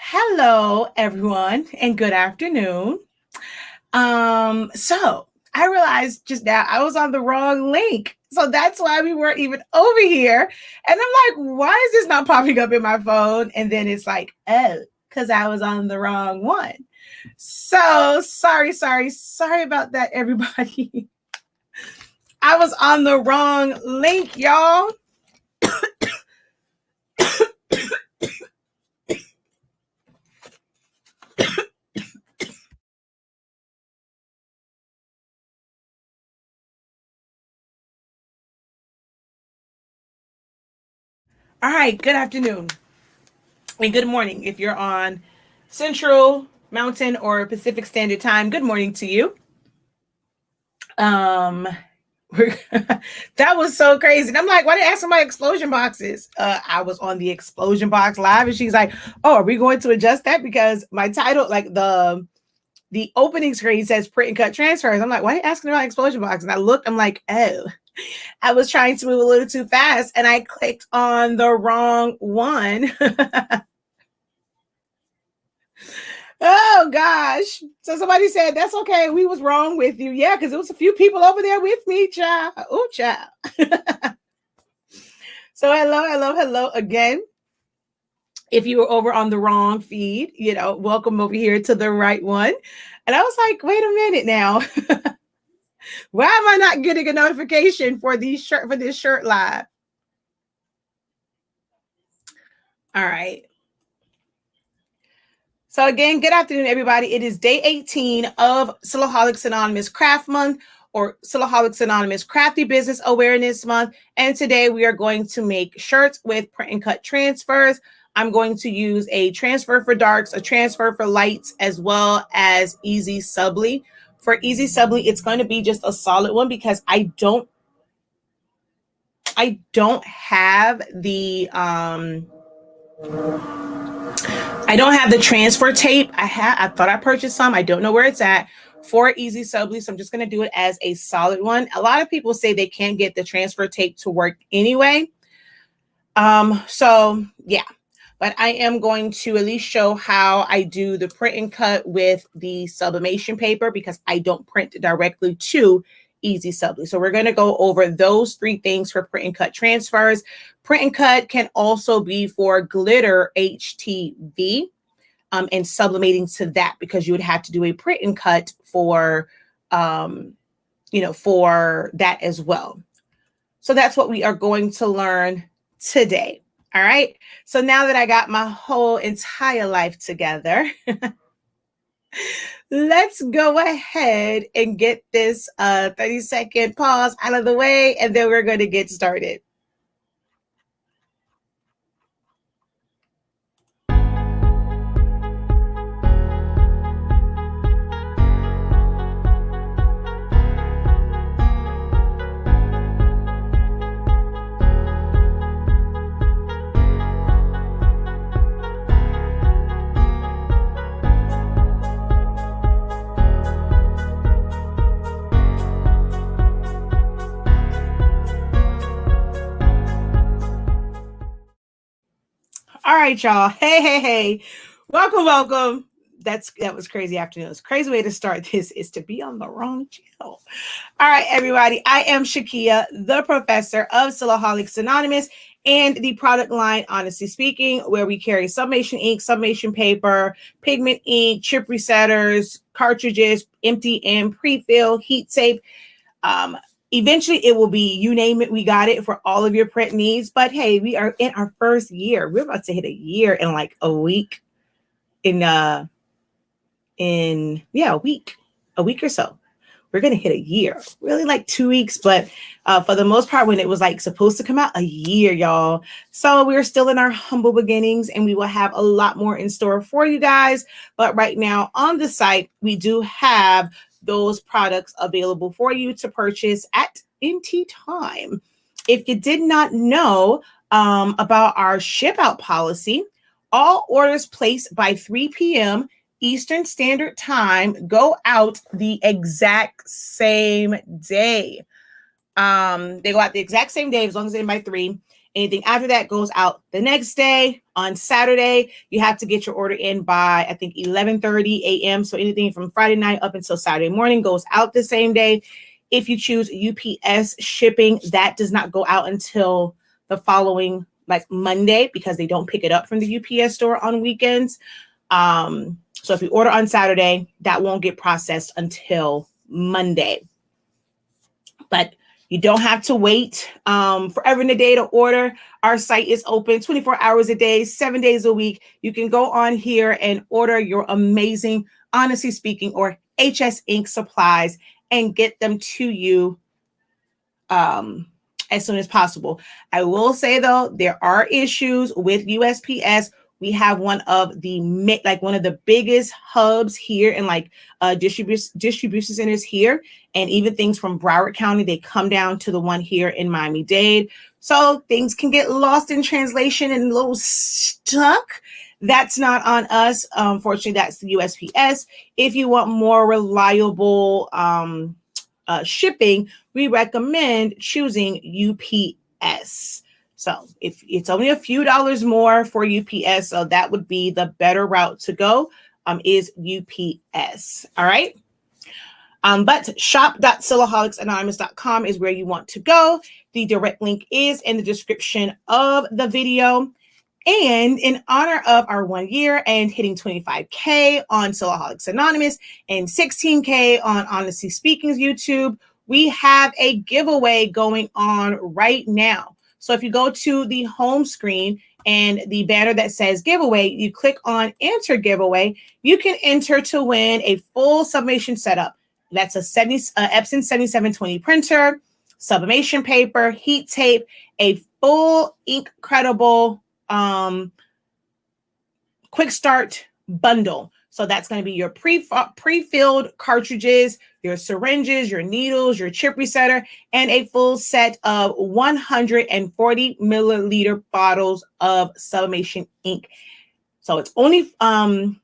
Hello, everyone, and good afternoon. So I realized just now I was on the wrong link. So that's why we weren't even over here. And I'm like, why is this not popping up in my phone? And then it's like, oh, because I was on the wrong one. So sorry about that, everybody. I was on the wrong link, y'all. All right, good afternoon and good morning if you're on Central, Mountain, or Pacific Standard Time. Good morning to you. That was so crazy. And I'm like, why did I ask my explosion boxes? I was on the explosion box live, and she's like, "Oh, are we going to adjust that because my title, like the opening screen says print and cut transfers." I'm like, why are you asking about explosion box? And I looked, I'm like, oh, I was trying to move a little too fast, and I clicked on the wrong one. Oh gosh. So somebody said, that's okay. We was wrong with you. Yeah, because there was a few people over there with me, child. Oh, child. So hello again. If you were over on the wrong feed, welcome over here to the right one. And I was like, wait a minute now. Why am I not getting a notification for this shirt live? All right. So again, good afternoon, everybody. It is day 18 of Silaholics Anonymous Craft Month, or Silaholics Anonymous Crafty Business Awareness Month. And today we are going to make shirts with print and cut transfers. I'm going to use a transfer for darks, a transfer for lights, as well as easy subli. For easy subli, it's going to be just a solid one because I don't have the transfer tape. I thought I purchased some. I don't know where it's at for easy subli. So I'm just going to do it as a solid one. A lot of people say they can't get the transfer tape to work anyway. So yeah, but I am going to at least show how I do the print and cut with the sublimation paper because I don't print directly to easy subli. So we're going to go over those three things for print and cut transfers. Print and cut can also be for glitter HTV. And sublimating to that because you would have to do a print and cut for, for that as well. So that's what we are going to learn today. All right. So now that I got my whole entire life together, let's go ahead and get this 30-second pause out of the way, and then we're going to get started. All right, y'all. Hey. Welcome. That was crazy afternoon. It's a crazy way to start this is to be on the wrong channel. All right, everybody. I am Shakia, the professor of Silaholics Anonymous and the product line, Honestly Speaking, where we carry sublimation ink, sublimation paper, pigment ink, chip resetters, cartridges, empty and pre-fill, heat tape. Eventually, it will be, you name it, we got it for all of your print needs. But hey, we are in our first year. We're about to hit a year in like a week. A week or so. We're going to hit a year, really like 2 weeks. But for the most part, when it was like supposed to come out, a year, y'all. So we're still in our humble beginnings and we will have a lot more in store for you guys. But right now on the site, we do have those products available for you to purchase at NT time. If you did not know about our ship out policy, all orders placed by 3 p.m. Eastern Standard Time go out the exact same day. They go out the exact same day as long as they're by 3. Anything after that goes out the next day. On Saturday, you have to get your order in by, I think, 11:30 a.m. So anything from Friday night up until Saturday morning goes out the same day. If you choose UPS shipping, that does not go out until the following, like Monday, because they don't pick it up from the UPS store on weekends. So if you order on Saturday, that won't get processed until Monday. But you don't have to wait forever in a day to order. Our site is open 24 hours a day, 7 days a week. You can go on here and order your amazing, Honestly Speaking, or HS Ink supplies and get them to you as soon as possible. I will say, though, there are issues with USPS. We have one of the biggest hubs here and distribution centers here, and even things from Broward County, they come down to the one here in Miami-Dade. So things can get lost in translation and a little stuck. That's not on us. Fortunately, that's the USPS. If you want more reliable shipping, we recommend choosing UPS. So if it's only a few dollars more for UPS, so that would be the better route to go, is UPS. All right. But shop.silaholics.com is where you want to go. The direct link is in the description of the video. And in honor of our 1 year and hitting 25K on Silaholics Anonymous and 16K on Honestly Speaking's YouTube, we have a giveaway going on right now. So if you go to the home screen and the banner that says giveaway, you click on enter giveaway, you can enter to win a full sublimation setup. That's a Epson 7720 printer, sublimation paper, heat tape, a full Incredible quick start bundle. So that's going to be your pre-filled cartridges, your syringes, your needles, your chip resetter, and a full set of 140 milliliter bottles of sublimation ink. So it's only $5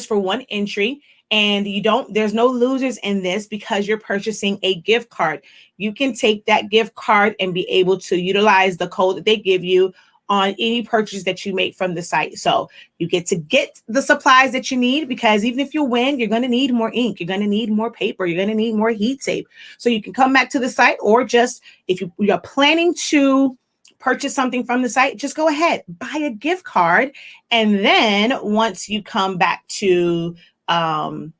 for one entry. And there's no losers in this because you're purchasing a gift card. You can take that gift card and be able to utilize the code that they give you on any purchase that you make from the site. So you get to get the supplies that you need, because even if you win, you're going to need more ink. You're going to need more paper. You're going to need more heat tape. So you can come back to the site, or just if you're planning to purchase something from the site, just go ahead, buy a gift card. And then once you come back to the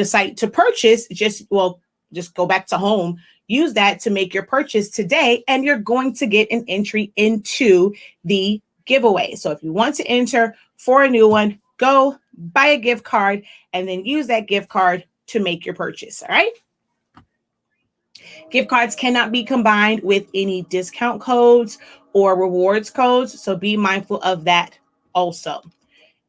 site to purchase, just go back to home, use that to make your purchase today, and you're going to get an entry into the giveaway. So if you want to enter for a new one, go buy a gift card and then use that gift card to make your purchase. All right. Gift cards cannot be combined with any discount codes or rewards codes, so be mindful of that also.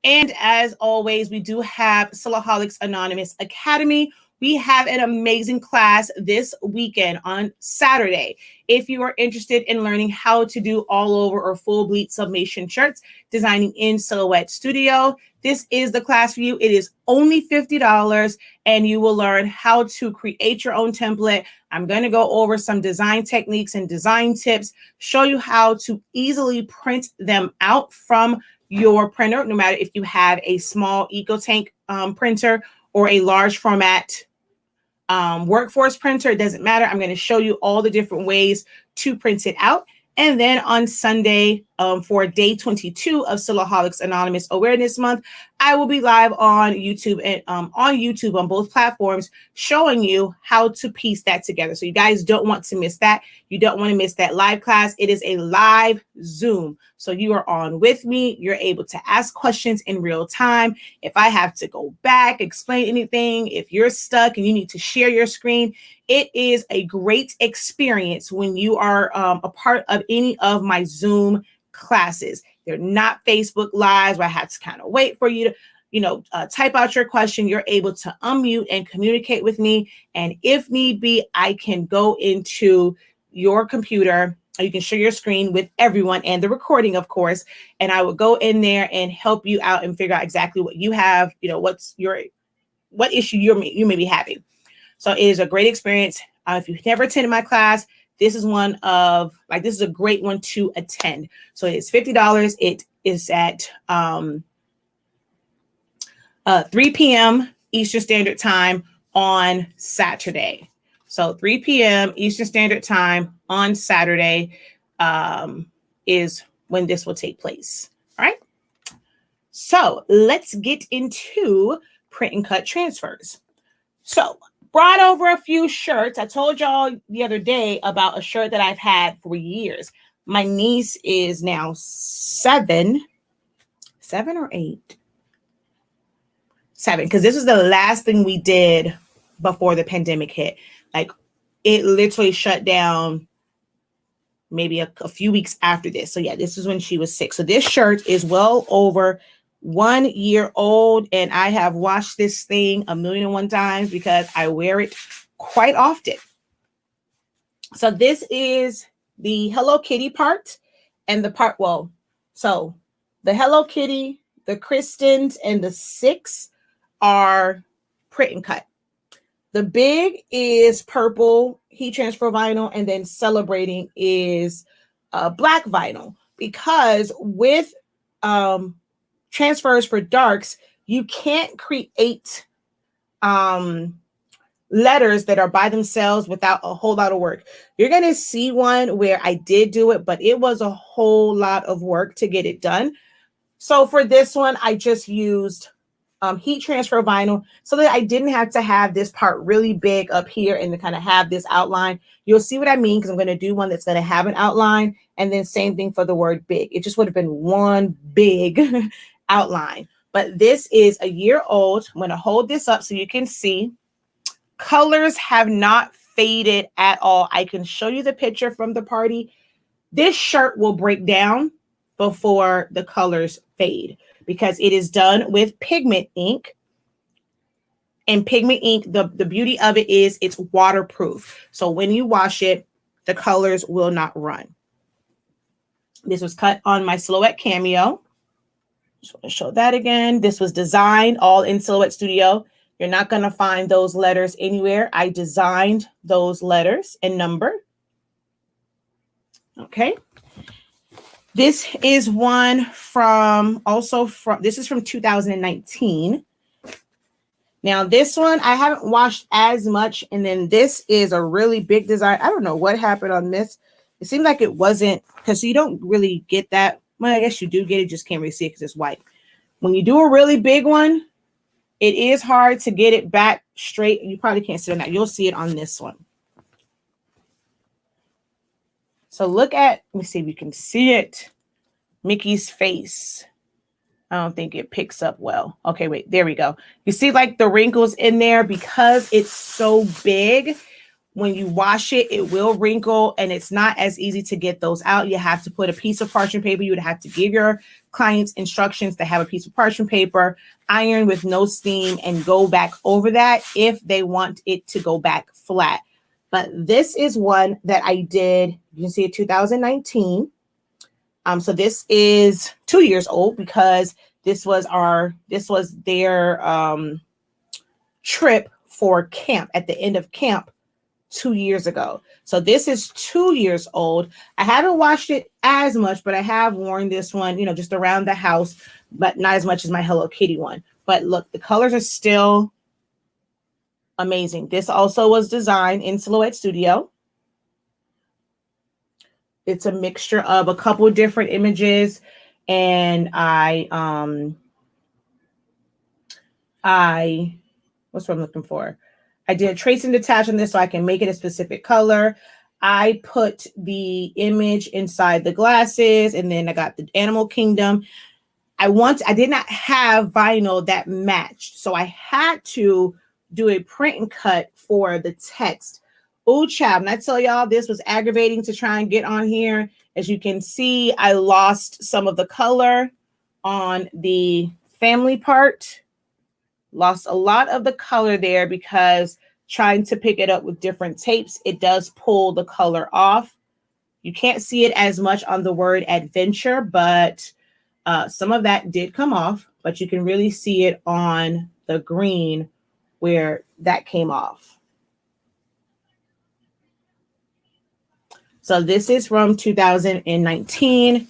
And as always, we do have Silaholics Anonymous Academy. We have an amazing class this weekend on Saturday. If you are interested in learning how to do all over or full bleed sublimation shirts, designing in Silhouette Studio, this is the class for you. It is only $50, and you will learn how to create your own template. I'm going to go over some design techniques and design tips, show you how to easily print them out from your printer, no matter if you have a small EcoTank printer or a large format workforce printer. It doesn't matter. I'm going to show you all the different ways to print it out. And then on Sunday, for day 22 of Silaholics Anonymous Awareness Month, I will be live on YouTube and on both platforms, showing you how to piece that together. So you guys don't want to miss that. You don't want to miss that live class. It is a live Zoom. So you are on with me. You're able to ask questions in real time. If I have to go back, explain anything, if you're stuck and you need to share your screen, it is a great experience when you are a part of any of my Zoom classes. They're not Facebook Lives where I have to kind of wait for you to, type out your question. You're able to unmute and communicate with me. And if need be, I can go into your computer. You can share your screen with everyone and the recording, of course. And I will go in there and help you out and figure out exactly what you have, what issue you may be having. So it is a great experience. If you've never attended my class, this is one of, like, this is a great one to attend. So it's $50. It is at 3 p.m. Eastern Standard Time on Saturday. So 3 p.m. Eastern Standard Time on Saturday is when this will take place. All right. So let's get into print and cut transfers. So brought over a few shirts. I told y'all the other day about a shirt that I've had for years. My niece is now 7 or 8. 7, because this was the last thing we did before the pandemic hit. Like, it literally shut down maybe a few weeks after this. So yeah, this is when she was 6. So this shirt is well over 1 year old, and I have washed this thing 1,000,001 times because I wear it quite often. So this is the Hello Kitty part, and the part, well, so the Hello Kitty, the Kristens, and the 6 are print and cut. The big is purple heat transfer vinyl, and then Celebrating is black vinyl, because with transfers for darks, you can't create letters that are by themselves without a whole lot of work. You're going to see one where I did do it, but it was a whole lot of work to get it done. So for this one, I just used heat transfer vinyl so that I didn't have to have this part really big up here and to kind of have this outline. You'll see what I mean, because I'm going to do one that's going to have an outline, and then same thing for the word big. It just would have been one big outline. But this is a year old. I'm going to hold this up so you can see. Colors have not faded at all. I can show you the picture from the party. This shirt will break down before the colors fade, because it is done with pigment ink. And pigment ink, the beauty of it is it's waterproof. So when you wash it, the colors will not run. This was cut on my Silhouette Cameo. Just want to show that again. This was designed all in Silhouette Studio. You're not going to find those letters anywhere. I designed those letters and number. Okay. This is one from, this is from 2019. Now this one, I haven't washed as much. And then this is a really big design. I don't know what happened on this. It seemed like it wasn't, because you don't really get that. Well, I guess you do get it, just can't really see it because it's white. When you do a really big one, it is hard to get it back straight. You probably can't see it on that. You'll see it on this one. So look at, let me see if you can see it. Mickey's face. I don't think it picks up well. Okay, wait, there we go. You see like the wrinkles in there because it's so big. When you wash it, it will wrinkle, and it's not as easy to get those out. You have to put a piece of parchment paper. You would have to give your clients instructions to have a piece of parchment paper, iron with no steam, and go back over that if they want it to go back flat. But this is one that I did, you can see it 2019. So this is 2 years old, because this was their trip for camp at the end of camp 2 years ago. So this is 2 years old. I haven't washed it as much, but I have worn this one, just around the house, but not as much as my Hello Kitty one. But look, the colors are still amazing. This also was designed in Silhouette Studio. It's a mixture of a couple different images, and what's what I'm looking for? I did a trace and detach on this so I can make it a specific color. I put the image inside the glasses, and then I got the animal kingdom. I did not have vinyl that matched, so I had to do a print and cut for the text. Oh, child, and I tell y'all, this was aggravating to try and get on here. As you can see, I lost some of the color on the family part. Lost a lot of the color there because trying to pick it up with different tapes, it does pull the color off. You can't see it as much on the word adventure, but some of that did come off, but you can really see it on the green where that came off. So this is from 2019.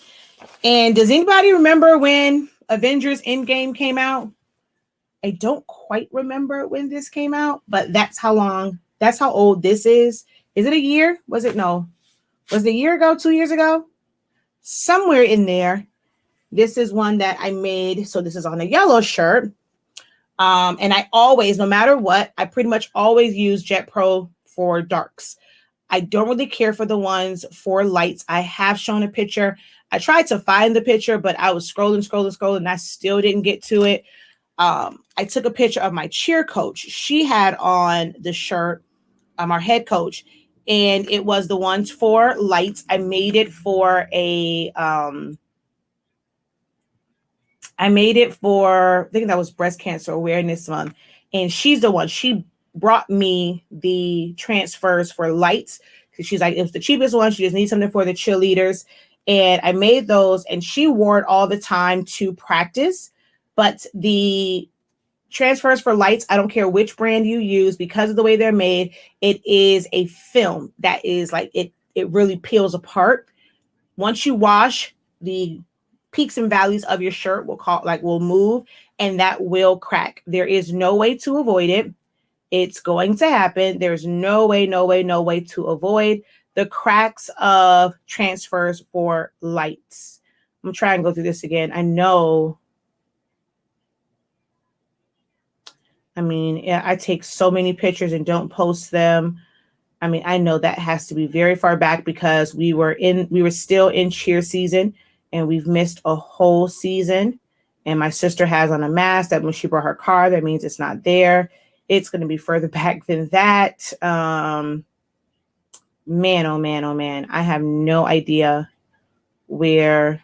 And does anybody remember when Avengers Endgame came out? I don't quite remember when this came out, but that's how old this is. Is it a year? Was it no? Was it a year ago, 2 years ago? Somewhere in there. This is one that I made. So this is on a yellow shirt. And I always, no matter what, I pretty much always use Jet Pro for darks. I don't really care for the ones for lights. I have shown a picture. I tried to find the picture, but I was scrolling, and I still didn't get to it. I took a picture of my cheer coach. She had on the shirt, our head coach, and it was the ones for lights. I made it for I think that was Breast Cancer Awareness Month. And she's the one, she brought me the transfers for lights. She's like, it was the cheapest one. She just needs something for the cheerleaders. And I made those, and she wore it all the time to practice. But the transfers for lights, I don't care which brand you use, because of the way they're made, it is a film that is like, it really peels apart. Once you wash, the peaks and valleys of your shirt will move, and that will crack. There is no way to avoid it. It's going to happen. There's no way to avoid the cracks of transfers for lights. I'm trying to go through this again. I know. I mean, yeah, I take so many pictures and don't post them. I mean, I know that has to be very far back, because we were still in cheer season, and we've missed a whole season. And my sister has on a mask that when she brought her car, that means it's not there. It's going to be further back than that. Man, oh man. I have no idea where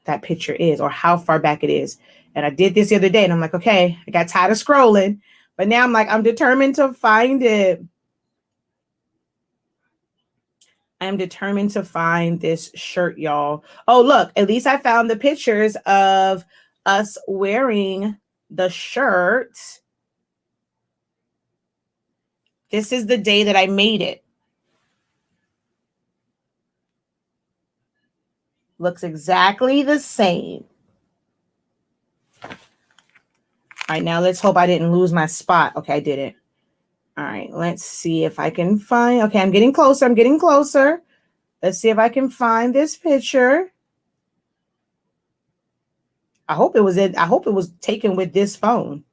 that picture is or how far back it is. And I did this the other day, and I'm like, okay, I got tired of scrolling, but now I'm like, I'm determined to find it. I am determined to find this shirt, y'all. Oh, look, at least I found the pictures of us wearing the shirt. This is the day that I made it. Looks exactly the same. All right, now let's hope I didn't lose my spot. Okay, I didn't. All right, let's see if I can find. Okay, I'm getting closer. Let's see if I can find this picture. I hope it was taken with this phone.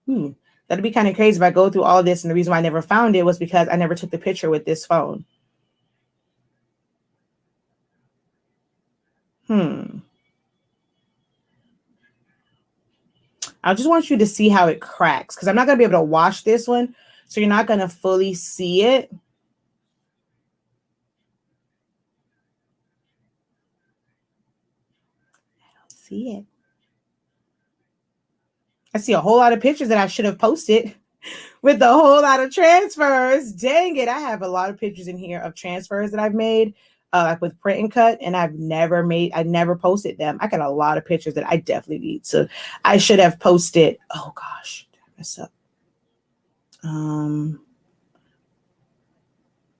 That'd be kind of crazy if I go through all this, and the reason why I never found it was because I never took the picture with this phone. I just want you to see how it cracks, because I'm not going to be able to wash this one, so you're not going to fully see it. I don't see it. I see a whole lot of pictures that I should have posted with a whole lot of transfers. Dang it. I have a lot of pictures in here of transfers that I've made, like with print and cut, and I never posted them. I got a lot of pictures that I definitely need. So I should have posted. Oh gosh, did I mess up? I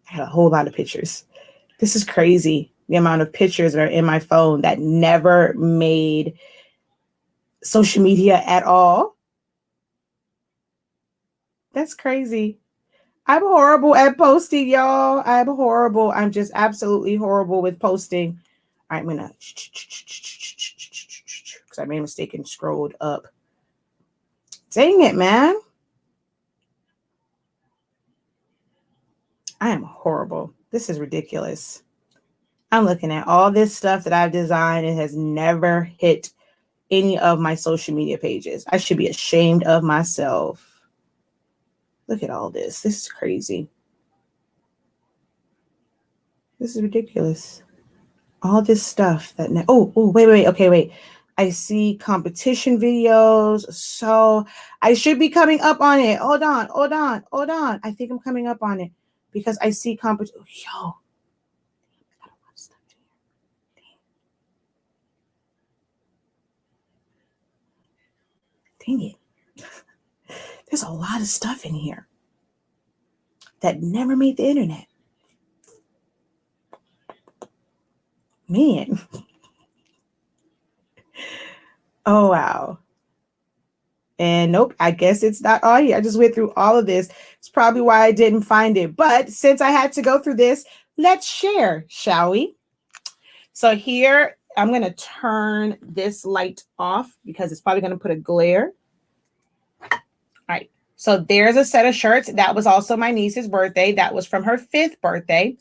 had a whole lot of pictures. This is crazy. The amount of pictures that are in my phone that never made social media at all. That's crazy. I'm horrible at posting, y'all. I'm just absolutely horrible with posting. All right, I'm gonna, because I made a mistake and scrolled up. Dang it, man. I am horrible. This is ridiculous. I'm looking at all this stuff that I've designed and has never hit any of my social media pages. I should be ashamed of myself. Look at all this. This is crazy. This is ridiculous. All this stuff that wait. Okay, wait. I see competition videos. So I should be coming up on it. Hold on. I think I'm coming up on it because I see competition. Yo. Dang it. There's a lot of stuff in here that never made the internet. man. Oh, wow. And nope, I guess it's not all here. I just went through all of this. It's probably why I didn't find it. But since I had to go through this, let's share, shall we? So here, I'm going to turn this light off because it's probably going to put a glare. All right. So there's a set of shirts. That was also my niece's birthday. That was from her 5th birthday.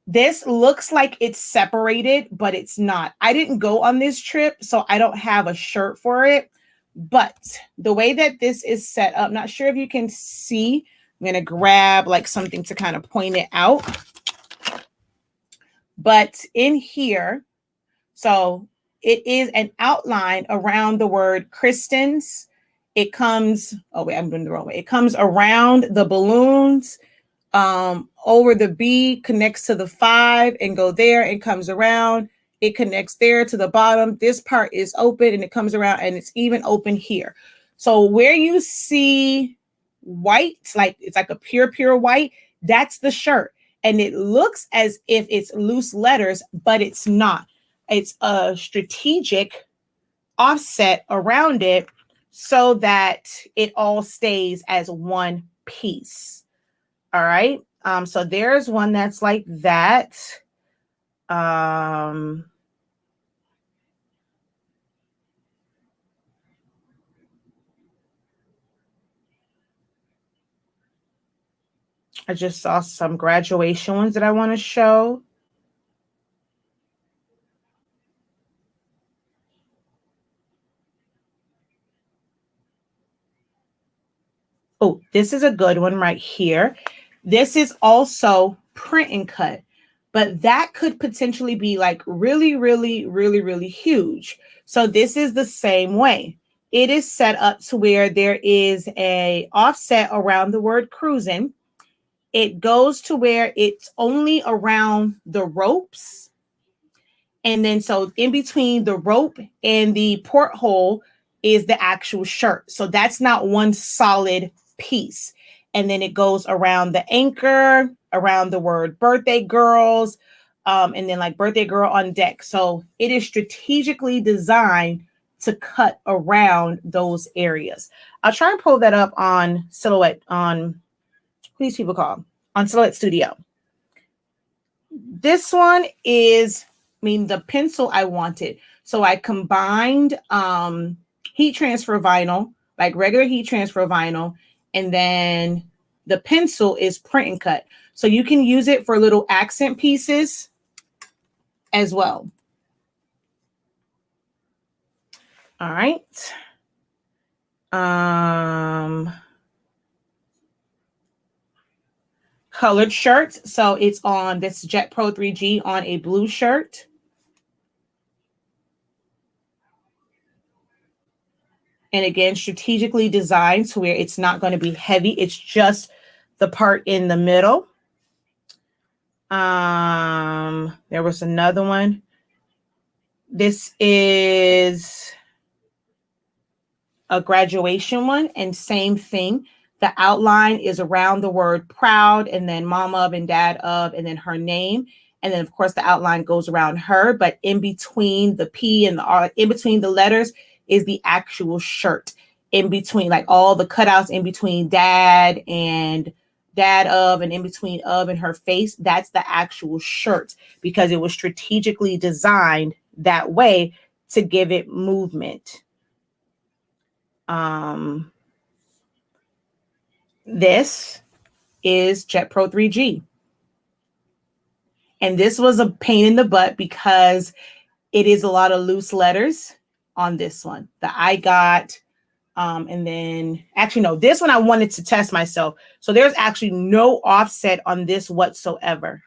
This looks like it's separated, but it's not. I didn't go on this trip, so I don't have a shirt for it. But the way that this is set up, not sure if you can see. I'm going to grab like something to kind of point it out. But in here, so it is an outline around the word Kristen's. It comes, oh wait, I'm doing the wrong way. It comes around the balloons, over the B, connects to the 5 and go there and comes around. It connects there to the bottom. This part is open and it comes around and it's even open here. So where you see white, like it's like a pure white, that's the shirt. And it looks as if it's loose letters, but it's not. It's a strategic offset around it so that it all stays as one piece. All right. So there's one that's like that. I just saw some graduation ones that I want to show. Oh, this is a good one right here. This is also print and cut, but that could potentially be like really huge. So this is the same way. It is set up to where there is a offset around the word cruising. It goes to where it's only around the ropes. And then so in between the rope and the porthole is the actual shirt. So that's not one solid piece. And then it goes around the anchor, around the word birthday girls, and then like birthday girl on deck. So it is strategically designed to cut around those areas. I'll try and pull that up on Silhouette, on who these people call, on Silhouette Studio. This one is, the pencil I wanted. So I combined heat transfer vinyl, like regular heat transfer vinyl, and then the pencil is print and cut. So you can use it for little accent pieces as well. All right. Colored shirts. So it's on this Jet Pro 3G on a blue shirt. And again, strategically designed to where it's not going to be heavy. It's just the part in the middle. There was another one. This is a graduation one, and same thing. The outline is around the word proud, and then mom of and dad of, and then her name. And then, of course, the outline goes around her, but in between the P and the R, in between the letters, is the actual shirt. In between, like all the cutouts in between dad and dad of, and in between of and her face, that's the actual shirt because it was strategically designed that way to give it movement. This is Jet Pro 3G. And this was a pain in the butt because it is a lot of loose letters on this one. The I got, and then actually, no, this one I wanted to test myself. So there's actually no offset on this whatsoever.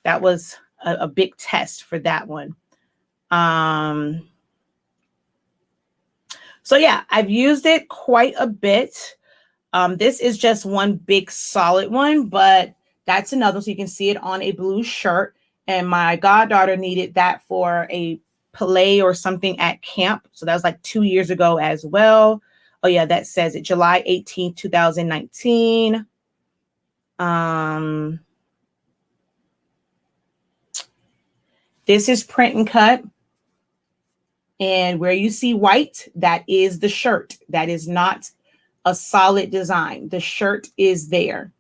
That was a big test for that one. So yeah, I've used it quite a bit. This is just one big solid one, but that's another. So you can see it on a blue shirt. And my goddaughter needed that for a play or something at camp. So that was like 2 years ago as well. Oh yeah, that says it, July 18th, 2019. This is print and cut. And where you see white, that is the shirt. That is not a solid design. The shirt is there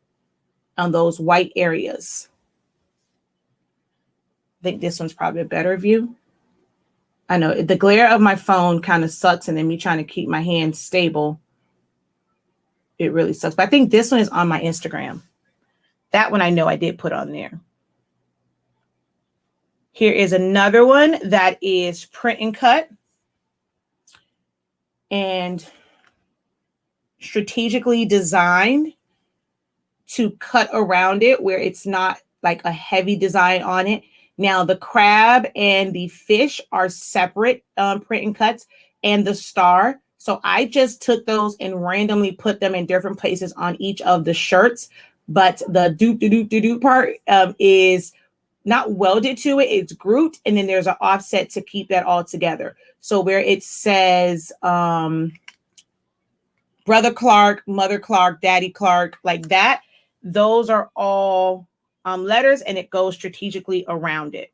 on those white areas. I think this one's probably a better view. I know the glare of my phone kind of sucks, and then me trying to keep my hand stable, it really sucks. But I think this one is on my Instagram. That one I know I did put on there. Here is another one that is print and cut and strategically designed to cut around it where it's not like a heavy design on it. Now the crab and the fish are separate print and cuts, and the star. So I just took those and randomly put them in different places on each of the shirts. But the doop part is not welded to it. It's grouped, and then there's an offset to keep that all together. So where it says Brother Clark, Mother Clark, Daddy Clark, like that, those are all letters, and it goes strategically around it.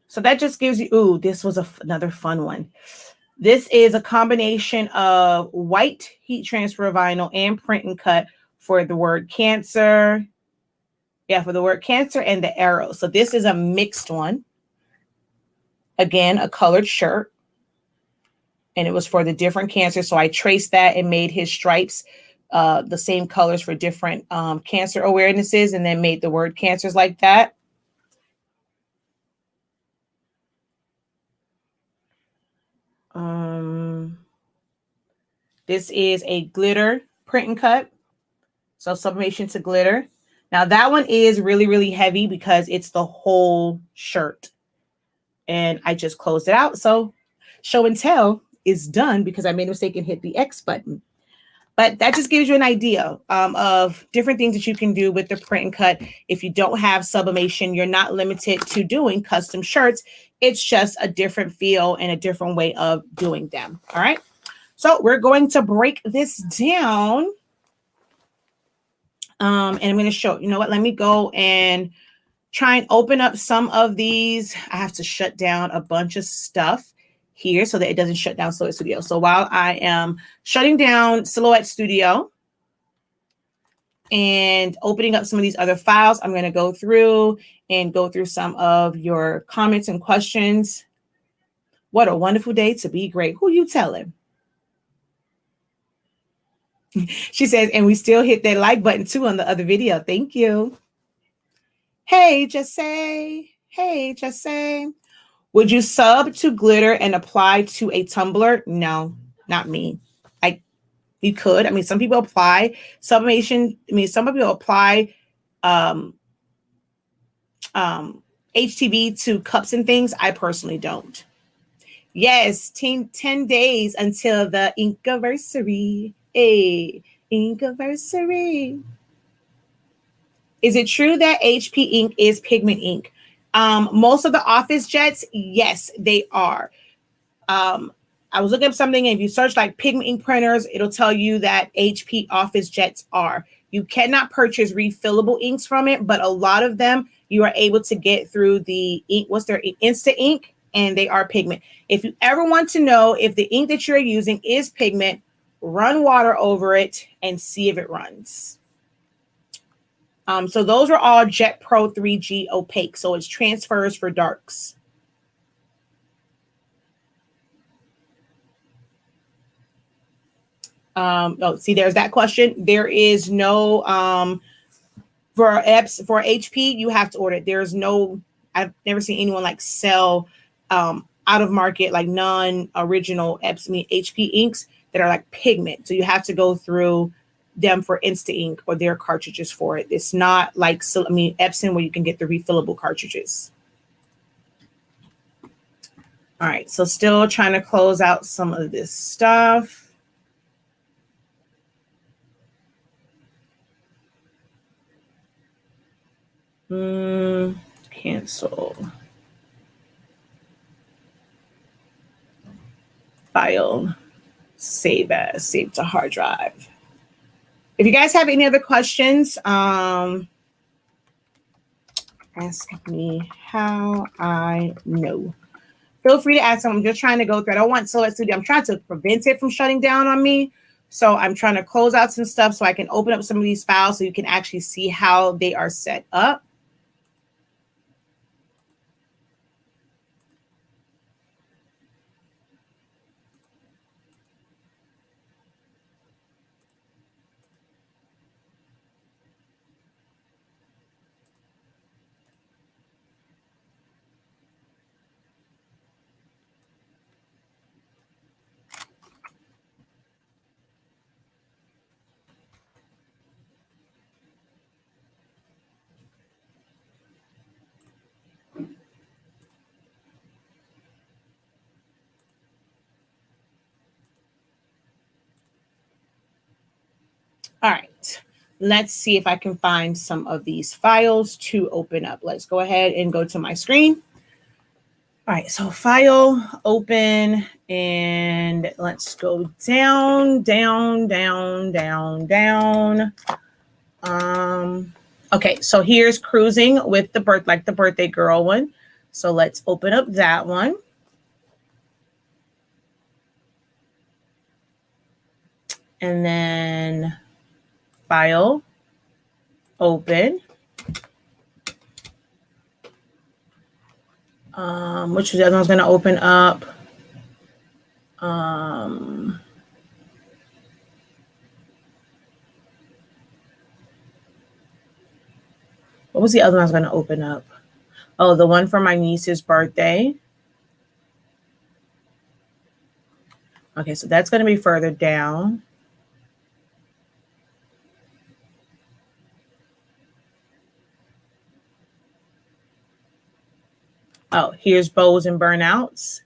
So that just gives you, ooh, this was another fun one. This is a combination of white heat transfer vinyl and print and cut for the word cancer. Yeah, for the word cancer and the arrow. So this is a mixed one. Again, a colored shirt. And it was for the different cancers. So I traced that and made his stripes the same colors for different cancer awarenesses, and then made the word cancers like that. This is a glitter print and cut. So sublimation to glitter. Now that one is really, really heavy because it's the whole shirt. And I just closed it out. So show and tell is done because I made a mistake and hit the X button. But that just gives you an idea of different things that you can do with the print and cut. If you don't have sublimation, you're not limited to doing custom shirts. It's just a different feel and a different way of doing them. All right. So we're going to break this down. And I'm going to show, you know what, let me go and try and open up some of these. I have to shut down a bunch of stuff here so that it doesn't shut down Silhouette Studio. So while I am shutting down Silhouette Studio and opening up some of these other files, I'm going to go through some of your comments and questions. What a wonderful day to be great. Who you telling? She says, and we still hit that like button too on the other video. Thank you. Hey, Jesse. Hey, Jesse. Would you sub to glitter and apply to a tumbler? No, not me. You could. I mean, some people apply sublimation. I mean, some people apply HTV to cups and things. I personally don't. Yes, 10 days until the Inkiversary. Hey, Inkiversary. Is it true that HP ink is pigment ink? Most of the office jets, yes, they are. I was looking up something, and if you search like pigment ink printers, it'll tell you that HP office jets are. You cannot purchase refillable inks from it, but a lot of them you are able to get through the ink. What's their Insta ink? And they are pigment. If you ever want to know if the ink that you're using is pigment, run water over it and see if it runs. So those are all Jet Pro 3G opaque. So it's transfers for darks. Oh, see, there's that question. There is no for HP, you have to order it. There's no, I've never seen anyone like sell out of market, like non-original HP inks that are like pigment. So you have to go through them for Insta ink or their cartridges for it. It's not like Epson where you can get the refillable cartridges. All right, so still trying to close out some of this stuff. Cancel. File. Save as. Save to hard drive. If you guys have any other questions, Ask me how I know. Feel free to ask them. I'm just trying to go through. I don't want Silhouette Studio. I'm trying to prevent it from shutting down on me. So I'm trying to close out some stuff so I can open up some of these files so you can actually see how they are set up. All right, let's see if I can find some of these files to open up. Let's go ahead and go to my screen. All right, so file, open, and let's go down, down, down, down, down. Okay, so here's cruising with the birthday girl one. So let's open up that one. And then file, open. Which the other one's going to open up. What was the other one I was going to open up? Oh, the one for my niece's birthday. Okay, so that's going to be further down. Oh, here's bows and burnouts.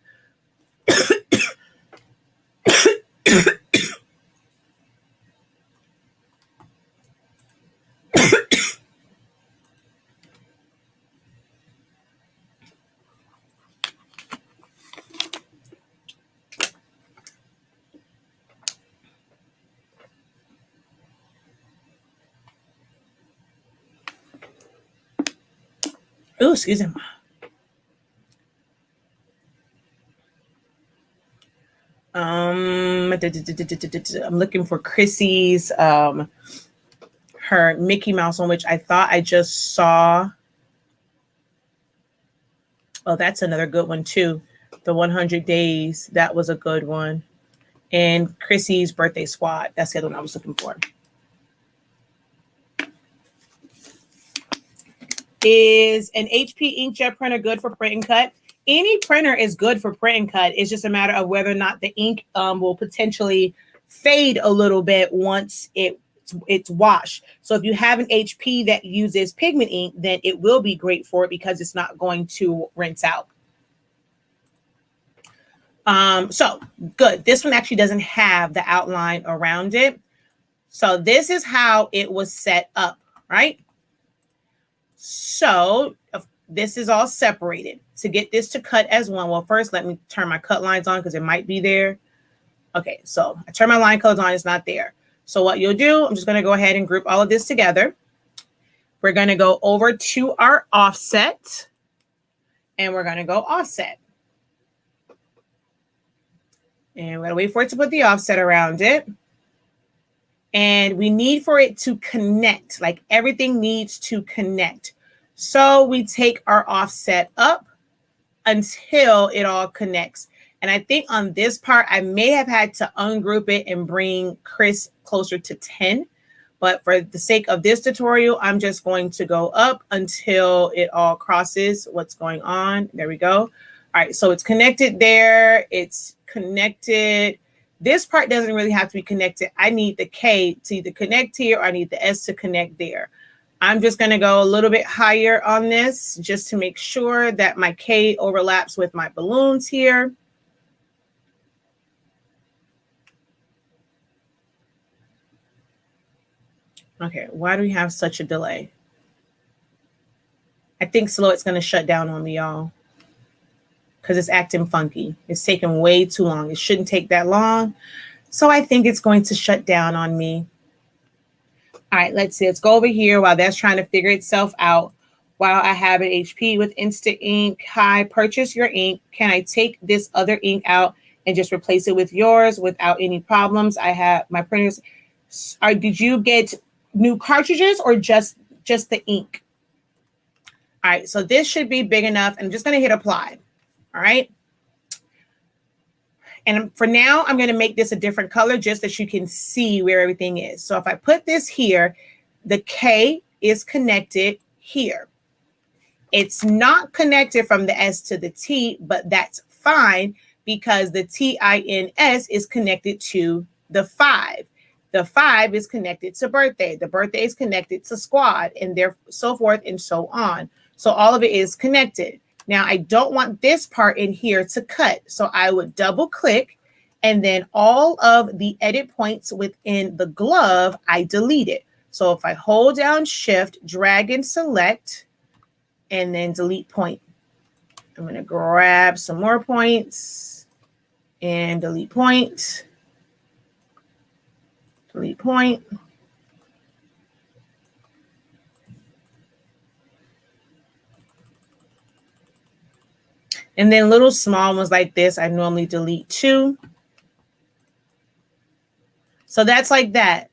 Oh, excuse me. I'm looking for Chrissy's her Mickey Mouse one, which I thought I just saw. Oh, that's another good one too. The 100 Days, that was a good one. And Chrissy's Birthday Squad, that's the other one I was looking for. Is an HP inkjet printer good for print and cut? Any printer is good for print and cut. It's just a matter of whether or not the ink will potentially fade a little bit once it's washed. So if you have an HP that uses pigment ink, then it will be great for it because it's not going to rinse out. So good. This one actually doesn't have the outline around it. So this is how it was set up, right? So this is all separated. To get this to cut as one, well, first let me turn my cut lines on because it might be there. Okay, so I turn my line colors on, it's not there. So what you'll do, I'm just going to go ahead and group all of this together. We're going to go over to our offset, and we're going to go offset. And we're going to wait for it to put the offset around it. And we need for it to connect, like everything needs to connect. So we take our offset up until it all connects. And I think on this part, I may have had to ungroup it and bring Chris closer to 10. But for the sake of this tutorial, I'm just going to go up until it all crosses what's going on. There we go. All right, so it's connected there. It's connected. This part doesn't really have to be connected. I need the K to either connect here or I need the S to connect there. I'm just going to go a little bit higher on this just to make sure that my K overlaps with my balloons here. Okay, why do we have such a delay? I think Silhouette's going to shut down on me, y'all, because it's acting funky. It's taking way too long. It shouldn't take that long. So I think it's going to shut down on me. All right, let's see. Let's go over here while that's trying to figure itself out. while I have an HP with Instant Ink. Hi, purchase your ink. Can I take this other ink out and just replace it with yours without any problems? I have my printers. Did you get new cartridges or just the ink? All right, so this should be big enough. I'm just going to hit apply. All right. And for now, I'm going to make this a different color just that you can see where everything is. So if I put this here, the K is connected here. It's not connected from the S to the T, but that's fine because the TINS is connected to the 5. The 5 is connected to birthday. The birthday is connected to squad, and there so forth and so on. So all of it is connected. Now I don't want this part in here to cut. So I would double click, and then all of the edit points within the glove, I delete it. So if I hold down Shift, drag and select, and then delete point. I'm going to grab some more points and delete point. Delete point. And then little small ones like this, I normally delete too. So that's like that.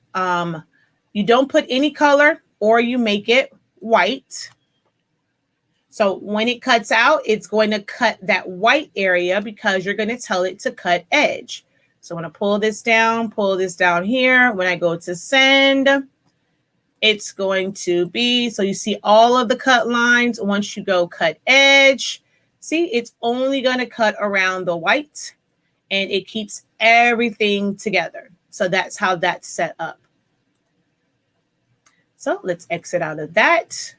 You don't put any color or you make it white. So when it cuts out, it's going to cut that white area because you're going to tell it to cut edge. So I'm going to pull this down here. When I go to send, it's going to be, so you see all of the cut lines. Once you go cut edge, see, it's only going to cut around the white and it keeps everything together. So that's how that's set up. So let's exit out of that.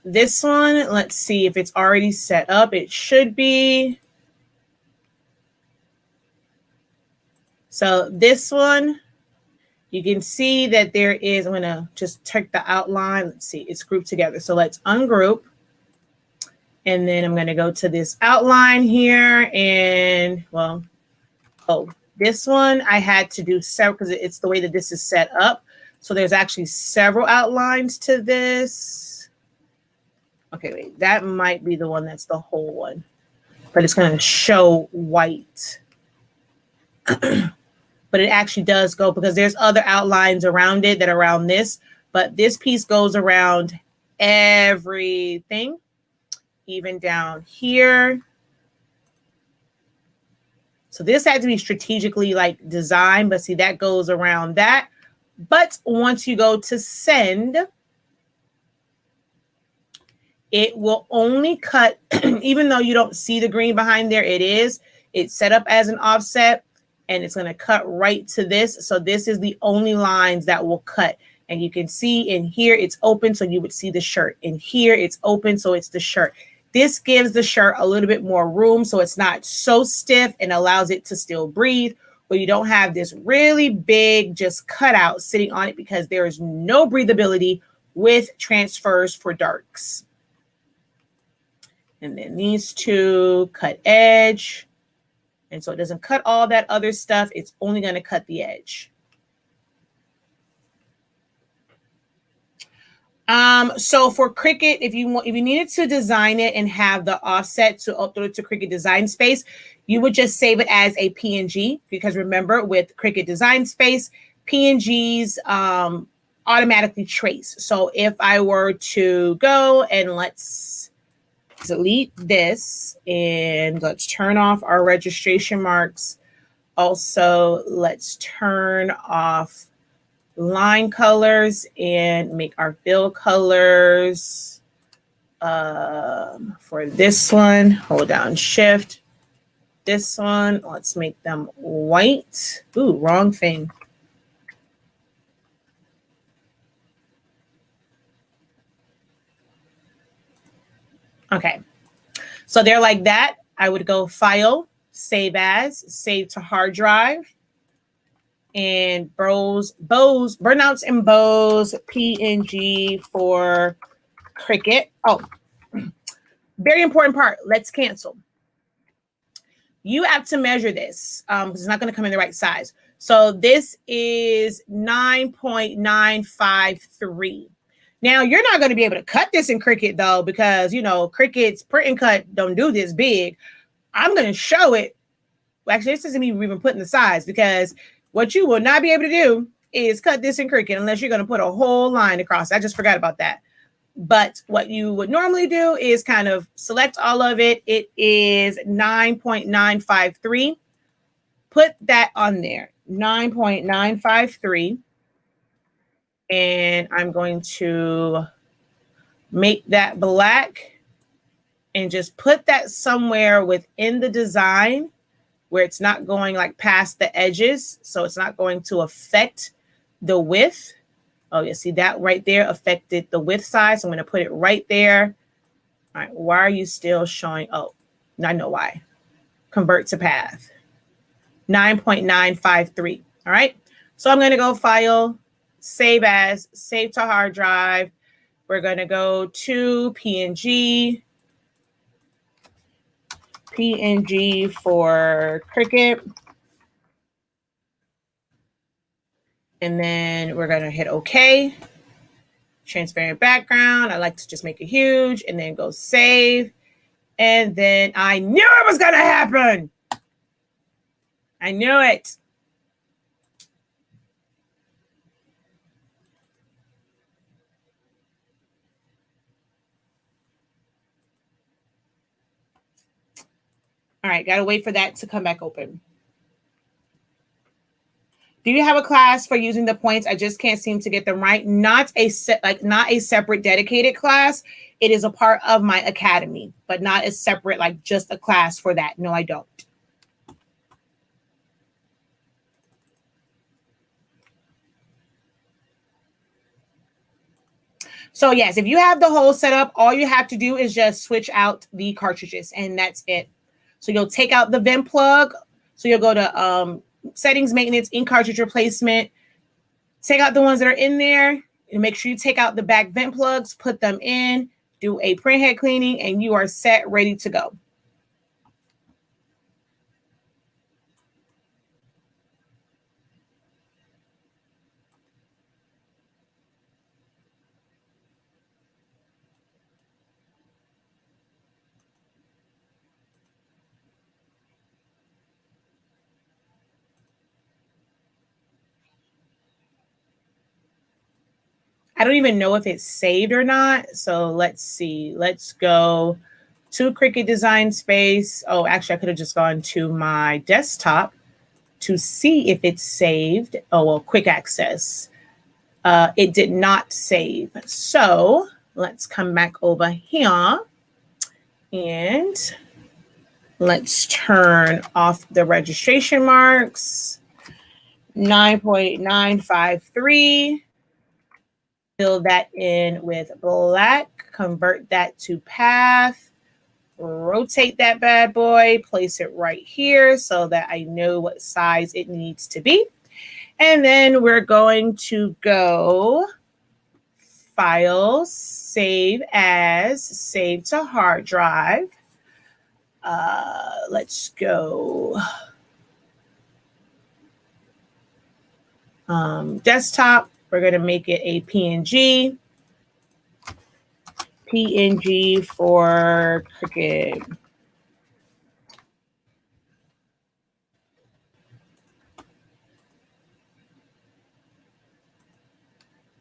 This one, let's see if it's already set up. It should be. So this one, you can see that there is, I'm going to just check the outline. Let's see, it's grouped together. So let's ungroup. And then I'm going to go to this outline here. And, well, oh, this one I had to do several because it's the way that this is set up. So there's actually several outlines to this. Okay, wait, that might be the one that's the whole one. But it's going to show white. But it actually does go because there's other outlines around it that are around this. But this piece goes around everything, even down here. So this had to be strategically like designed, but see that goes around that. But once you go to send, it will only cut, even though you don't see the green behind there, it's set up as an offset. And it's going to cut right to this. So this is the only lines that will cut. And you can see in here, it's open. So you would see the shirt. In here, it's open. So it's the shirt. This gives the shirt a little bit more room. So it's not so stiff and allows it to still breathe. But you don't have this really big just cutout sitting on it because there is no breathability with transfers for darks. And then these two cut edge. And so it doesn't cut all that other stuff. It's only going to cut the edge. So for Cricut, if you needed to design it and have the offset to upload it to Cricut Design Space, you would just save it as a PNG because remember with Cricut Design Space, PNGs automatically trace. So if I were to go and let's delete this and let's turn off our registration marks. Also, let's turn off line colors and make our fill colors. For this one, hold down Shift. This one, let's make them white. Ooh, wrong thing. Okay, so they're like that. I would go File, Save As, Save to Hard Drive, and burnouts and bows, PNG for Cricut. Oh, very important part. Let's cancel. You have to measure this because it's not going to come in the right size. So this is 9.953. Now, you're not going to be able to cut this in Cricut, though, because, you know, Cricut's print and cut don't do this big. I'm going to show it. Well, actually, this isn't even putting the size, because what you will not be able to do is cut this in Cricut unless you're going to put a whole line across. I just forgot about that. But what you would normally do is kind of select all of it. It is 9.953. Put that on there, 9.953. And I'm going to make that black and just put that somewhere within the design where it's not going like past the edges. So it's not going to affect the width. Oh, you see that right there affected the width size. So I'm going to put it right there. All right. Why are you still showing? Oh, I know why. Convert to path. 9.953. All right. So I'm going to go File, Save As, Save to Hard Drive. We're going to go to PNG. PNG for Cricut. And then we're going to hit OK. Transparent background. I like to just make it huge and then go save. And then I knew it was going to happen. I knew it. All right, got to wait for that to come back open. Do you have a class for using the points? I just can't seem to get them right. Not a separate dedicated class. It is a part of my academy, but not a separate, like just a class for that. No, I don't. So yes, if you have the whole setup, all you have to do is just switch out the cartridges and that's it. So you'll take out the vent plug. So you'll go to settings, maintenance, ink cartridge replacement. Take out the ones that are in there and make sure you take out the back vent plugs, put them in, do a print head cleaning, and you are set, ready to go. I don't even know if it's saved or not. So let's see. Let's go to Cricut Design Space. Oh, actually, I could have just gone to my desktop to see if it's saved. Oh, well, quick access. It did not save. So let's come back over here and let's turn off the registration marks. 9.953. Fill that in with black, convert that to path, rotate that bad boy, place it right here so that I know what size it needs to be. And then we're going to go File, Save As, Save to Hard Drive. Let's go desktop. We're going to make it a PNG. PNG for Cricut.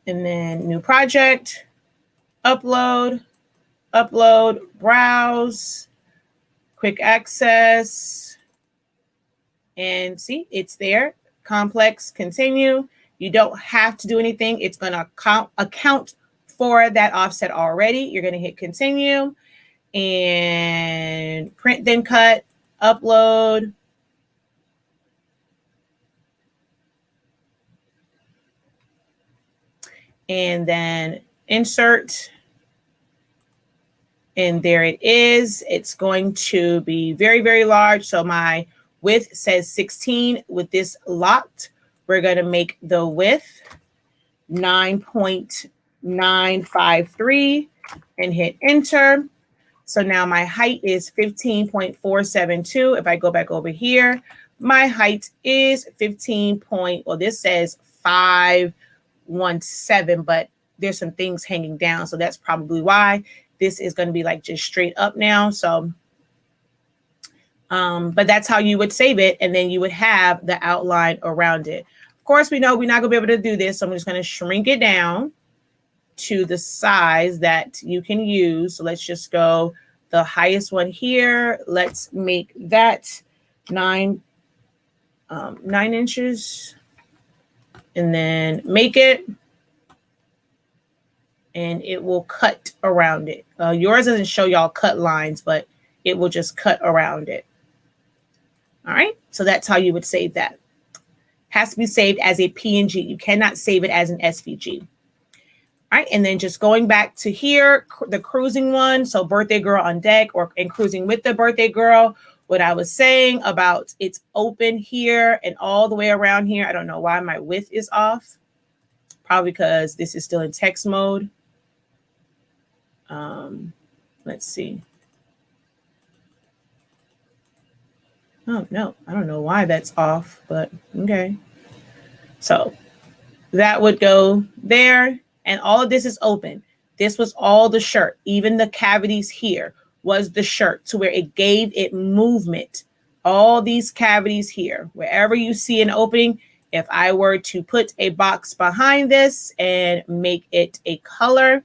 And then new project, upload, browse, quick access. And see, it's there. Complex, continue. You don't have to do anything. It's going to account for that offset already. You're going to hit continue and print, then cut, upload. And then insert. And there it is. It's going to be very, very large. So my width says 16 with this locked. We're going to make the width 9.953 and hit enter. So now my height is 15.472. If I go back over here, My height is 15 point, well, this says 517, but there's some things hanging down. So that's probably why this is going to be like just straight up now. So, but that's how you would save it. And then you would have the outline around it. Of course, we know we're not gonna be able to do this. So I'm just going to shrink it down to the size that you can use. So let's just go the highest one here. Let's make that 9 inches, and then make it, and it will cut around it. Yours doesn't show y'all cut lines, but it will just cut around it. All right, so that's how you would save that. Has to be saved as a PNG. You cannot save it as an SVG. All right, and then just going back to here, the cruising one, so birthday girl on deck, and cruising with the birthday girl. What I was saying about it's open here and all the way around here. I don't know why my width is off. Probably because this is still in text mode. Let's see. Oh, no, I don't know why that's off, but okay. So that would go there, and all of this is open. This was all the shirt. Even the cavities here was the shirt, to where it gave it movement. All these cavities here, wherever you see an opening, if I were to put a box behind this and make it a color,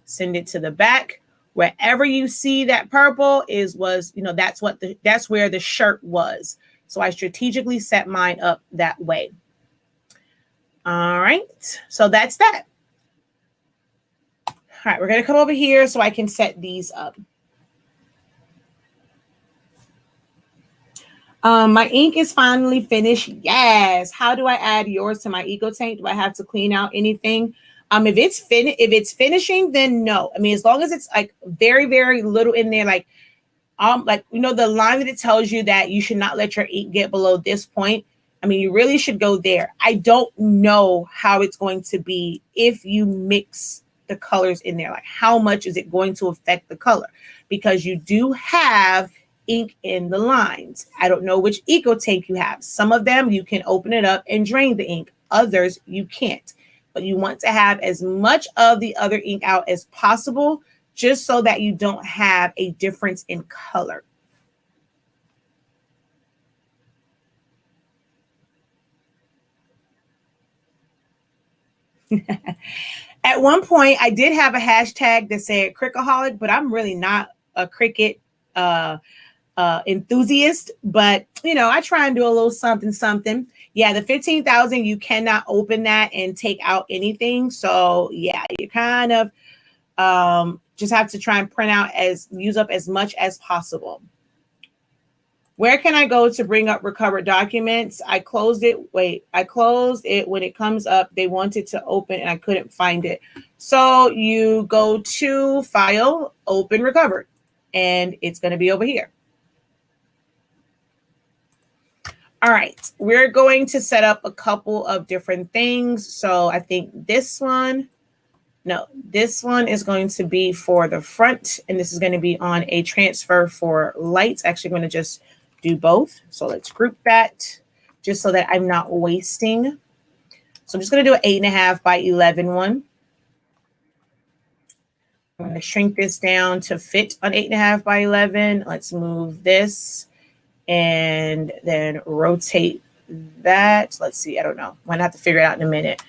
send it to the back, wherever you see that purple was, you know, that's where the shirt was. So I strategically set mine up that way. All right, so that's that. All right, we're gonna come over here so I can set these up. My ink is finally finished. Yes. How do I add yours to my Eco Tank? Do I have to clean out anything? If it's finishing, then no. I mean, as long as it's like very, very little in there, like you know, the line that it tells you that you should not let your ink get below this point. I mean, you really should go there. I don't know how it's going to be if you mix the colors in there. Like, how much is it going to affect the color? Because you do have ink in the lines. I don't know which Eco Tank you have. Some of them you can open it up and drain the ink. Others you can't. But you want to have as much of the other ink out as possible, just so that you don't have a difference in color. At one point, I did have a hashtag that said Crickaholic, but I'm really not a Cricut enthusiast. But, you know, I try and do a little something. Yeah, the 15,000, you cannot open that and take out anything. So, yeah, you kind of just have to try and use up as much as possible. Where can I go to bring up recovered documents? I closed it. Wait, I closed it when it comes up. They wanted to open and I couldn't find it. So you go to File, Open Recovered, and it's going to be over here. All right, we're going to set up a couple of different things. So I think this one is going to be for the front, and this is going to be on a transfer for lights. Actually, I'm going to just do both. So let's group that just so that I'm not wasting. So I'm just going to do an 8.5 by 11 one. I'm going to shrink this down to fit on 8.5 by 11. Let's move this and then rotate that. Let's see. I don't know. I'm going to have to figure it out in a minute.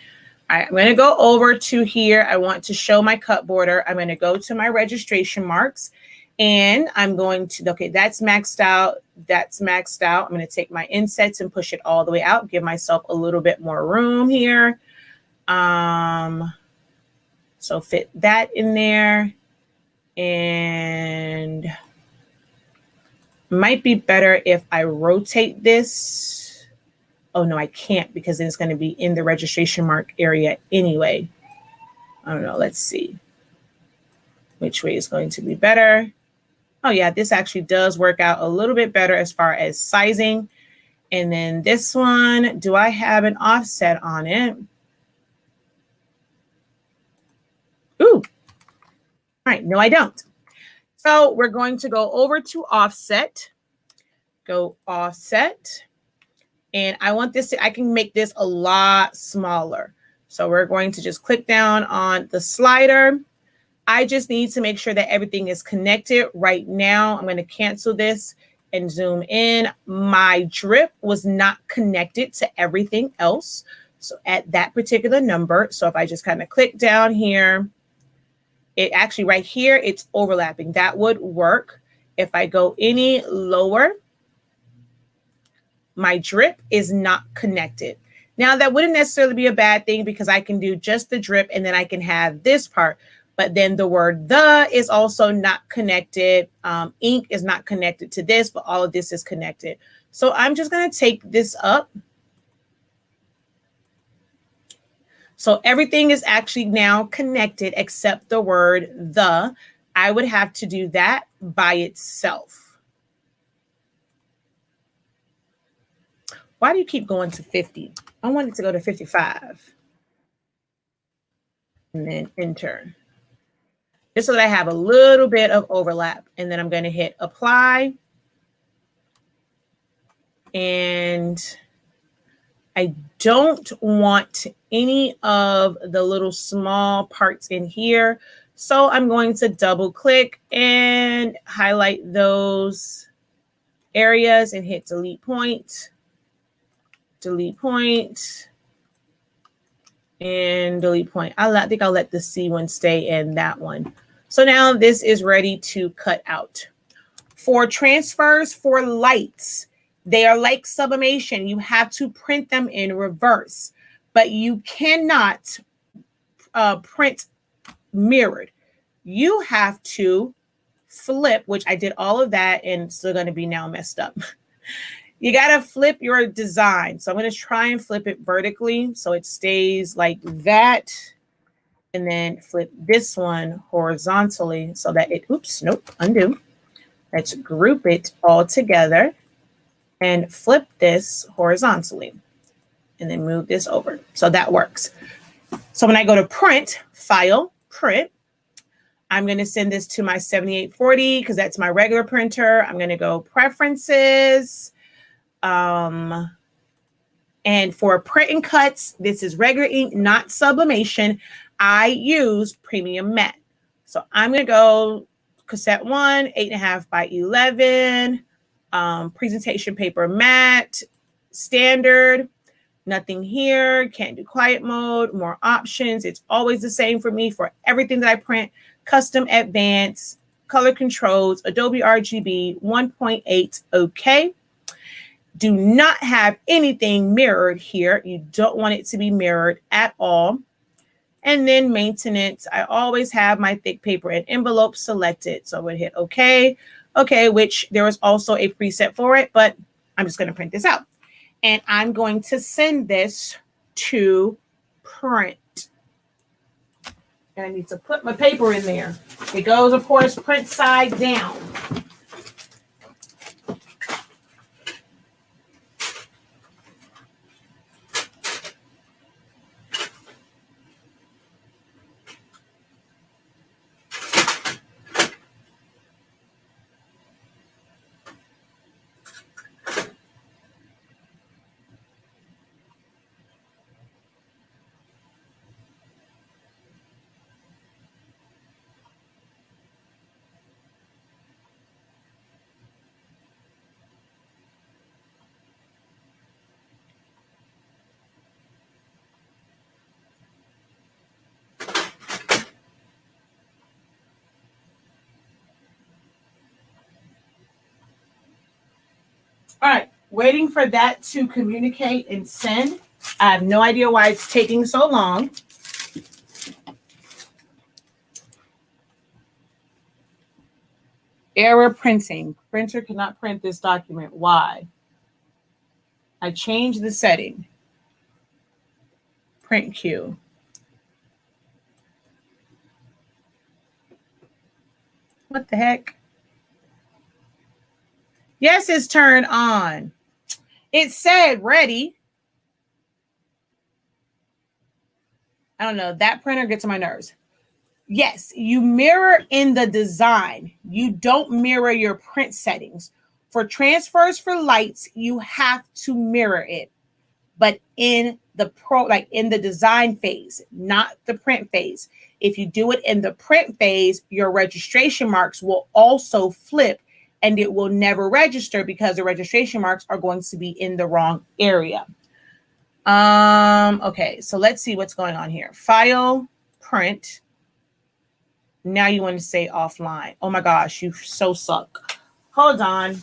All right, I'm going to go over to here. I want to show my cut border. I'm going to go to my registration marks. And I'm going to, okay, that's maxed out. That's maxed out. I'm going to take my insets and push it all the way out. Give myself a little bit more room here. So fit that in there. And might be better if I rotate this. Oh, no, I can't, because then it's going to be in the registration mark area anyway. I don't know. Let's see which way is going to be better. Oh, yeah, this actually does work out a little bit better as far as sizing. And then this one, do I have an offset on it? Ooh. All right. No, I don't. So we're going to go over to offset. Go offset. And I want this to, I can make this a lot smaller. So we're going to just click down on the slider. I just need to make sure that everything is connected right now. I'm going to cancel this and zoom in. My drip was not connected to everything else. So at that particular number, so if I just kind of click down here, it actually right here, it's overlapping. That would work. If I go any lower, my drip is not connected. Now that wouldn't necessarily be a bad thing because I can do just the drip and then I can have this part. But then the word the is also not connected. Ink is not connected to this, but all of this is connected. So I'm just going to take this up. So everything is actually now connected except the word the. I would have to do that by itself. Why do you keep going to 50? I want it to go to 55. And then enter. Just so that I have a little bit of overlap. And then I'm going to hit apply. And I don't want any of the little small parts in here. So I'm going to double click and highlight those areas and hit delete point. Delete point. And delete point. I think I'll let the C one stay in that one. So now this is ready to cut out. For transfers for lights, they are like sublimation. You have to print them in reverse, but you cannot print mirrored. You have to flip, which I did all of that and it's still going to be now messed up. You got to flip your design. So I'm going to try and flip it vertically so it stays like that. And then flip this one horizontally so that it, oops, nope, undo. Let's group it all together and flip this horizontally. And then move this over. So that works. So when I go to print, file, print, I'm going to send this to my 7840 because that's my regular printer. I'm going to go preferences. And for print and cuts, this is regular ink, not sublimation. I use premium matte. So I'm going to go cassette 1, 8.5 by 11, presentation paper matte, standard, nothing here, can't do quiet mode, more options. It's always the same for me for everything that I print, custom, advanced, color controls, Adobe RGB, 1.8, okay. Do not have anything mirrored here. You don't want it to be mirrored at all. And then maintenance, I always have my thick paper and envelope selected. So I would hit OK. OK, which there was also a preset for it, but I'm just going to print this out. And I'm going to send this to print. And I need to put my paper in there. It goes, of course, print side down. All right, waiting for that to communicate and send. I have no idea why it's taking so long. Error printing. Printer cannot print this document. Why? I changed the setting. Print queue. What the heck? Yes, it's turned on. It said ready. I don't know. That printer gets on my nerves. Yes, you mirror in the design. You don't mirror your print settings. For transfers for lights, you have to mirror it, but in the in the design phase, not the print phase. If you do it in the print phase, your registration marks will also flip and it will never register because the registration marks are going to be in the wrong area. Okay, so let's see what's going on here. File, print. Now you want to say offline. Oh my gosh, you so suck. Hold on.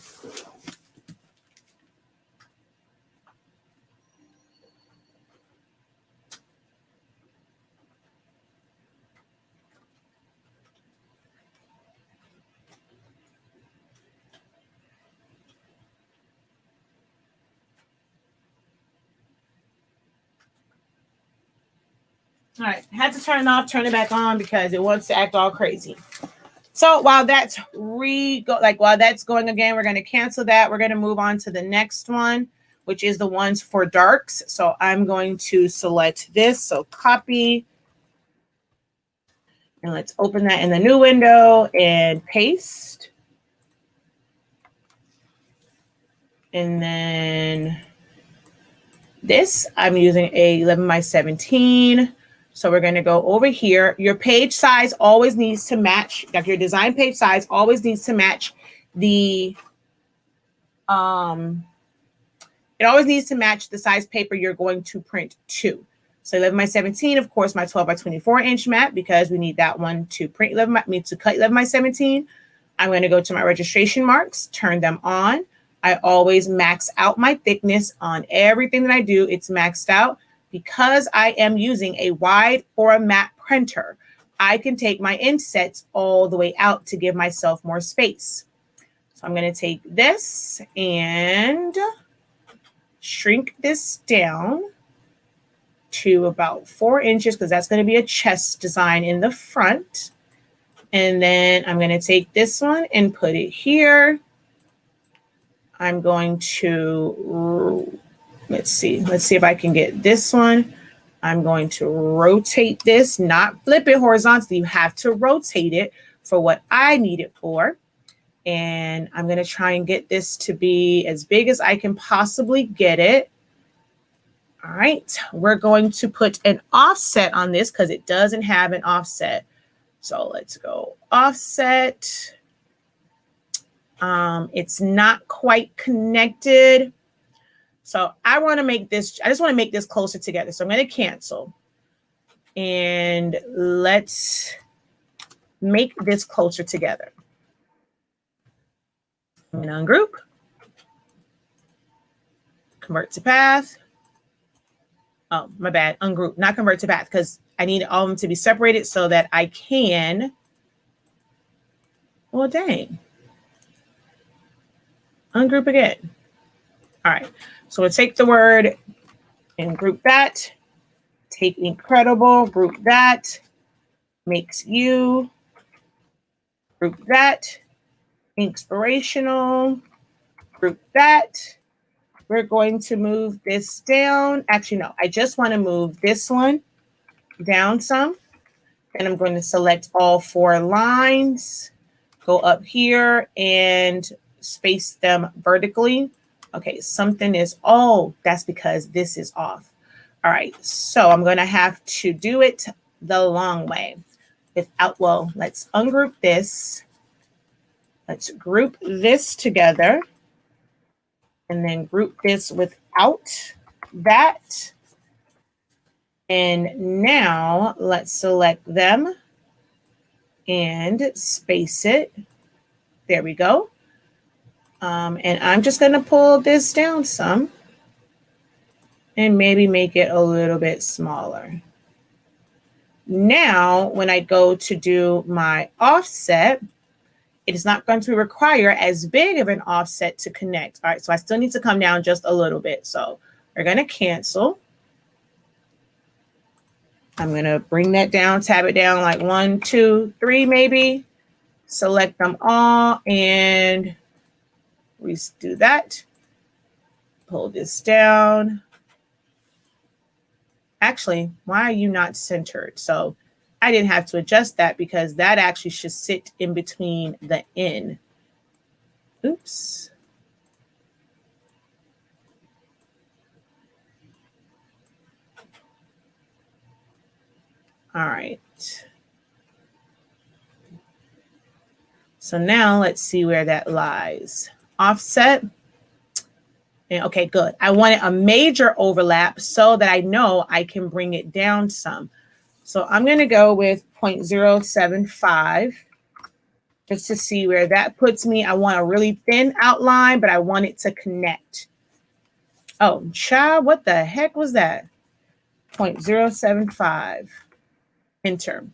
All right, had to turn it off, turn it back on because it wants to act all crazy. So while that's while that's going again, we're going to cancel that. We're going to move on to the next one, which is the ones for darks. So I'm going to select this. So copy. And let's open that in the new window and paste. And then this, I'm using a 11 by 17. So we're going to go over here. Your page size always needs to match, like your design page size always needs to match the, it always needs to match the size paper you're going to print to. So 11 by 17, of course, my 12 by 24 inch mat, because we need that one to print to cut 11 by 17. I'm going to go to my registration marks, turn them on. I always max out my thickness on everything that I do. It's maxed out. Because I am using a wide format printer, I can take my insets all the way out to give myself more space. So I'm going to take this and shrink this down to about 4 inches because that's going to be a chest design in the front. And then I'm going to take this one and put it here. I'm going to... Let's see if I can get this one. I'm going to rotate this, not flip it horizontally. You have to rotate it for what I need it for. And I'm going to try and get this to be as big as I can possibly get it. All right, we're going to put an offset on this because it doesn't have an offset. So let's go offset. It's not quite connected. So I want to make this, I just want to make this closer together. So I'm going to cancel and let's make this closer together. I'm going to ungroup, convert to path. Oh, my bad. Ungroup, not convert to path, because I need all of them to be separated so that I can, well, dang. Ungroup again. All right. So we'll take the word and group that, take incredible, group that, makes you, group that, inspirational, group that. We're going to move this down. Actually, no, I just want to move this one down some. And I'm going to select all 4 lines, go up here and space them vertically. Okay, something is, oh, that's because this is off. All right, so I'm going to have to do it the long way without, well, let's ungroup this. Let's group this together and then group this without that. And now let's select them and space it. There we go. And I'm just going to pull this down some and maybe make it a little bit smaller. Now, when I go to do my offset, it is not going to require as big of an offset to connect. All right, so I still need to come down just a little bit. So we're going to cancel. I'm going to bring that down, tab it down like 1, 2, 3 maybe. Select them all and we do that. Pull this down. Actually, why are you not centered? So I didn't have to adjust that because that actually should sit in between the N. Oops. All right. So now let's see where that lies. Offset. And okay, good. I wanted a major overlap so that I know I can bring it down some. So I'm going to go with 0.075 just to see where that puts me. I want a really thin outline, but I want it to connect. Oh, child, what the heck was that? 0.075. Enter.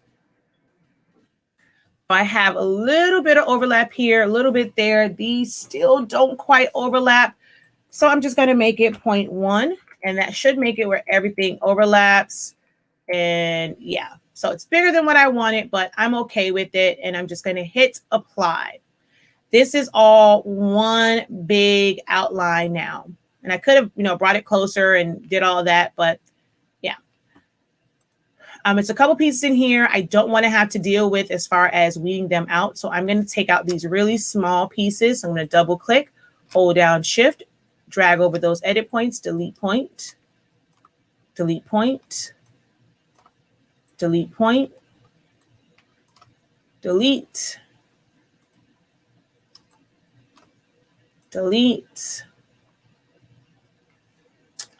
I have a little bit of overlap here, a little bit there. These still don't quite overlap. So I'm just going to make it 0.1, and that should make it where everything overlaps. And yeah, so it's bigger than what I wanted, but I'm okay with it. And I'm just going to hit apply. This is all one big outline now. And I could have, brought it closer and did all of that, but yeah. It's a couple pieces in here I don't want to have to deal with as far as weeding them out. So I'm going to take out these really small pieces. I'm going to double click, hold down shift, drag over those edit points, delete point, delete point, delete point, delete, delete.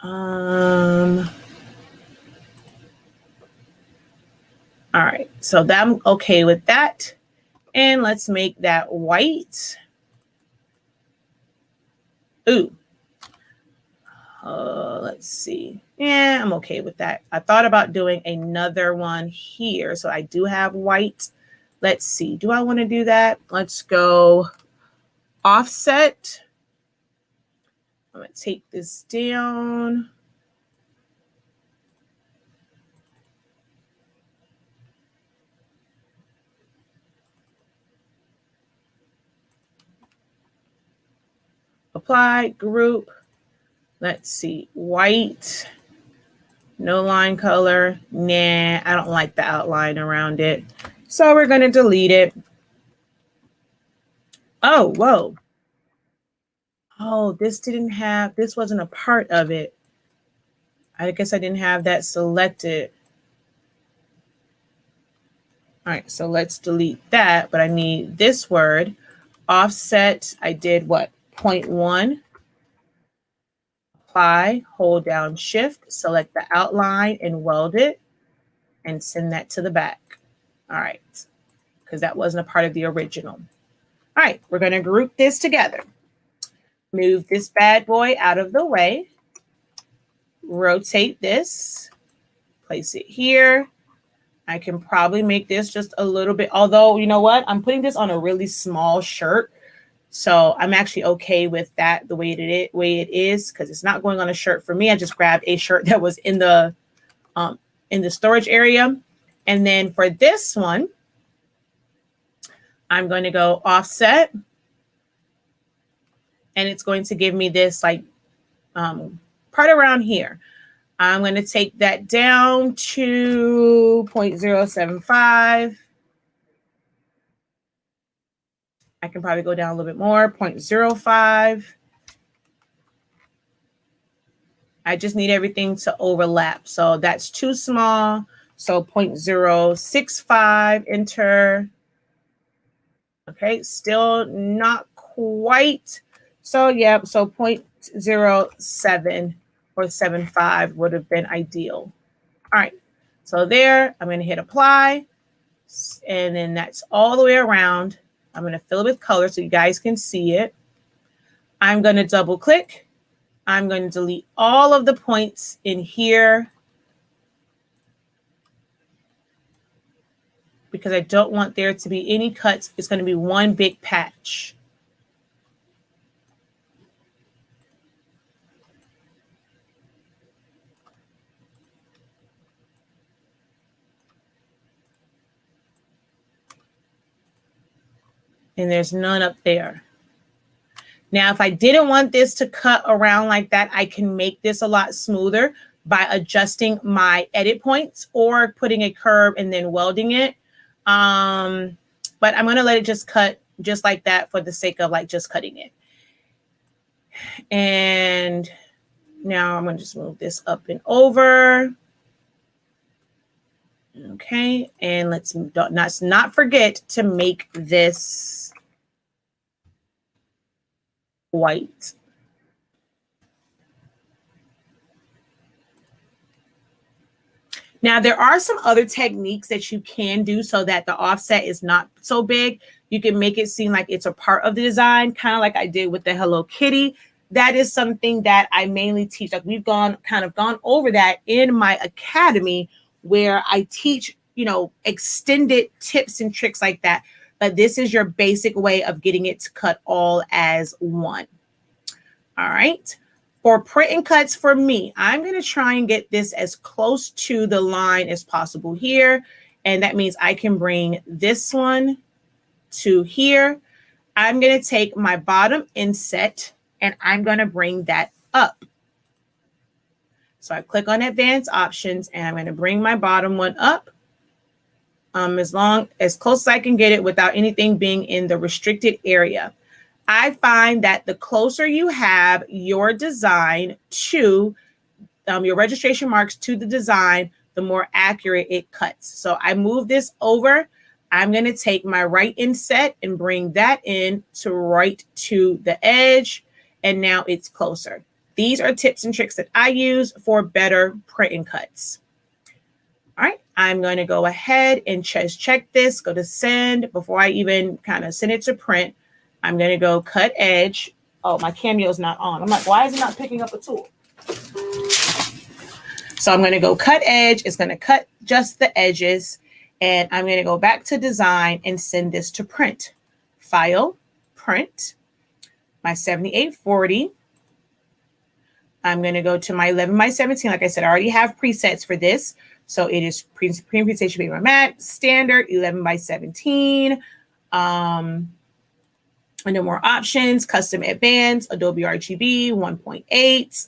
All right, so I'm okay with that. And let's make that white. Ooh. Let's see. Yeah, I'm okay with that. I thought about doing another one here. So I do have white. Let's see. Do I want to do that? Let's go offset. I'm going to take this down. Apply, group. Let's see. White. No line color. Nah, I don't like the outline around it. So we're going to delete it. Oh, whoa. Oh, this wasn't a part of it. I guess I didn't have that selected. All right, so let's delete that, but I need this word. Offset, I did what? 0.1. Apply, hold down shift, select the outline and weld it and send that to the back. All right, because that wasn't a part of the original. All right, we're going to group this together. Move this bad boy out of the way. Rotate this. Place it here. I can probably make this just a little bit, although, you know what? I'm putting this on a really small shirt. So I'm actually okay with that the way it is, because it's not going on a shirt for me. I just grabbed a shirt that was in the storage area. And then for this one, I'm going to go offset. And it's going to give me this like part around here. I'm going to take that down to 0.075. I can probably go down a little bit more, 0.05. I just need everything to overlap. So that's too small. So 0.065, enter. Okay, still not quite. So yeah, so 0.07 or 75 would have been ideal. All right, so there, I'm going to hit apply. And then that's all the way around. I'm going to fill it with color so you guys can see it. I'm going to double click. I'm going to delete all of the points in here because I don't want there to be any cuts. It's going to be one big patch. And there's none up there. Now, if I didn't want this to cut around like that, I can make this a lot smoother by adjusting my edit points or putting a curve and then welding it. But I'm going to let it just cut just like that for the sake of like just cutting it. And now I'm going to just move this up and over. Okay, and let's not forget to make this white. Now, there are some other techniques that you can do so that the offset is not so big. You can make it seem like it's a part of the design, kind of like I did with the Hello Kitty. That is something that I mainly teach. Like we've gone over that in my academy where I teach, you know, extended tips and tricks like that. But this is your basic way of getting it to cut all as one. All right. For print and cuts for me, I'm going to try and get this as close to the line as possible here. And that means I can bring this one to here. I'm going to take my bottom inset and I'm going to bring that up. So I click on advanced options and I'm going to bring my bottom one up as close as I can get it without anything being in the restricted area. I find that the closer you have your design to your registration marks to the design, the more accurate it cuts. So I move this over. I'm going to take my right inset and bring that in to right to the edge. And now it's closer. These are tips and tricks that I use for better print and cuts. All right, I'm going to go ahead and just check this, go to send before I even kind of send it to print. I'm going to go cut edge. Oh, my cameo is not on. I'm like, why is it not picking up a tool? So I'm going to go cut edge. It's going to cut just the edges. And I'm going to go back to design and send this to print. File, print, my 7840. I'm going to go to my 11 by 17. Like I said, I already have presets for this. So it is presentation paper matte, standard, 11 by 17. And then more options, custom advanced, Adobe RGB 1.8.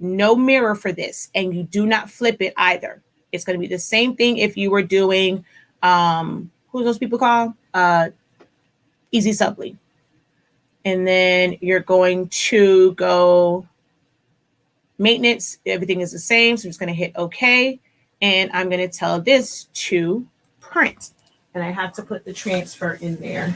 No mirror for this, and you do not flip it either. It's going to be the same thing if you were doing, who's those people called? Easy Subli. And then you're going to go maintenance. Everything is the same, so I'm just going to hit OK. And I'm going to tell this to print. And I have to put the transfer in there.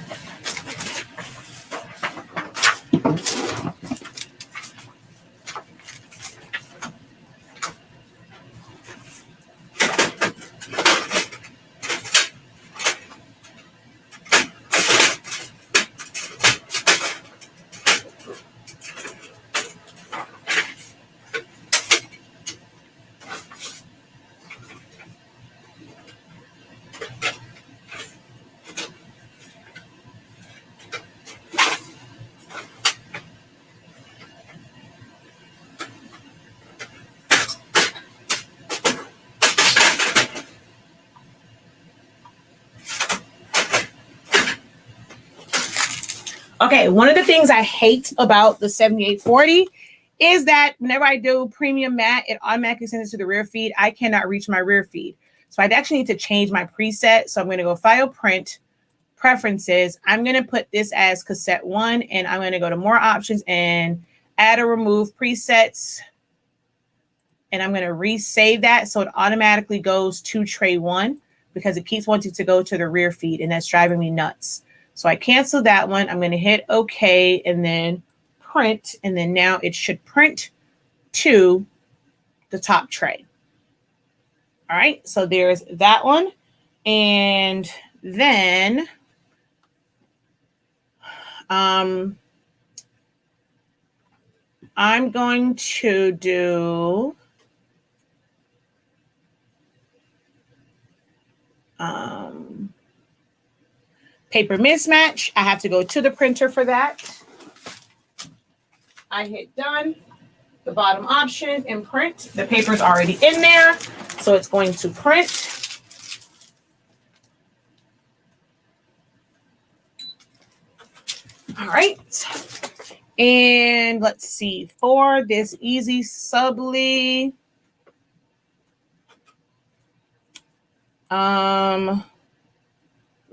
Okay, one of the things I hate about the 7840 is that whenever I do premium matte, it automatically sends it to the rear feed. I cannot reach my rear feed. So I actually need to change my preset. So I'm going to go File, Print, Preferences. I'm going to put this as Cassette 1, and I'm going to go to More Options and Add or Remove Presets. And I'm going to resave that so it automatically goes to Tray 1 because it keeps wanting to go to the rear feed, and that's driving me nuts. So I cancel that one. I'm going to hit OK and then print. And then now it should print to the top tray. All right. So there's that one. And then I'm going to do paper mismatch. I have to go to the printer for that. I hit done, the bottom option, and print. The paper's already in there, so it's going to print. All right. And let's see, for this Easy Subli,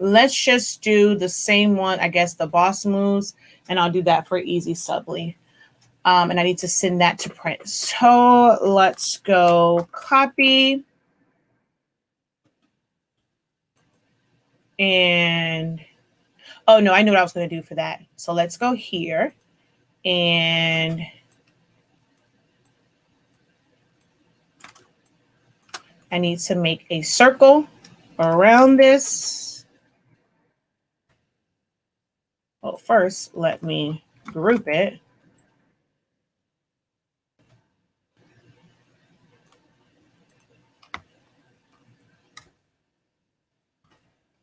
let's just do the same one, I guess, the Boss Moves, and I'll do that for Easy Subli. And I need to send that to print. So let's go copy. And, oh no, I knew what I was going to do for that. So let's go here and I need to make a circle around this. Well, first, let me group it.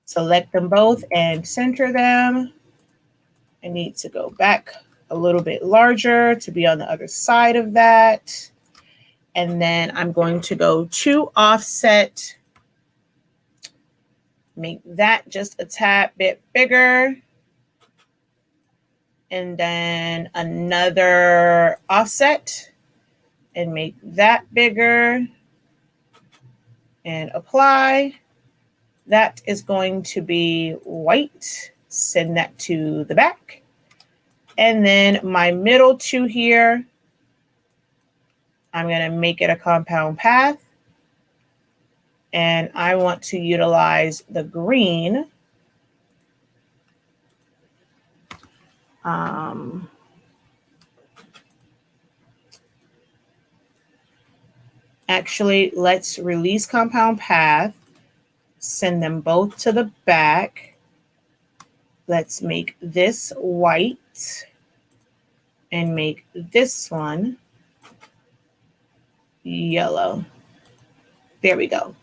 Select them both and center them. I need to go back a little bit larger to be on the other side of that. And then I'm going to go to offset, make that just a tad bit bigger. And then another offset and make that bigger and apply. That is going to be white. Send that to the back. And then my middle two here, I'm going to make it a compound path. And I want to utilize the green. Actually, let's release compound path. Send them both to the back. Let's make this white and make this one yellow. There we go.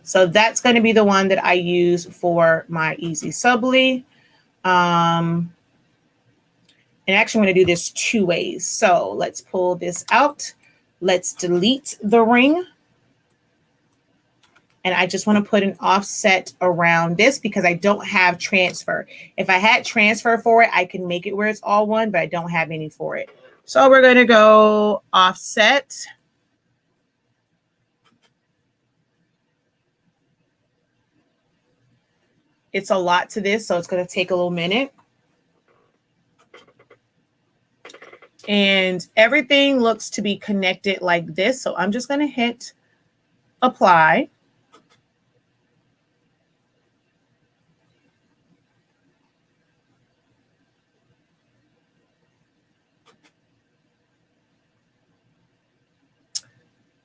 So that's going to be the one that I use for my easy subli. And actually, I'm going to do this two ways. So let's pull this out. Let's delete the ring. And I just want to put an offset around this because I don't have transfer. If I had transfer for it, I can make it where it's all one, but I don't have any for it. So we're going to go offset. It's a lot to this, so it's going to take a little minute. And everything looks to be connected like this. So I'm just going to hit apply.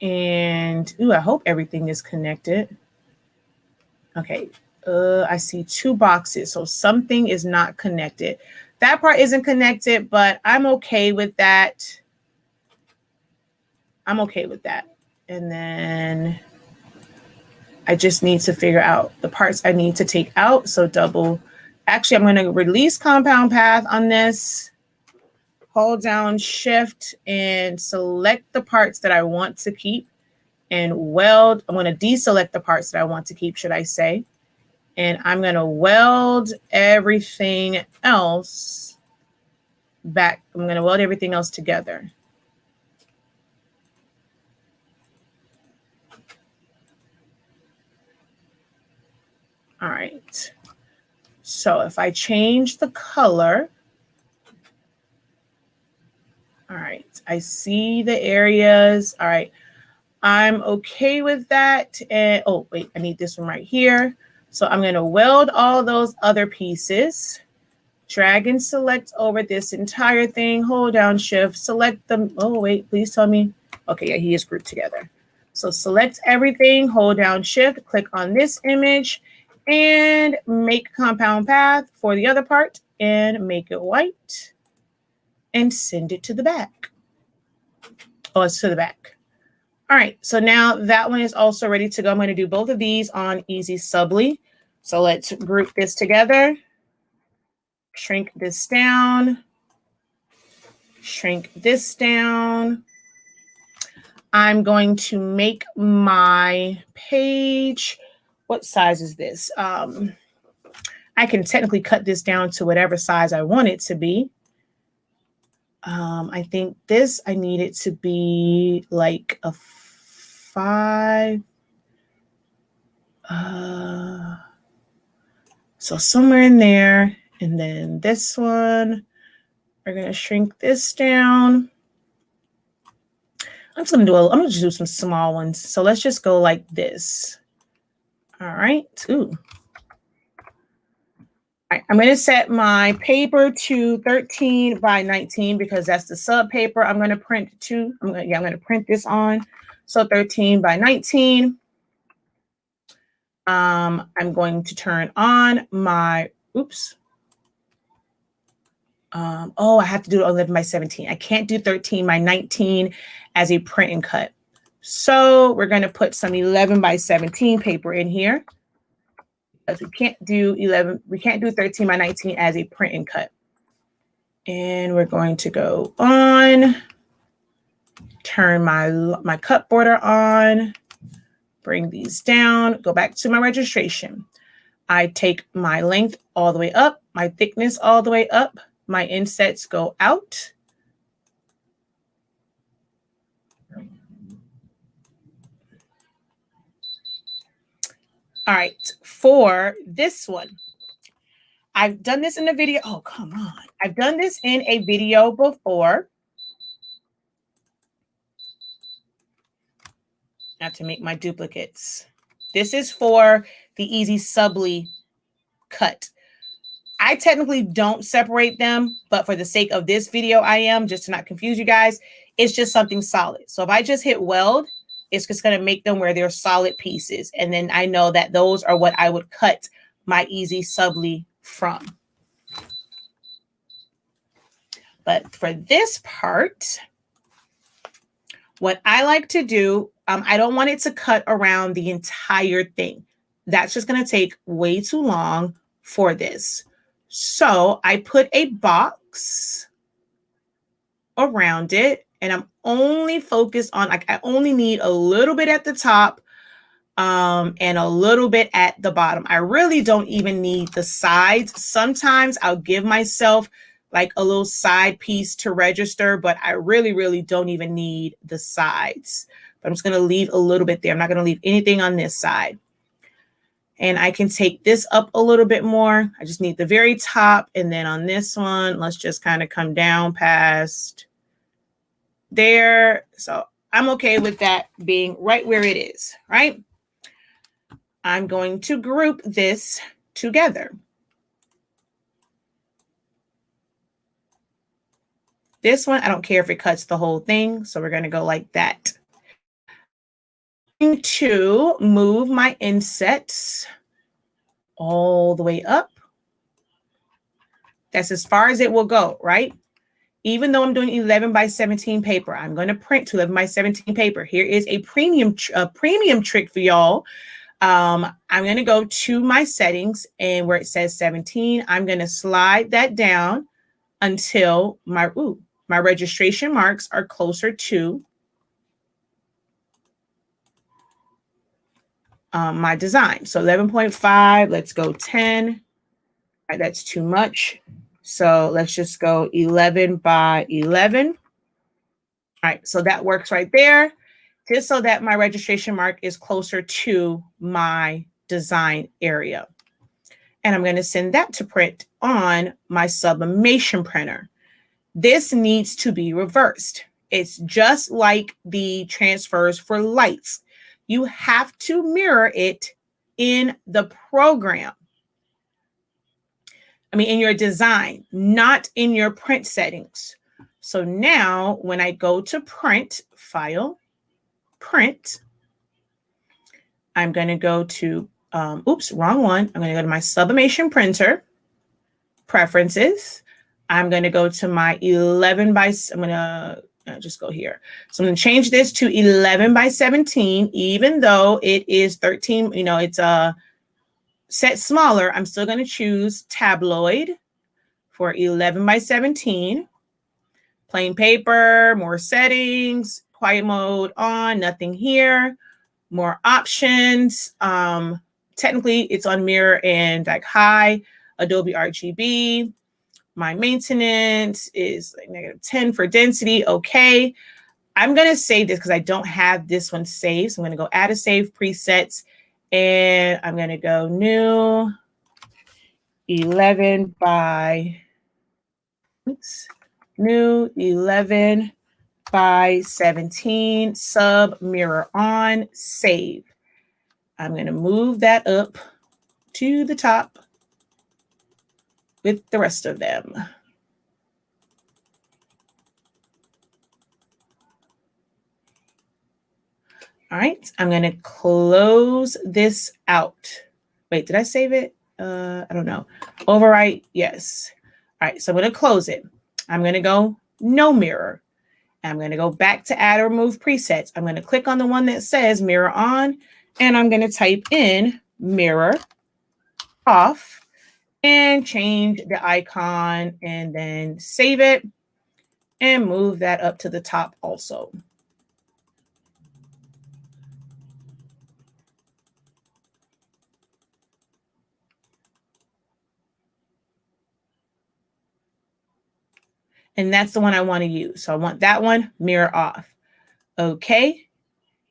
And ooh, I hope everything is connected. Okay, I see two boxes, so something is not connected. That part isn't connected, but I'm okay with that. I'm okay with that. And then I just need to figure out the parts I need to take out. So double, actually, I'm going to release compound path on this. Hold down shift and select the parts that I want to keep and weld. I'm going to deselect the parts that I want to keep, should I say. And I'm going to weld everything else back. I'm going to weld everything else together. All right. So if I change the color, all right, I see the areas. All right, I'm okay with that. And oh, wait, I need this one right here. So I'm going to weld all those other pieces, drag and select over this entire thing, hold down shift, select them. Oh, wait, please tell me. Okay, yeah, he is grouped together. So select everything, hold down shift, click on this image and make compound path for the other part and make it white and send it to the back. Oh, it's to the back. All right, so now that one is also ready to go. I'm going to do both of these on Easy Subli. So let's group this together, shrink this down, shrink this down. I'm going to make my page. What size is this? I can technically cut this down to whatever size I want it to be. I think this, I need it to be like a 5. So somewhere in there. And then this one, we're going to shrink this down. I'm going to just do some small ones. So let's just go like this. All right. Ooh. All right, I'm going to set my paper to 13 by 19 because that's the sub paper I'm going to print to. I'm going to print this on. So 13 by 19. I'm going to turn on my, oops. Oh, I have to do 11 by 17. I can't do 13 by 19 as a print and cut. So we're going to put some 11 by 17 paper in here. Because we can't do 13 by 19 as a print and cut. And we're going to go on, turn my cut border on, bring these down, go back to my registration. I take my length all the way up, my thickness all the way up, my insets go out. All right, for this one, I've done this in a video. Oh, come on. I've done this in a video before. Not to make my duplicates. This is for the easy subli cut. I technically don't separate them, but for the sake of this video, I am, just to not confuse you guys. It's just something solid. So if I just hit weld, it's just going to make them where they're solid pieces. And then I know that those are what I would cut my easy subli from. But for this part, what I like to do, I don't want it to cut around the entire thing. That's just going to take way too long for this. So I put a box around it, and I'm only focused on, like, I only need a little bit at the top and a little bit at the bottom. I really don't even need the sides. Sometimes I'll give myself like a little side piece to register, but I really, really don't even need the sides. But I'm just going to leave a little bit there. I'm not going to leave anything on this side. And I can take this up a little bit more. I just need the very top. And then on this one, let's just kind of come down past there. So I'm okay with that being right where it is, right? I'm going to group this together. This one, I don't care if it cuts the whole thing. So we're going to go like that. To move my insets all the way up. That's as far as it will go, right? Even though I'm doing 11 by 17 paper, I'm going to print to 11 by 17 paper. Here is a premium trick for y'all. I'm going to go to my settings, and where it says 17, I'm going to slide that down until my registration marks are closer to my design. So 11.5, let's go 10. All right, that's too much. So let's just go 11 by 11. All right, so that works right there, just so that my registration mark is closer to my design area. And I'm going to send that to print on my sublimation printer. This needs to be reversed. It's just like the transfers for lights. You have to mirror it in the program. I mean, in your design, not in your print settings. So now when I go to print, file, print, I'm going to go to, oops, wrong one. I'm going to go to my sublimation printer, preferences. I'm going to go to my 11 by, I'm going to just go here. So I'm going to change this to 11 by 17, even though it is 13, you know, it's set smaller. I'm still going to choose tabloid for 11 by 17. Plain paper, more settings, quiet mode on, nothing here, more options. Technically, it's on mirror and like high, Adobe RGB. My maintenance is like -10 for density. Okay. I'm going to save this because I don't have this one saved. So I'm going to go add a save presets, and I'm going to go new 11 by, new 11 by 17, sub mirror on, save. I'm going to move that up to the top. with the rest of them. All right, I'm going to close this out. Wait, did I save it? I don't know. Overwrite, yes. All right, so I'm going to close it. I'm going to go no mirror. I'm going to go back to add or remove presets. I'm going to click on the one that says mirror on, and I'm going to type in mirror off and change the icon and then save it and move that up to the top also. And that's the one I want to use. So I want that one, mirror off. Okay.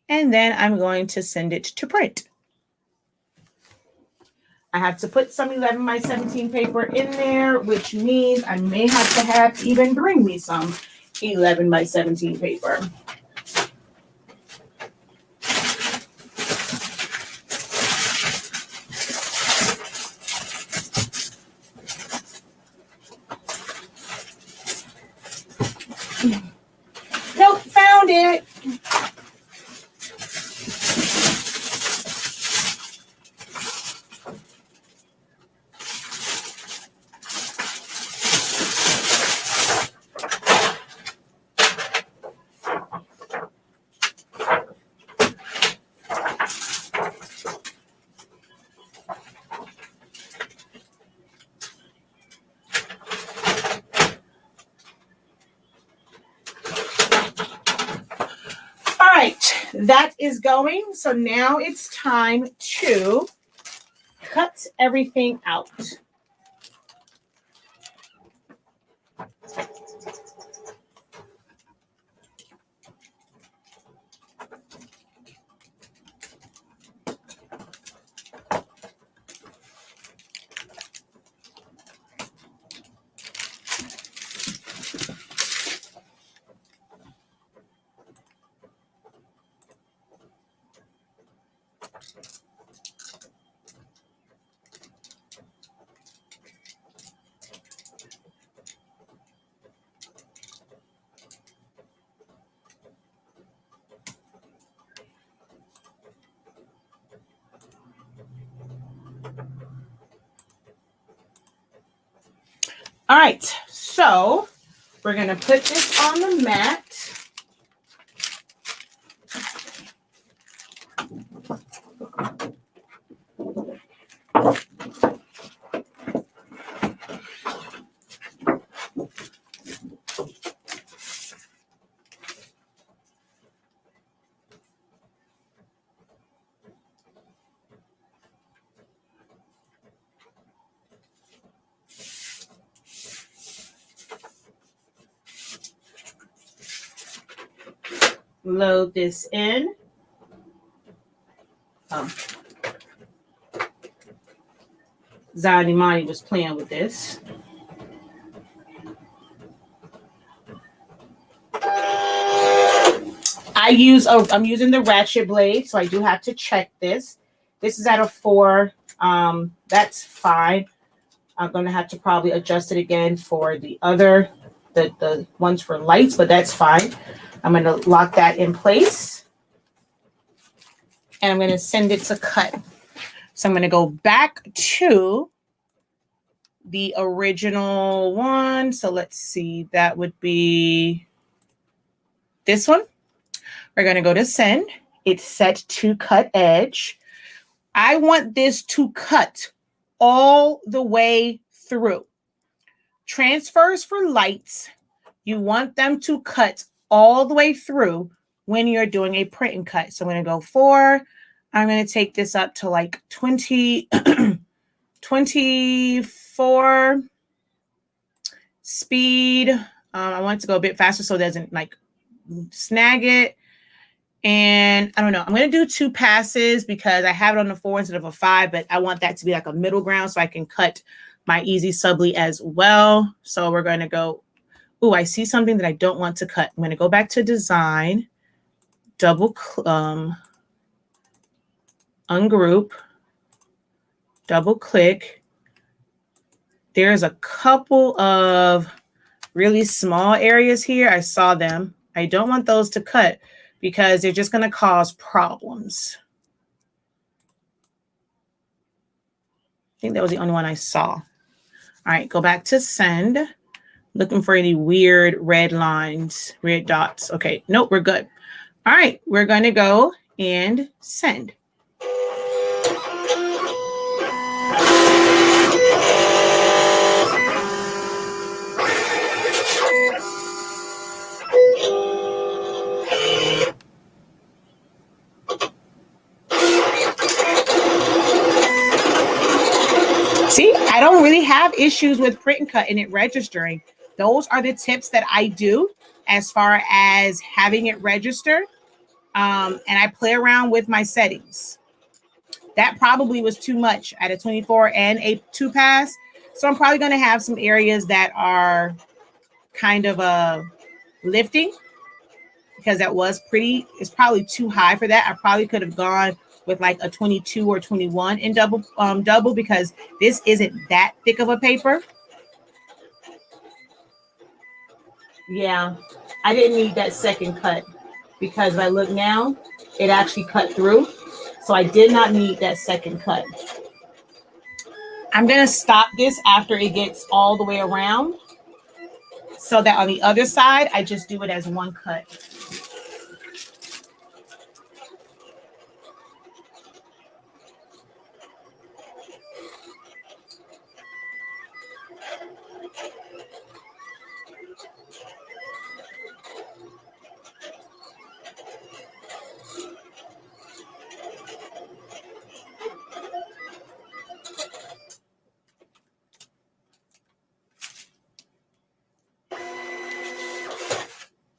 And then I'm going to send it to print. I have to put some 11 by 17 paper in there, which means I may have to have even bring me some 11 by 17 paper. Nope, found it. That is going. So now it's time to cut everything out. All right, so we're going to put this on the mat. Load this in. Zadimani was playing with this. I'm using the ratchet blade, so I do have to check this. This is at a 4. That's fine. I'm going to have to probably adjust it again for the other, the ones for lights, but that's fine. I'm going to lock that in place. And I'm going to send it to cut. So I'm going to go back to the original one. So let's see, that would be this one. We're going to go to send. It's set to cut edge. I want this to cut all the way through. Transfers for lights, you want them to cut all the way through when you're doing a print and cut. So I'm going to go 4. I'm going to take this up to like 20, 24 speed. I want it to go a bit faster so it doesn't like snag it. And I don't know, I'm going to do 2 passes because I have it on the 4 instead of a 5, but I want that to be like a middle ground so I can cut my easy subli as well. So we're going to go, oh, I see something that I don't want to cut. I'm going to go back to design, ungroup, double click, There's a couple of really small areas here. I saw them. I don't want those to cut because they're just going to cause problems. I think that was the only one I saw. All right, go back to send. Looking for any weird red lines, red dots. Okay, nope, we're good. All right, we're going to go and send. See, I don't really have issues with print and cut and it registering. Those are the tips that I do as far as having it register. And I play around with my settings. That probably was too much at a 24 and a 2 pass. So I'm probably going to have some areas that are kind of lifting because that was pretty, it's probably too high for that. I probably could have gone with like a 22 or 21 in double because this isn't that thick of a paper. Yeah, I didn't need that second cut because if I look now, it actually cut through. So I did not need that second cut. I'm going to stop this after it gets all the way around so that on the other side, I just do it as one cut.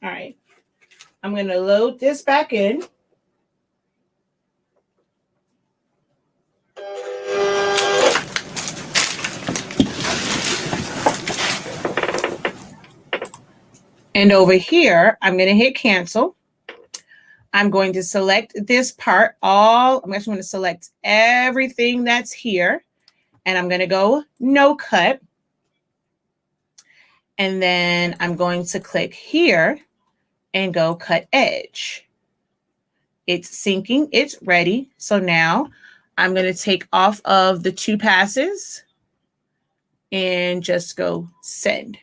All right, I'm going to load this back in. And over here, I'm going to hit cancel. I'm going to select this part. I'm actually going to select everything that's here. And I'm going to go no cut. And then I'm going to click here and go cut edge. It's syncing, it's ready. So now I'm going to take off of the 2 passes and just go send.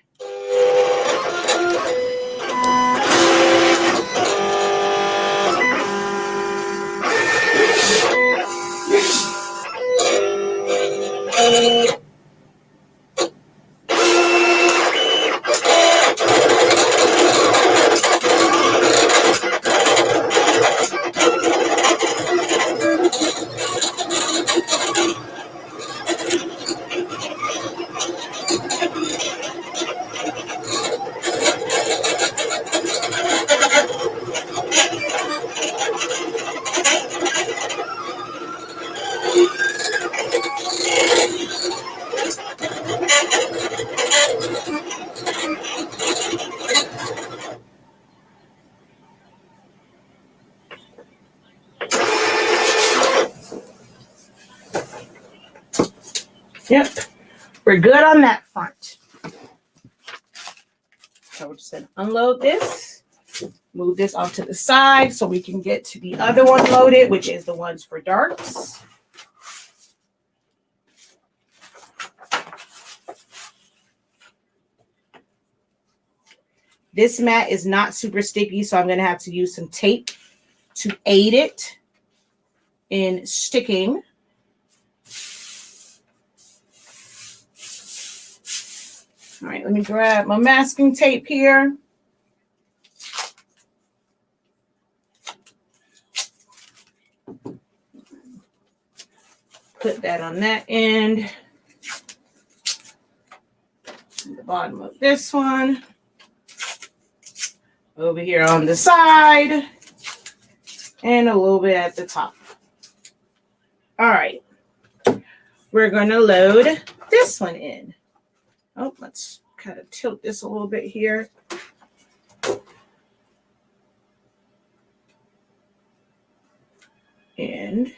Yep, we're good on that front. So we're just going to unload this, move this off to the side so we can get to the other one loaded, which is the ones for darks. This mat is not super sticky, so I'm going to have to use some tape to aid it in sticking. All right, let me grab my masking tape here. Put that on that end. The bottom of this one. Over here on the side. And a little bit at the top. All right. We're going to load this one in. Oh, let's kind of tilt this a little bit here. And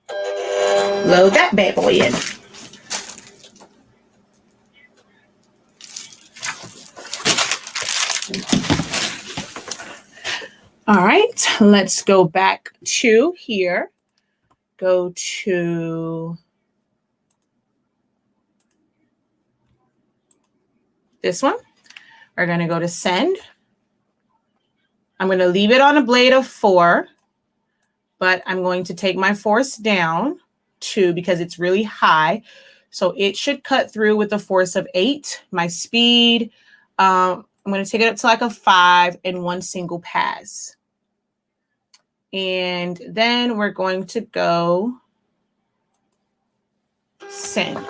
load that bad boy in. All right, let's go back to here. Go to this one. We're going to go to send. I'm going to leave it on a blade of 4, but I'm going to take my force down to, because it's really high. So it should cut through with a force of 8. My speed, I'm going to take it up to like a 5 in one single pass. And then we're going to go send.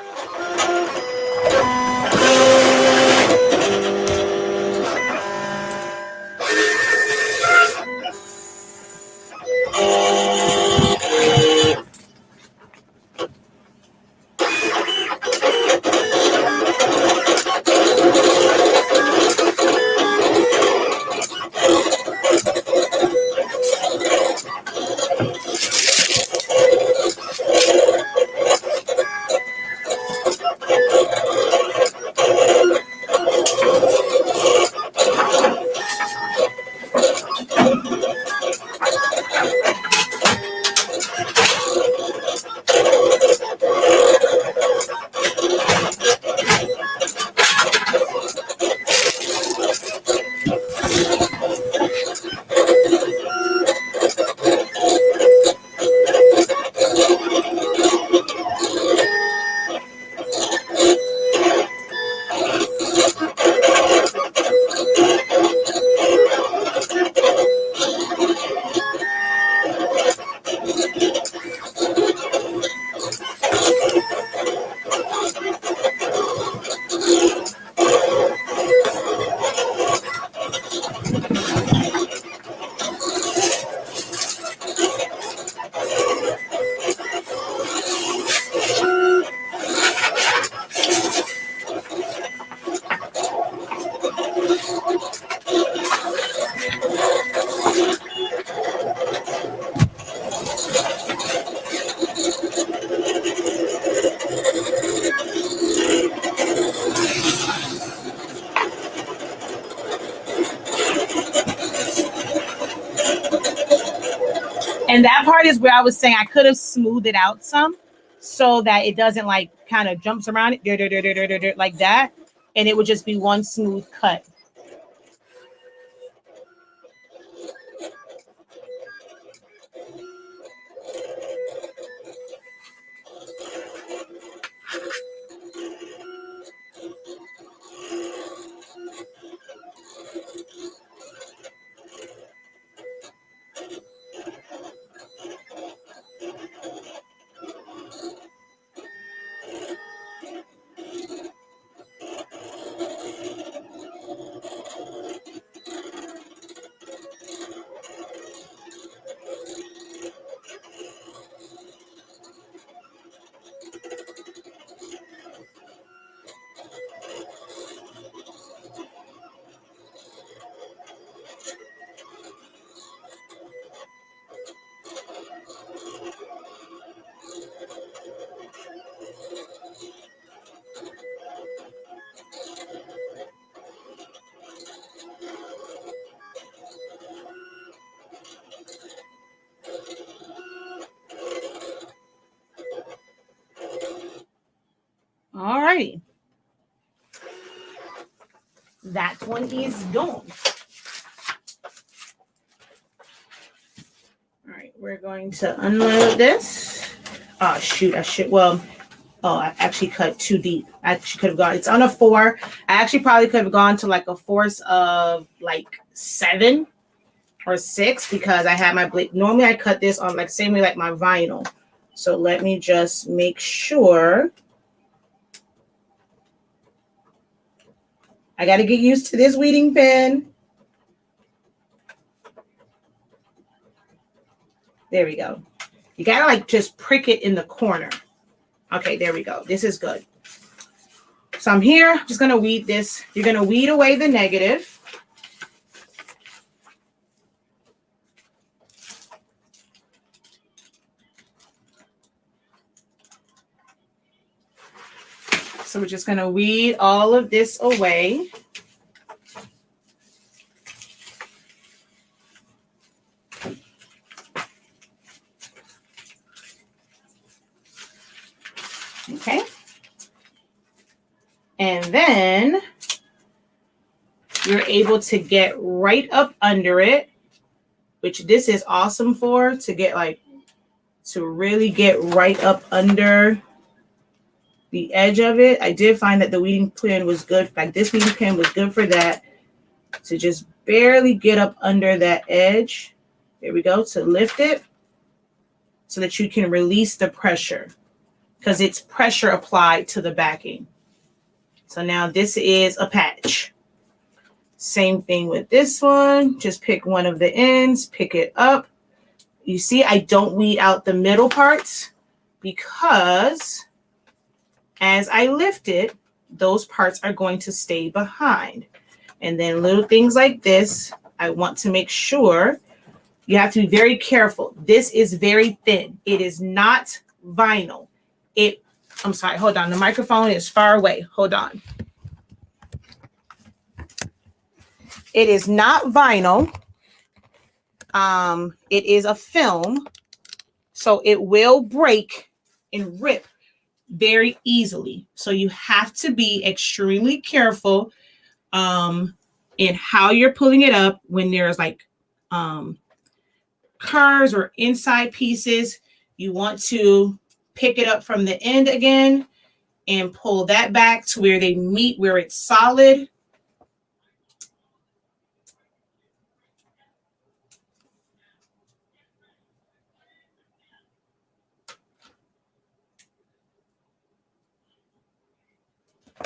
And that part is where I was saying I could have smoothed it out some so that it doesn't like kind of jumps around it like that. And it would just be one smooth cut. All right. That one is done. All right, we're going to unload this. Oh, shoot, I should, well, oh, I actually cut too deep. I actually could have gone, it's on a 4. I actually probably could have gone to like a force of like 7 or 6 because I had my blade. Normally I cut this on like same way like my vinyl. So let me just make sure. I got to get used to this weeding pen. There we go. You got to like just prick it in the corner. Okay, there we go. This is good. So I'm here, just going to weed this. You're going to weed away the negative. So we're just going to weed all of this away. Okay. And then you're able to get right up under it, which this is awesome for, to get like, to really get right up under the edge of it. I did find that the weeding pen was good. Like this weeding pen was good for that, to just barely get up under that edge. There we go, to lift it so that you can release the pressure, because it's pressure applied to the backing. So now this is a patch. Same thing with this one. Just pick one of the ends, pick it up. You see, I don't weed out the middle parts because as I lift it, those parts are going to stay behind. And then little things like this, I want to make sure you have to be very careful. This is very thin. It is not vinyl. I'm sorry, hold on. The microphone is far away. Hold on. It is not vinyl. It is a film. So it will break and rip very easily. So you have to be extremely careful in how you're pulling it up when there's like curves or inside pieces. You want to pick it up from the end again and pull that back to where they meet, where it's solid.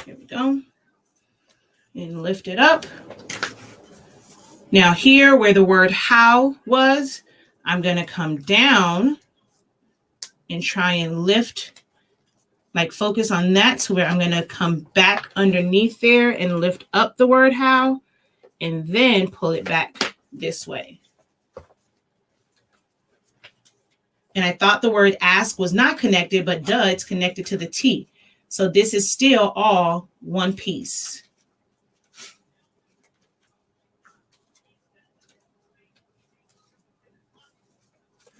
Here we go. And lift it up. Now here where the word how was, I'm going to come down and try and lift, like focus on that to where I'm going to come back underneath there and lift up the word how, and then pull it back this way. And I thought the word ask was not connected, but duh, it's connected to the T. So this is still all one piece.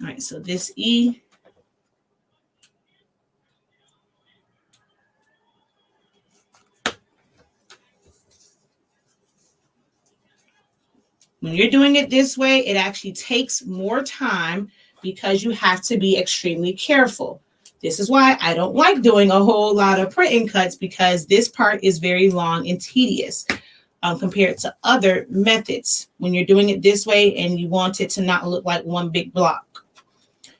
All right, so this E. When you're doing it this way, it actually takes more time because you have to be extremely careful. This is why I don't like doing a whole lot of printing cuts, because this part is very long and tedious compared to other methods when you're doing it this way and you want it to not look like one big block.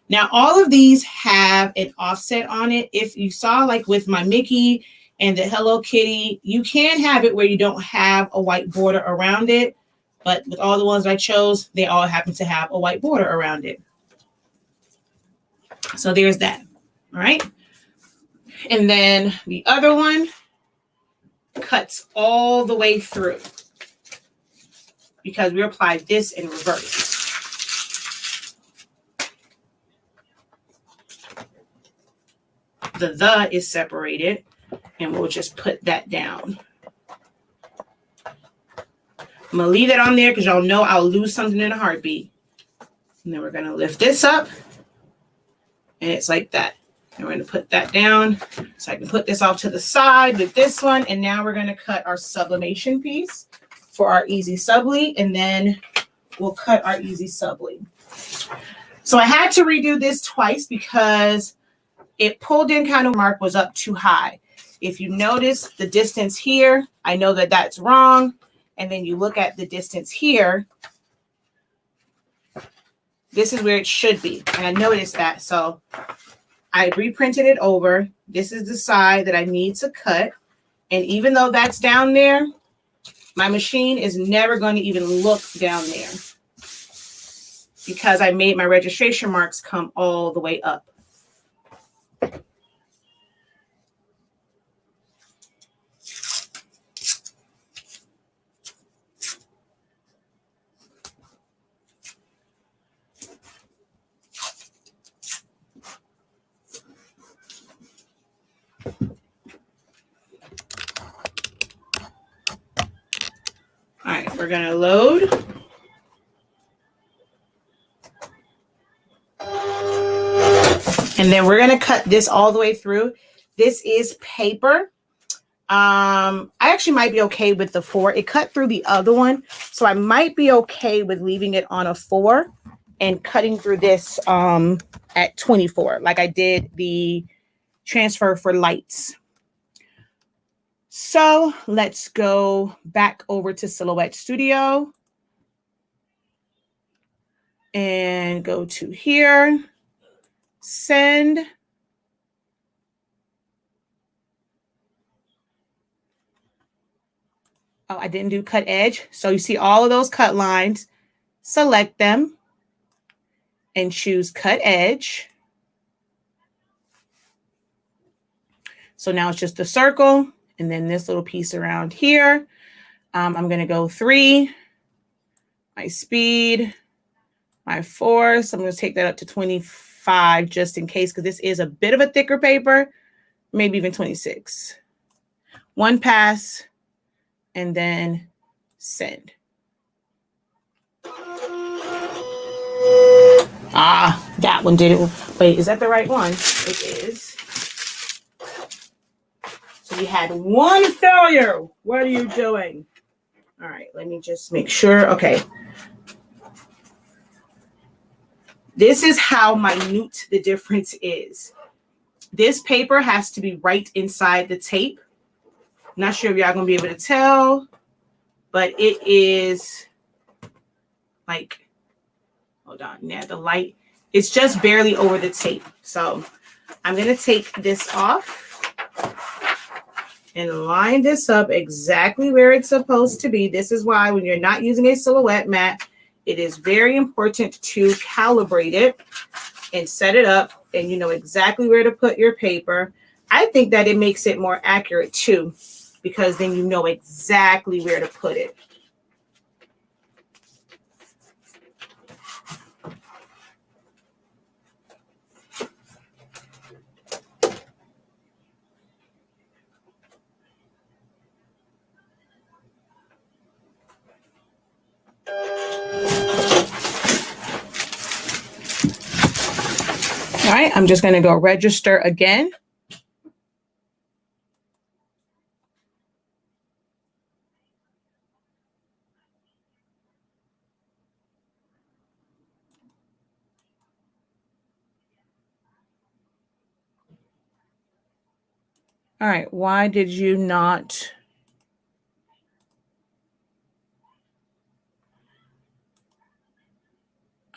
Now, all of these have an offset on it. If you saw, like with my Mickey and the Hello Kitty, you can have it where you don't have a white border around it. But with all the ones I chose, they all happen to have a white border around it. So there's that. All right. And then the other one cuts all the way through because we applied this in reverse. The is separated, and we'll just put that down. I'm going to leave that on there because y'all know I'll lose something in a heartbeat. And then we're going to lift this up, and it's like that. And we're going to put that down so I can put this off to the side with this one. And now we're going to cut our sublimation piece for our easy subli, and then we'll cut our easy subli. So I had to redo this twice because it pulled in kind of mark was up too high. If you notice the distance here, I know that that's wrong. And then you look at the distance here, this is where it should be. And I noticed that. So I reprinted it over. This is the side that I need to cut. And even though that's down there, my machine is never going to even look down there because I made my registration marks come all the way up. All right, we're going to load. And then we're going to cut this all the way through. This is paper. I actually might be okay with the 4. It cut through the other one, so I might be okay with leaving it on a 4 and cutting through this at 24, like I did the transfer for lights. So let's go back over to Silhouette Studio and go to here, send. Oh, I didn't do cut edge. So you see all of those cut lines, select them and choose cut edge. So now it's just a circle and then this little piece around here. I'm going to go 3, my speed, my force. I'm going to take that up to 25 just in case, because this is a bit of a thicker paper, maybe even 26. 1 pass. And then send. Ah, that one did it. Wait, is that the right one? It is. So you had 1 failure. What are you doing? All right, let me just make sure. Okay. This is how minute the difference is. This paper has to be right inside the tape. Not sure if y'all gonna be able to tell, but it is like, hold on, yeah, the light, it's just barely over the tape. So I'm gonna take this off and line this up exactly where it's supposed to be. This is why when you're not using a silhouette mat, it is very important to calibrate it and set it up, and you know exactly where to put your paper. I think that it makes it more accurate too, because then you know exactly where to put it. All right, I'm just going to go register again. All right, why did you not?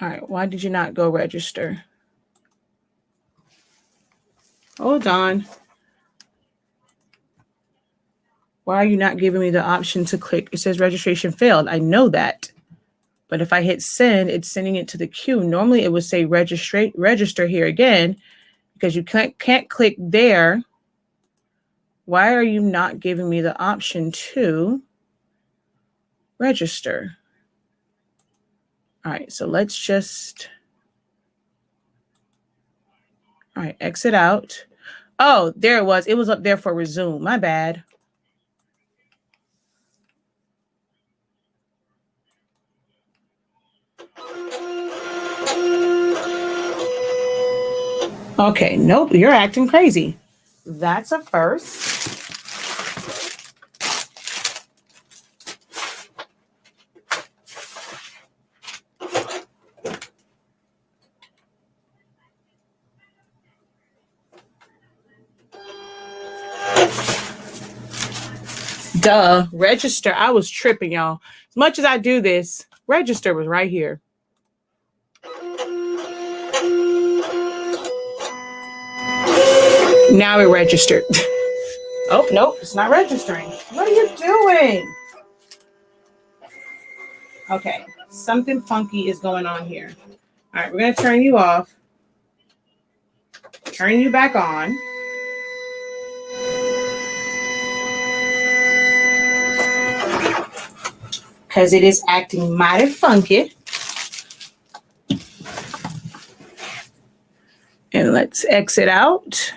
All right, why did you not go register? Hold on. Why are you not giving me the option to click? It says registration failed. I know that. But if I hit send, it's sending it to the queue. Normally it would say register here again, because you can't click there. Why are you not giving me the option to register? All right, so let's just, all right, exit out. Oh, there it was. It was up there for resume. My bad. Okay, nope, you're acting crazy. That's a first. Duh, register. I was tripping, y'all. As much as I do this, register was right here. Now it registered. Oh, nope, it's not registering. What are you doing? Okay, something funky is going on here. All right, we're going to turn you off. Turn you back on. Because it is acting mighty funky. And let's exit out.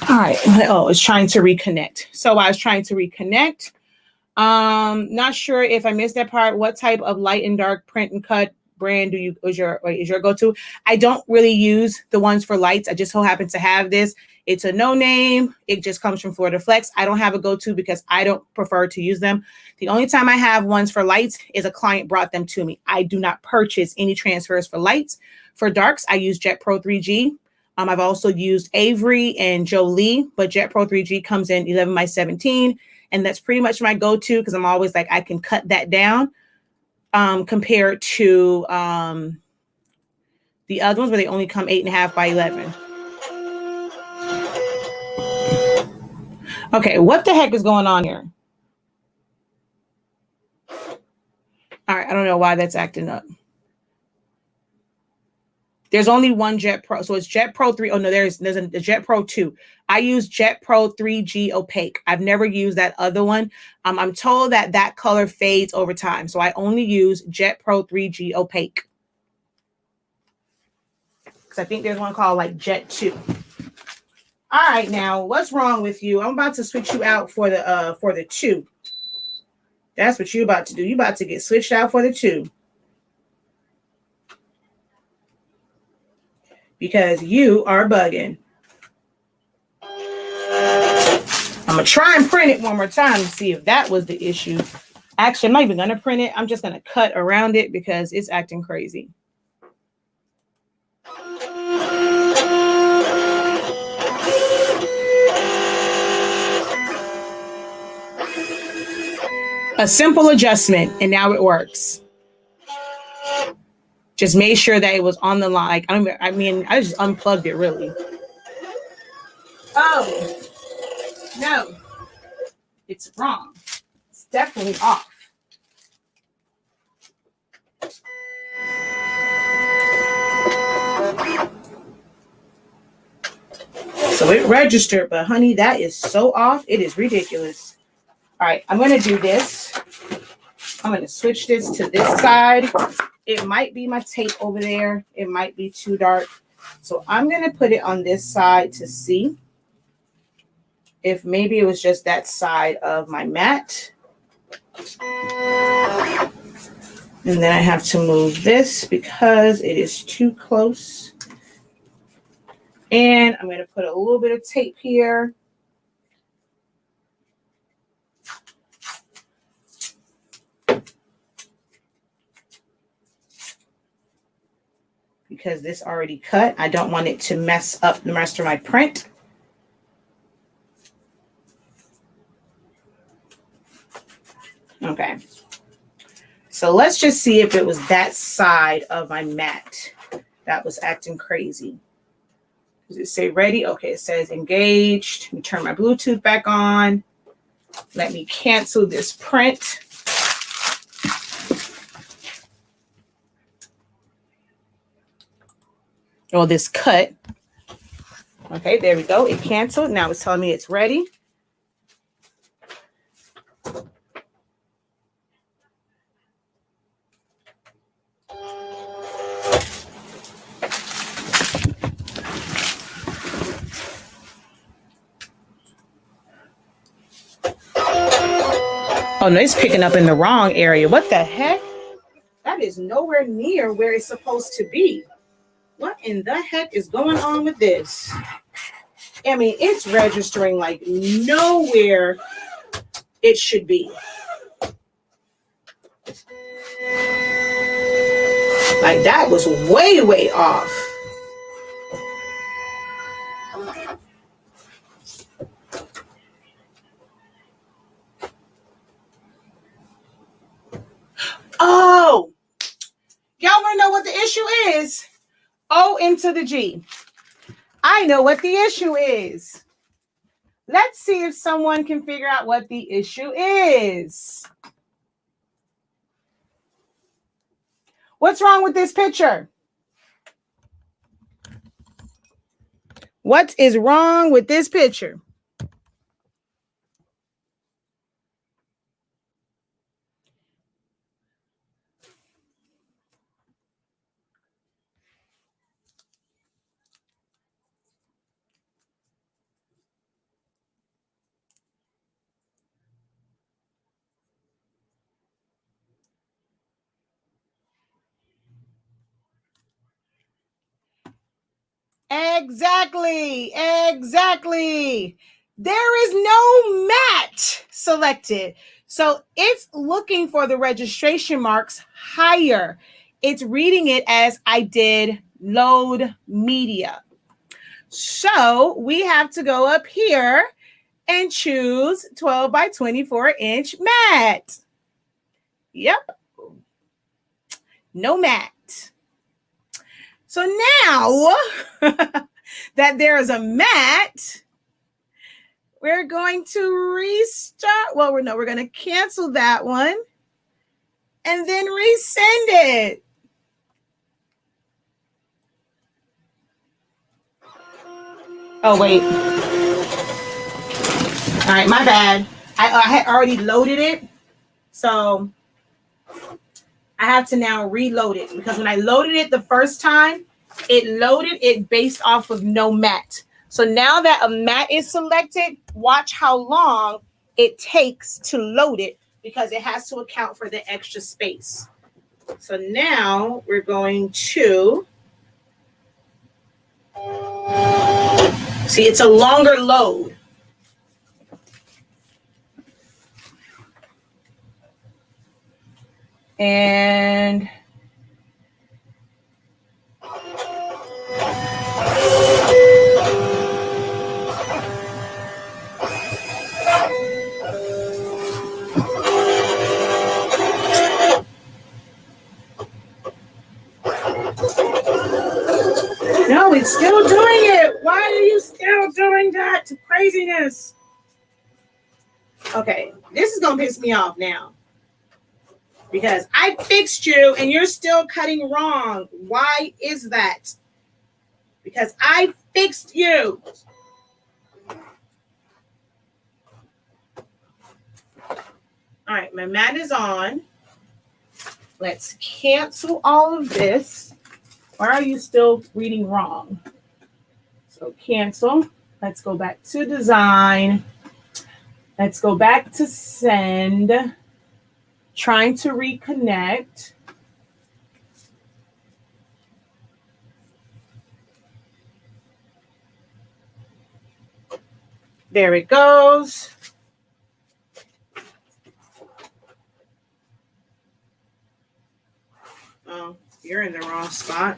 All right. Oh, it's trying to reconnect. So I was trying to reconnect. Not sure if I missed that part. What type of light and dark print and cut brand is your go-to? I don't really use the ones for lights. I just so happen to have this. It's a no name. It just comes from Florida Flex. I don't have a go-to because I don't prefer to use them. The only time I have ones for lights is a client brought them to me. I do not purchase any transfers for lights. For darks, I use Jet Pro 3G. I've also used Avery and Jolie, but Jet Pro 3G comes in 11 by 17. And that's pretty much my go-to because I'm always like, I can cut that down compared to the other ones where they only come 8.5 by 11. Okay, what the heck is going on here? All right, I don't know why that's acting up. There's only one Jet Pro. So it's Jet Pro 3. Oh, no, there's a Jet Pro 2. I use Jet Pro 3G Opaque. I've never used that other one. I'm told that that color fades over time. So I only use Jet Pro 3G Opaque. Because I think there's one called like Jet 2. All right, now, what's wrong with you? I'm about to switch you out for the 2. That's what you're about to do. You're about to get switched out for the 2. Because you are bugging. I'm going to try and print it one more time to see if that was the issue. Actually, I'm not even going to print it. I'm just going to cut around it because it's acting crazy. A simple adjustment, and now it works. Just made sure that it was on the line. I just unplugged it, really. Oh, no. It's wrong. It's definitely off. So it registered, but honey, that is so off. It is ridiculous. All right, I'm going to do this. I'm going to switch this to this side. It might be my tape over there. It might be too dark. So I'm going to put it on this side to see if maybe it was just that side of my mat. And then I have to move this because it is too close. And I'm going to put a little bit of tape here. Because this already cut. I don't want it to mess up the rest of my print. Okay. So let's just see if it was that side of my mat that was acting crazy. Does it say ready? Okay, it says engaged. Let me turn my Bluetooth back on. Let me cancel this print. Or this cut. Okay, there we go. It canceled. Now it's telling me it's ready. Oh, no, it's picking up in the wrong area. What the heck? That is nowhere near where it's supposed to be. What in the heck is going on with this? I mean, it's registering like nowhere it should be. Like that was way, way off. Oh, y'all want to know what the issue is? O into the G. I know what the issue is. Let's see if someone can figure out what the issue is. What's wrong with this picture? What is wrong with this picture? Exactly. There is no mat selected. So it's looking for the registration marks higher. It's reading it as I did load media. So we have to go up here and choose 12 by 24 inch mat. Yep. No mat. So now that there is a mat, we're going to restart. Well, we're going to cancel that one and then resend it. Oh, wait. All right, my bad. I had already loaded it. So I have to now reload it because when I loaded it the first time, it loaded it based off of no mat. So now that a mat is selected, watch how long it takes to load it because it has to account for the extra space. So now we're going to see it's a longer load. And no, it's still doing it. Why are you still doing that? Craziness. Okay, this is going to piss me off now. Because I fixed you and you're still cutting wrong. Why is that? Because I fixed you. All right, my mat is on. Let's cancel all of this. Why are you still reading wrong? So cancel. Let's go back to design. Let's go back to send. Trying to reconnect. There it goes. Oh, you're in the wrong spot.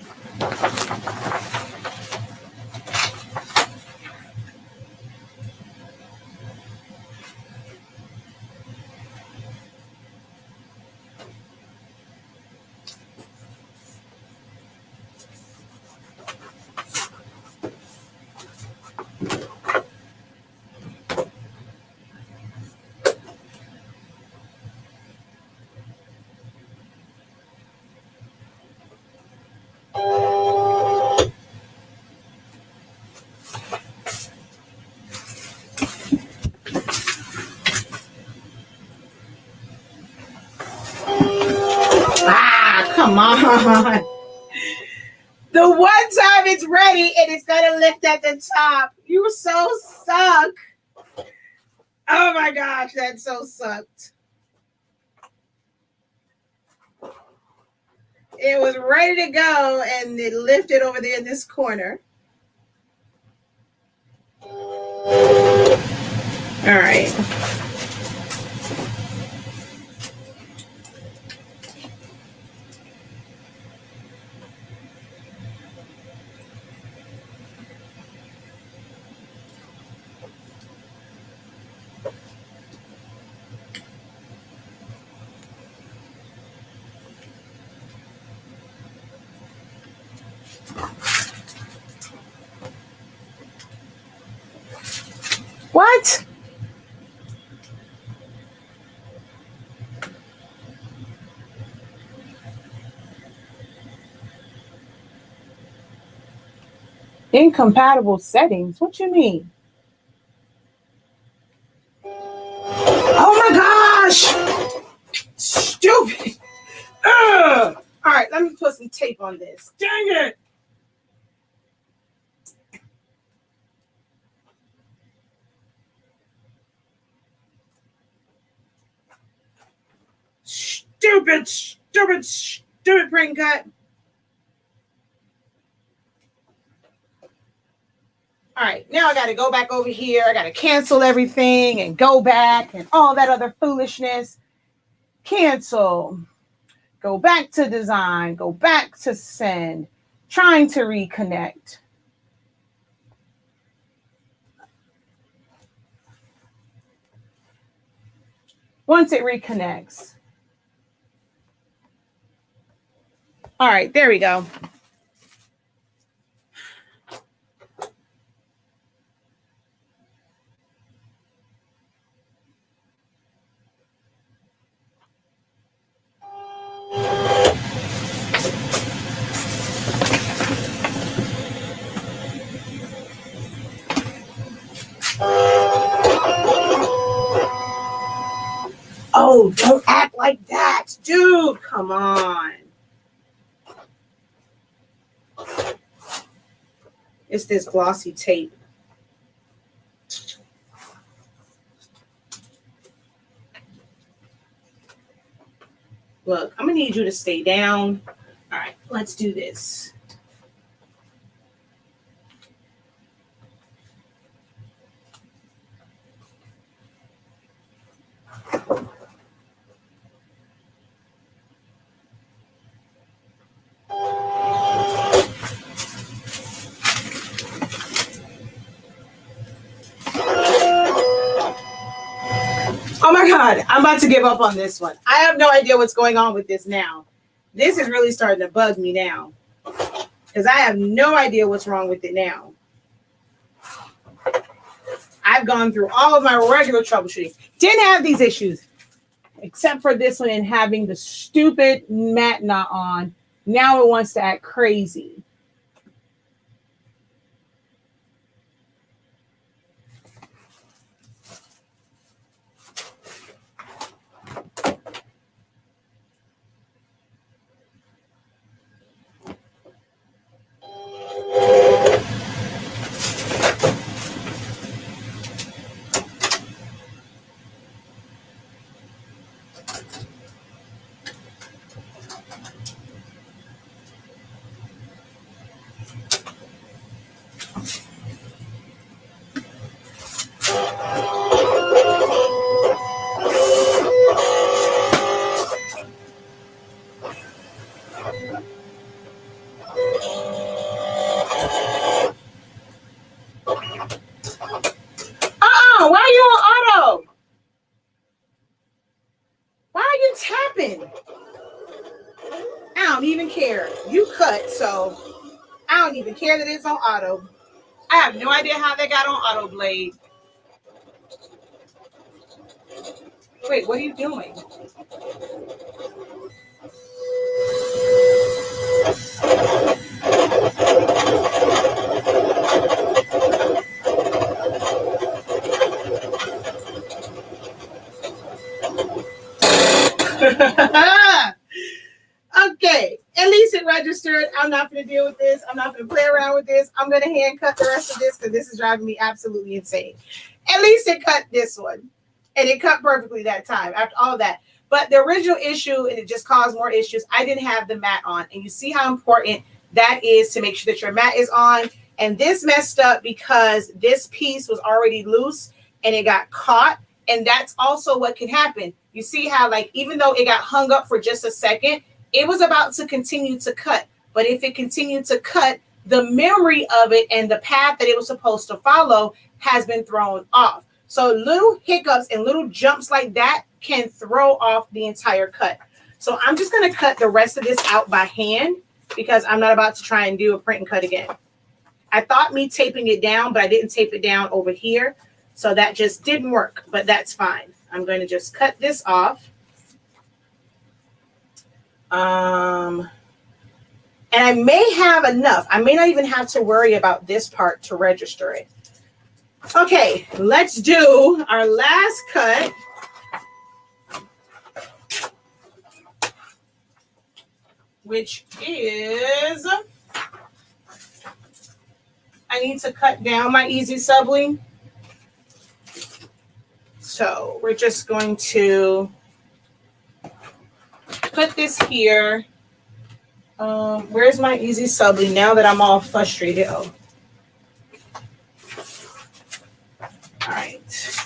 Come on. The one time it's ready and it's going to lift at the top. You so suck. Oh my gosh, that so sucked. It was ready to go and it lifted over there in this corner. All right. What? Incompatible settings? What you mean? Oh my gosh! Stupid! Ugh. All right, let me put some tape on this. Dang it! Stupid print cut. All right, now I got to go back over here. I got to cancel everything and go back and all that other foolishness. Cancel. Go back to design. Go back to send. Trying to reconnect. Once it reconnects. All right, there we go. Oh, don't act like that, dude. Come on. It's this glossy tape. Look, I'm going to need you to stay down. All right, let's do this. Oh my God, I'm about to give up on this one. I have no idea what's going on with this now. This is really starting to bug me now because I have no idea what's wrong with it now. I've gone through all of my regular troubleshooting. Didn't have these issues except for this one and having the stupid mat knot on. Now it wants to act crazy. Why are you on auto? Why are you tapping? I don't even care. You cut, so I don't even care that it's on auto. I have no idea how they got on auto blade. Wait, what are you doing? Okay, at least it registered. I'm not going to deal with this. I'm not going to play around with this. I'm going to hand cut the rest of this because this is driving me absolutely insane. At least it cut this one. And it cut perfectly that time after all that. But the original issue, and it just caused more issues, I didn't have the mat on. And you see how important that is to make sure that your mat is on. And this messed up because this piece was already loose and it got caught. And that's also what can happen. You see how, like, even though it got hung up for just a second, it was about to continue to cut. But if it continued to cut, the memory of it and the path that it was supposed to follow has been thrown off. So little hiccups and little jumps like that can throw off the entire cut. So I'm just going to cut the rest of this out by hand because I'm not about to try and do a print and cut again. I thought me taping it down, but I didn't tape it down over here. So that just didn't work, but that's fine. I'm going to just cut this off. And I may have enough. I may not even have to worry about this part to register it. Okay, let's do our last cut. Which is, I need to cut down my easy subli. So we're just going to put this here. Where's my easy subli now that I'm all frustrated? Oh. All right.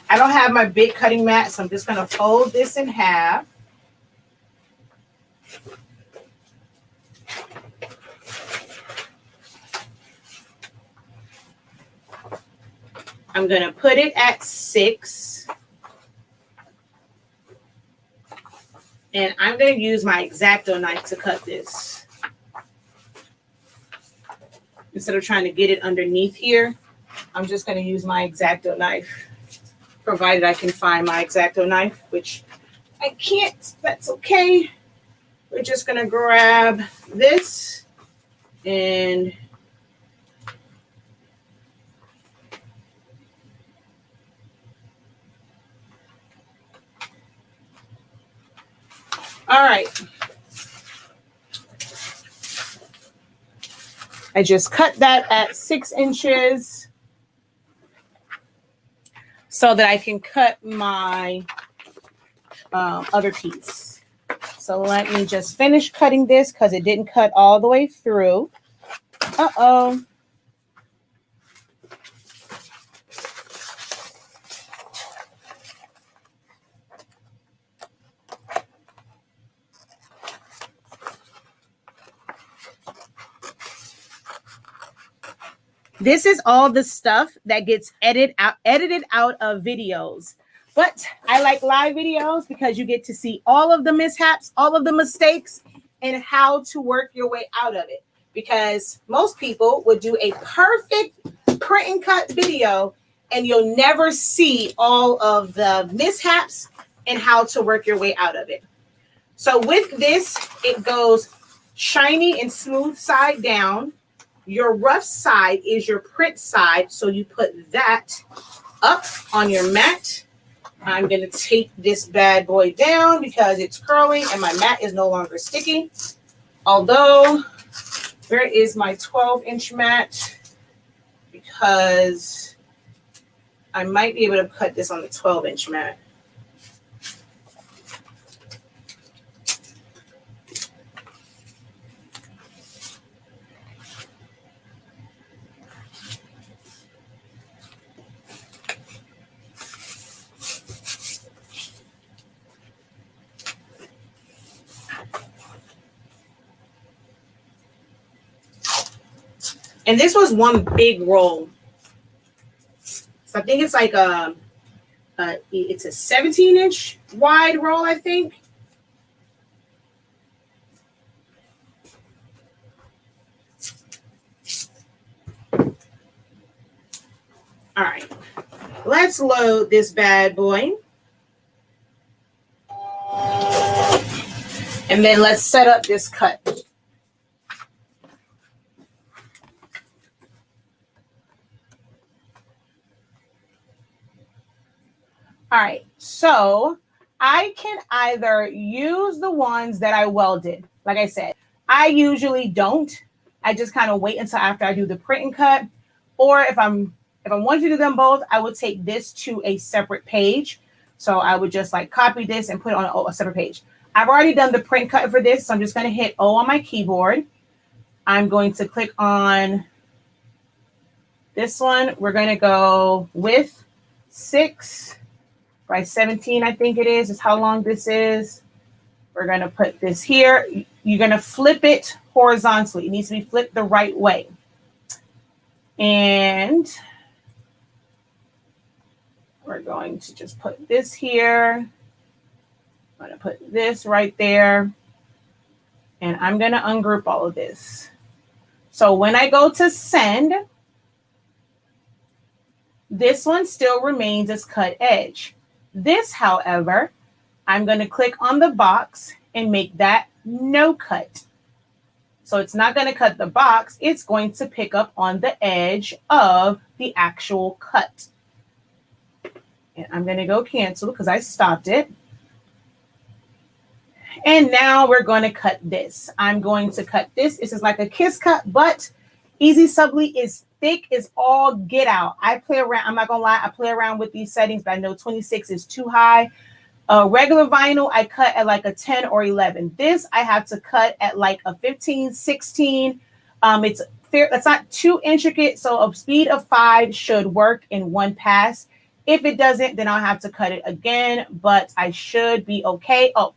I don't have my big cutting mat, so I'm just going to fold this in half. I'm going to put it at 6. And I'm going to use my X-Acto knife to cut this. Instead of trying to get it underneath here, I'm just going to use my X-Acto knife. Provided I can find my X-Acto knife, which I can't. That's okay. We're just going to grab this and all right. I just cut that at 6 inches so that I can cut my other piece. So let me just finish cutting this because it didn't cut all the way through. Uh-oh. This is all the stuff that gets edited out of videos. But I like live videos because you get to see all of the mishaps, all of the mistakes, and how to work your way out of it. Because most people would do a perfect print and cut video, and you'll never see all of the mishaps and how to work your way out of it. So with this, it goes shiny and smooth side down. Your rough side is your print side, so you put that up on your mat. I'm going to tape this bad boy down because it's curling and my mat is no longer sticky. Although, where is my 12-inch mat? Because I might be able to cut this on the 12-inch mat. And this was one big roll. So I think it's like it's a 17-inch wide roll, I think. All right, let's load this bad boy. And then let's set up this cut. All right, so I can either use the ones that I welded. Like I said, I usually don't. I just kind of wait until after I do the print and cut. Or if I want to do them both, I would take this to a separate page. So I would just like copy this and put it on a separate page. I've already done the print cut for this, so I'm just going to hit O on my keyboard. I'm going to click on this one. We're going to go with 6 by 17, I think it is how long this is. We're going to put this here. You're going to flip it horizontally. It needs to be flipped the right way. And we're going to just put this here. I'm going to put this right there. And I'm going to ungroup all of this. So when I go to send, this one still remains as cut edge. This, however, I'm going to click on the box and make that no cut. So it's not going to cut the box. It's going to pick up on the edge of the actual cut. And I'm going to go cancel because I stopped it. And now we're going to cut this. I'm going to cut this. This is like a kiss cut, but Easy Subli is thick as all get out. I play around. I'm not going to lie. I play around with these settings, but I know 26 is too high. Regular vinyl, I cut at like a 10 or 11. This, I have to cut at like a 15, 16. It's that's not too intricate. So a speed of 5 should work in one pass. If it doesn't, then I'll have to cut it again, but I should be okay. Oh,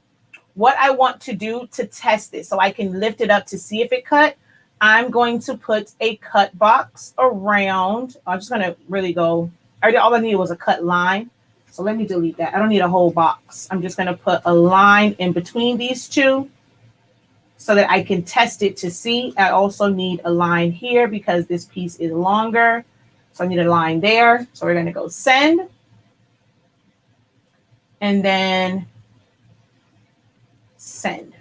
what I want to do to test this so I can lift it up to see if it cut, I'm going to put a cut box around. I'm just going to really go. All I needed was a cut line. So let me delete that. I don't need a whole box. I'm just going to put a line in between these two so that I can test it to see. I also need a line here because this piece is longer. So I need a line there. So we're going to go send. And then send.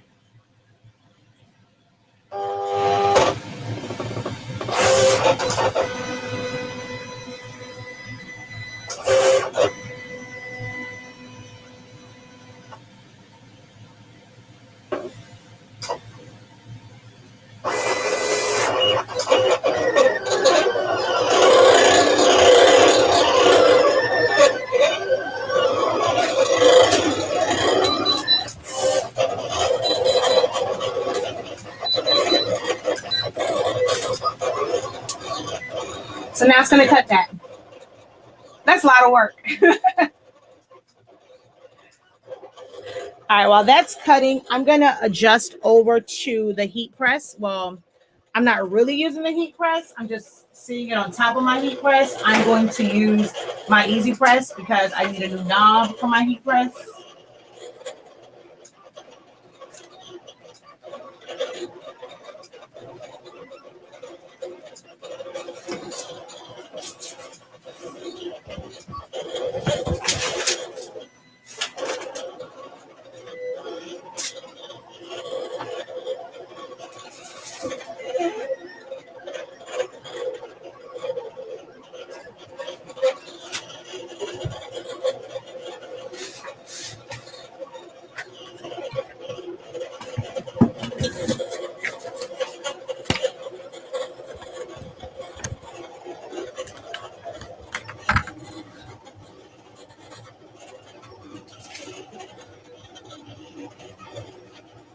So now it's going to cut that. That's a lot of work. All right, while that's cutting, I'm going to adjust over to the heat press. Well, I'm not really using the heat press. I'm just sitting it on top of my heat press. I'm going to use my easy press because I need a new knob for my heat press.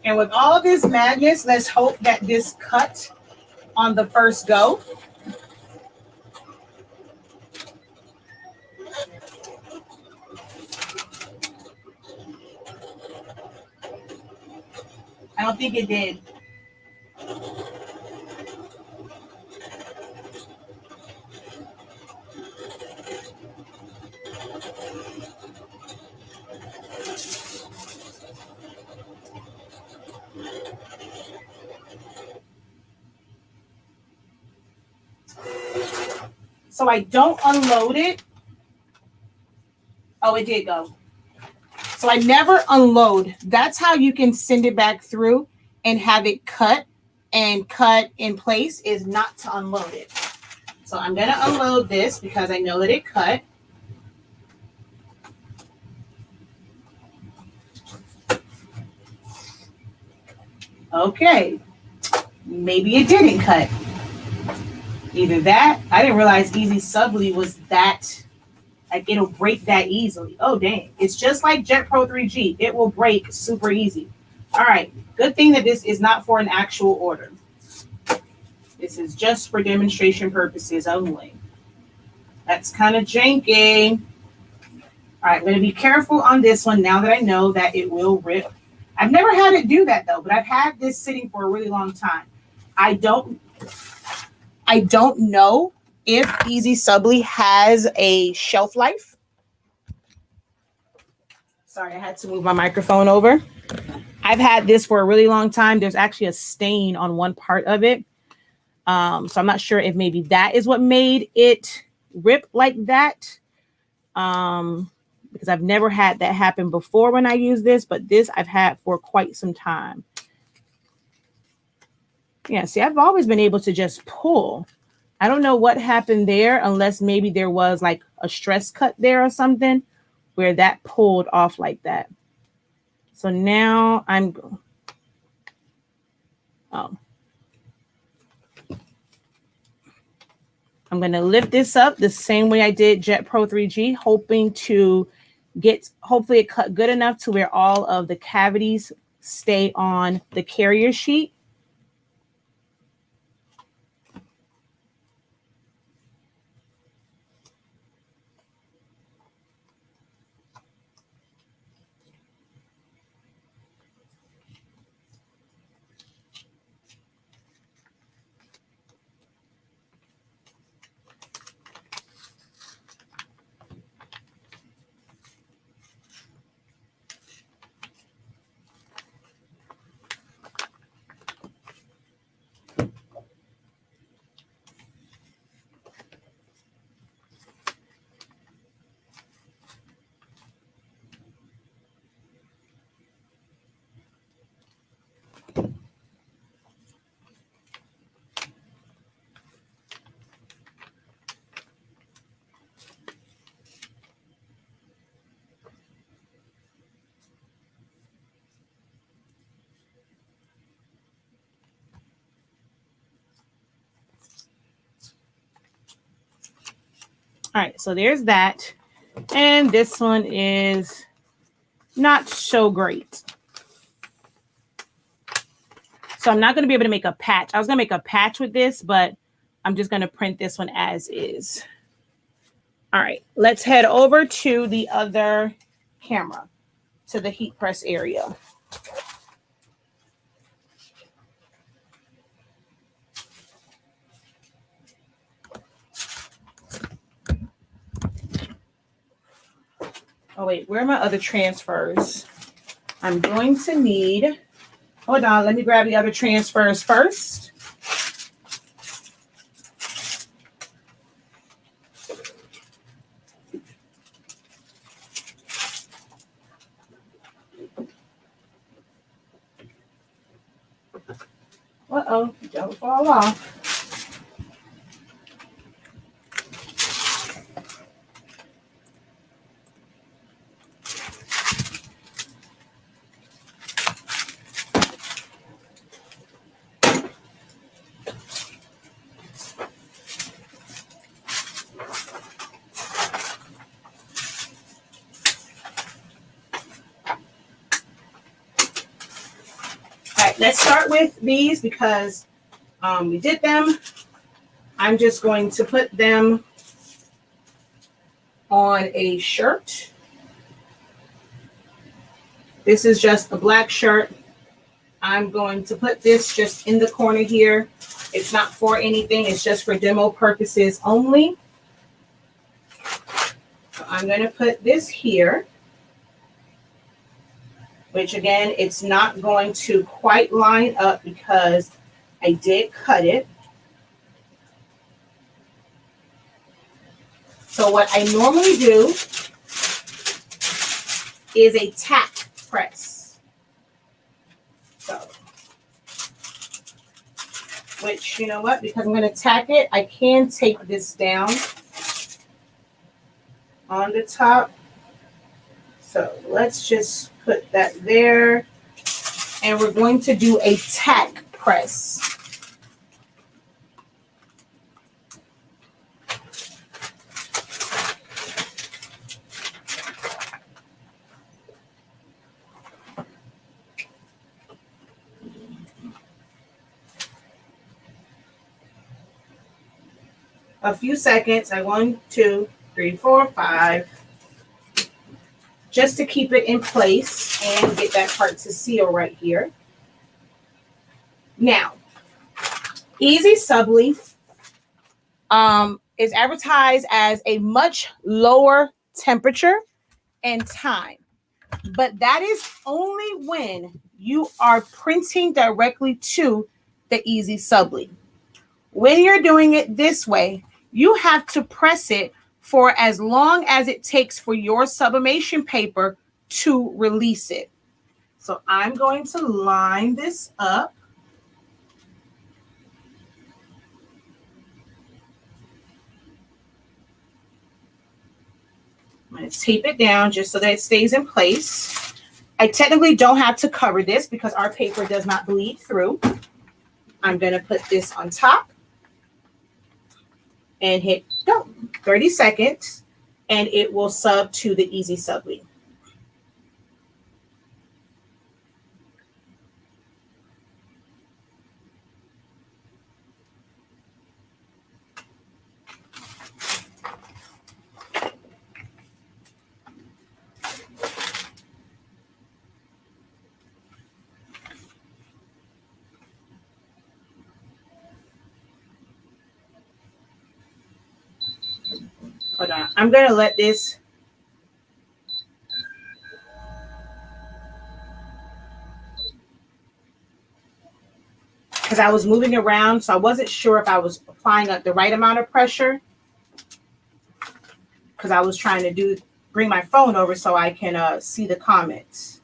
And with all of this madness, let's hope that this cut on the first go. I don't think it did. So I don't unload it. Oh, it did go. So I never unload. That's how you can send it back through and have it cut and cut in place, is not to unload it. So I'm going to unload this because I know that it cut. Okay. Maybe it didn't cut. Either that. I didn't realize Easy Subli was that, like, it'll break that easily. Oh, dang. It's just like Jet Pro 3G. It will break super easy. All right. Good thing that this is not for an actual order. This is just for demonstration purposes only. That's kind of janky. All right. I'm going to be careful on this one now that I know that it will rip. I've never had it do that, though, but I've had this sitting for a really long time. I don't know if Easy Subli has a shelf life. Sorry, I had to move my microphone over. I've had this for a really long time. There's actually a stain on one part of it. So I'm not sure if maybe that is what made it rip like that. Because I've never had that happen before when I use this, but this I've had for quite some time. Yeah, see, I've always been able to just pull. I don't know what happened there, unless maybe there was like a stress cut there or something where that pulled off like that. So now I'm going to lift this up the same way I did Jet Pro 3G, hoping to hopefully it cut good enough to where all of the cavities stay on the carrier sheet. All right, so there's that. And this one is not so great. So I'm not going to be able to make a patch. I was going to make a patch with this, but I'm just going to print this one as is. All right, let's head over to the other camera, to the heat press area. Oh, wait, where are my other transfers? I'm going to need, hold on, let me grab the other transfers first. Uh-oh, don't fall off. All right, let's start with these because we did them. I'm just going to put them on a shirt. This is just a black shirt. I'm going to put this just in the corner here. It's not for anything. It's just for demo purposes only. So I'm going to put this here, which again, it's not going to quite line up because I did cut it. So what I normally do is a tack press. So, which, you know what, because I'm going to tack it, I can take this down on the top. So let's just put that there. And we're going to do a tack press. A few seconds, like 1, 2, 3, 4, 5, just to keep it in place and get that part to seal right here. Now, Easy Subli is advertised as a much lower temperature and time, but that is only when you are printing directly to the Easy Subli. When you're doing it this way, you have to press it for as long as it takes for your sublimation paper to release it. So I'm going to line this up. I'm going to tape it down just so that it stays in place. I technically don't have to cover this because our paper does not bleed through. I'm going to put this on top and hit go. 30 seconds, and it will sub to the Easy Subli. Hold on. I'm going to let this. Because I was moving around, so I wasn't sure if I was applying the right amount of pressure. Because I was trying to bring my phone over so I can see the comments.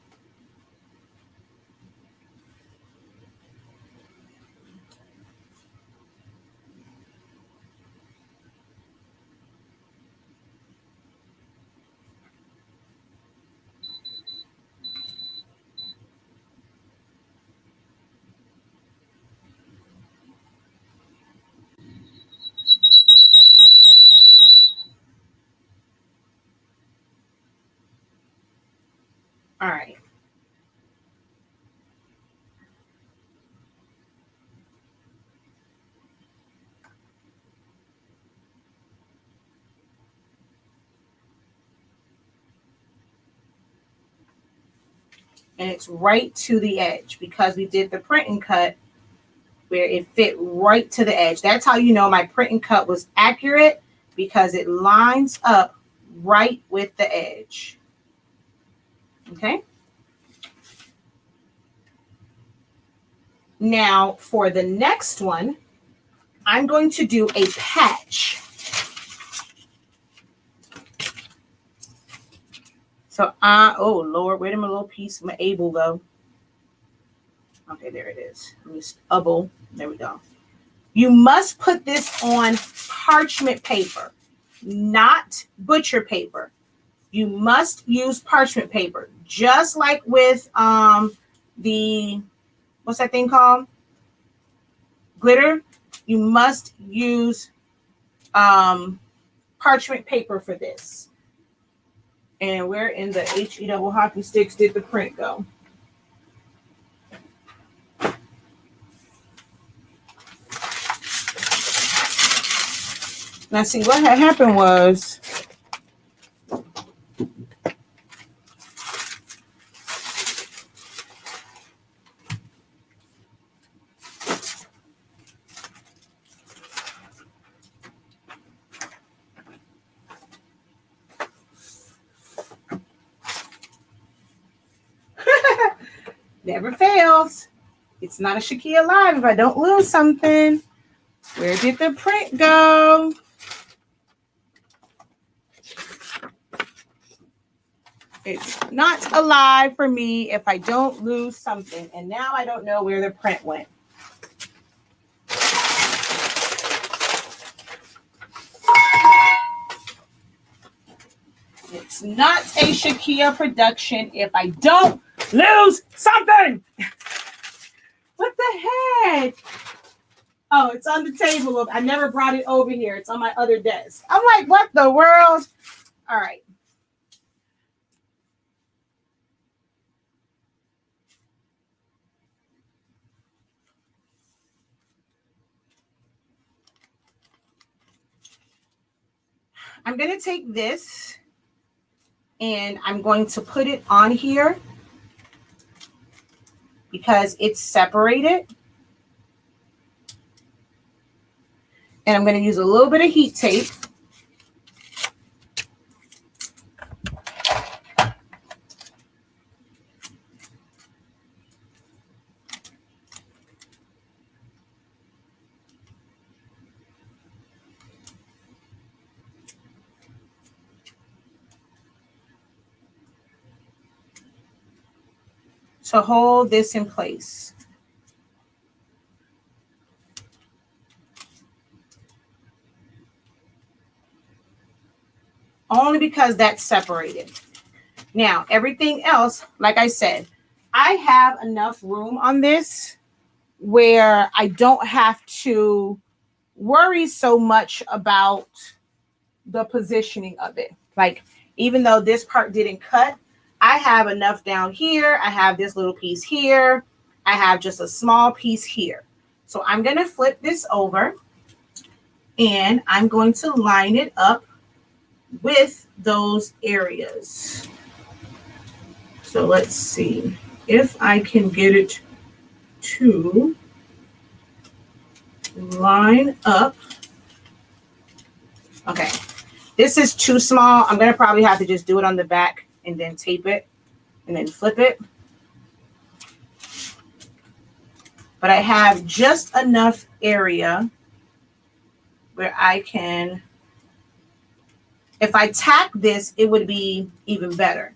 and it's right to the edge because we did the print and cut where it fit right to the edge. That's how you know my print and cut was accurate, because it lines up right with the edge. Okay. Now for the next one, I'm going to do a patch. So oh Lord, where did my little piece of my able go? Okay, there it is. Let me double. There we go. You must put this on parchment paper, not butcher paper. You must use parchment paper, just like with the, what's that thing called? Glitter. You must use parchment paper for this. And where in the HE double hockey sticks did the print go? Now see, what had happened was never fails. It's not a Shakia Live if I don't lose something. Where did the print go? It's not alive for me if I don't lose something. And now I don't know where the print went. It's not a Shakia production if I don't lose something. What the heck? Oh, it's on the table. I never brought it over here. It's on my other desk. I'm like, what the world? All right. I'm going to take this and I'm going to put it on here because it's separated. And I'm going to use a little bit of heat tape. To hold this in place. Only because that's separated. Now, everything else, like I said, I have enough room on this where I don't have to worry so much about the positioning of it. Like, even though this part didn't cut, I have enough down here. I have this little piece here. I have just a small piece here. So I'm going to flip this over and I'm going to line it up with those areas. So let's see if I can get it to line up. Okay, this is too small. I'm going to probably have to just do it on the back and then tape it and then flip it. But I have just enough area where I can, if I tack this, it would be even better.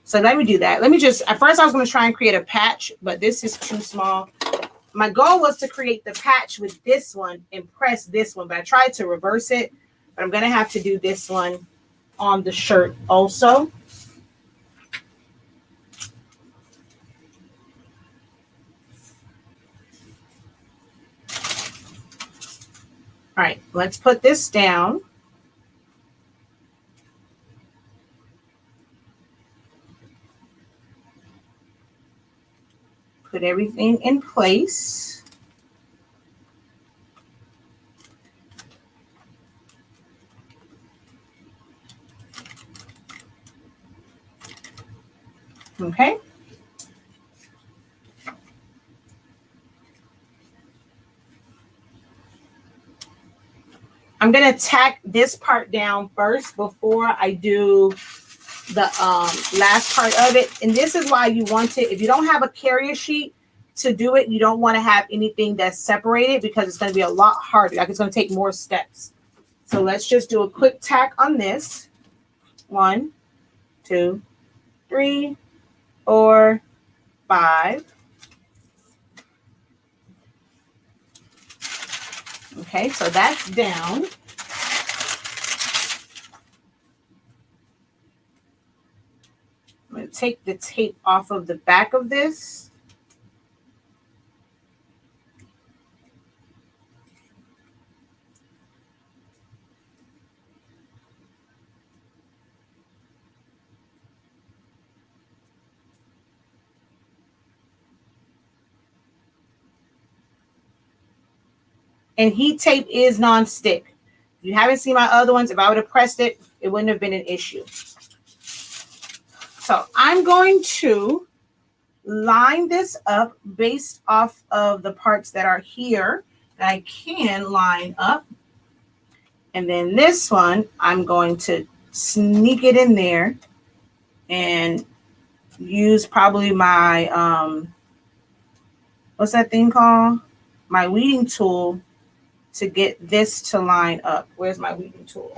So let me do that. Let me just, at first I was going to try and create a patch, but this is too small. My goal was to create the patch with this one and press this one, but I tried to reverse it. But I'm going to have to do this one on the shirt also. All right, let's put this down. Put everything in place. Okay. I'm going to tack this part down first before I do the last part of it. And this is why you want to, if you don't have a carrier sheet to do it, you don't want to have anything that's separated because it's going to be a lot harder. Like it's going to take more steps. So let's just do a quick tack on this. 1, 2, 3, 4, 5. Okay, so that's down. I'm going to take the tape off of the back of this. And heat tape is non-stick. If you haven't seen my other ones, if I would have pressed it, it wouldn't have been an issue. So I'm going to line this up based off of the parts that are here that I can line up. And then this one, I'm going to sneak it in there and use probably my, what's that thing called? My weeding tool to get this to line up. Where's my weeding tool?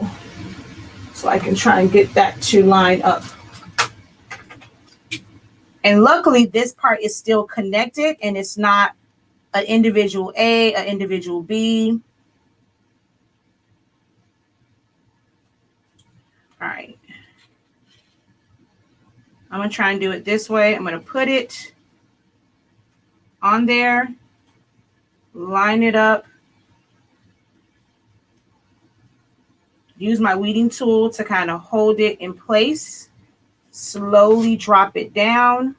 So I can try and get that to line up. And luckily, this part is still connected and it's not an individual A, an individual B. All right. I'm going to try and do it this way. I'm going to put it on there, line it up, use my weeding tool to kind of hold it in place, slowly drop it down,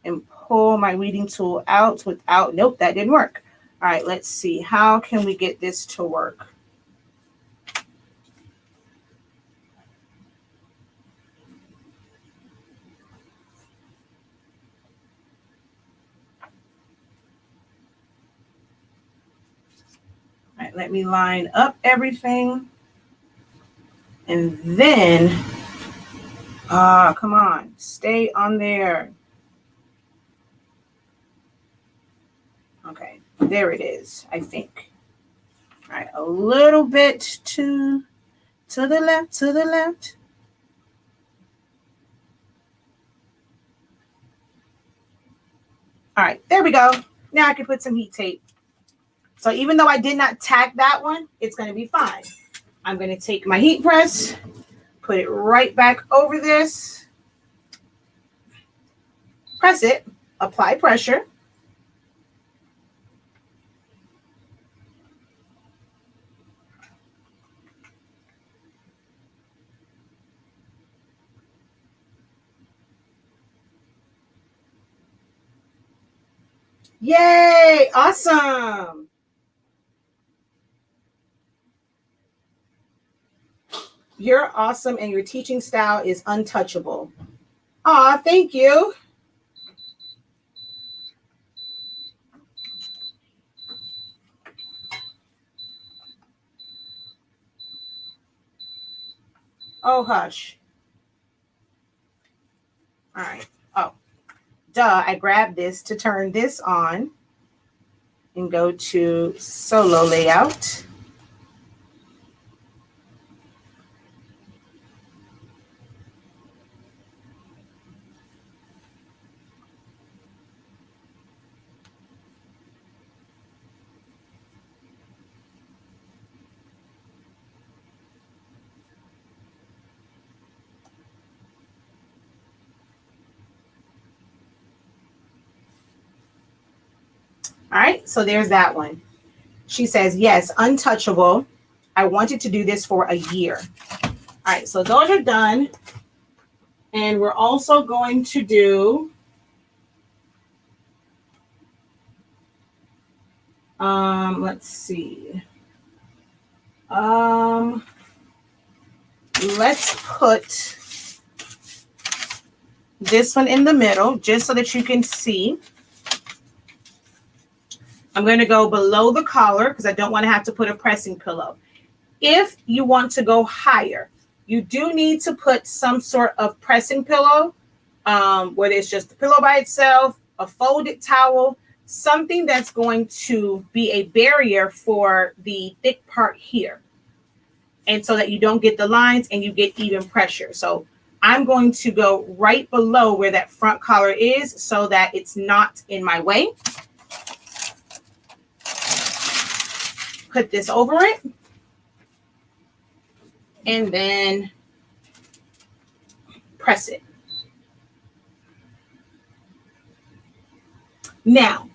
and pull my weeding tool out without, nope, that didn't work. All right, let's see. How can we get this to work? All right, let me line up everything. And then, come on, stay on there. Okay, there it is, I think. All right, a little bit to the left, to the left. All right, there we go. Now I can put some heat tape. So even though I did not tack that one, it's going to be fine. I'm going to take my heat press, put it right back over this, press it, apply pressure. Yay! Awesome! You're awesome and your teaching style is untouchable. Aw, thank you. Oh, hush. All right. Oh, duh. I grabbed this to turn this on and go to solo layout. All right, so there's that one. She says, yes, untouchable. I wanted to do this for a year. All right, so those are done. And we're also going to do, let's see. Let's put this one in the middle, just so that you can see. I'm going to go below the collar because I don't want to have to put a pressing pillow. If you want to go higher, you do need to put some sort of pressing pillow, whether it's just the pillow by itself, a folded towel, something that's going to be a barrier for the thick part here. And so that you don't get the lines and you get even pressure. So I'm going to go right below where that front collar is so that it's not in my way. Put this over it. And then press it. Now,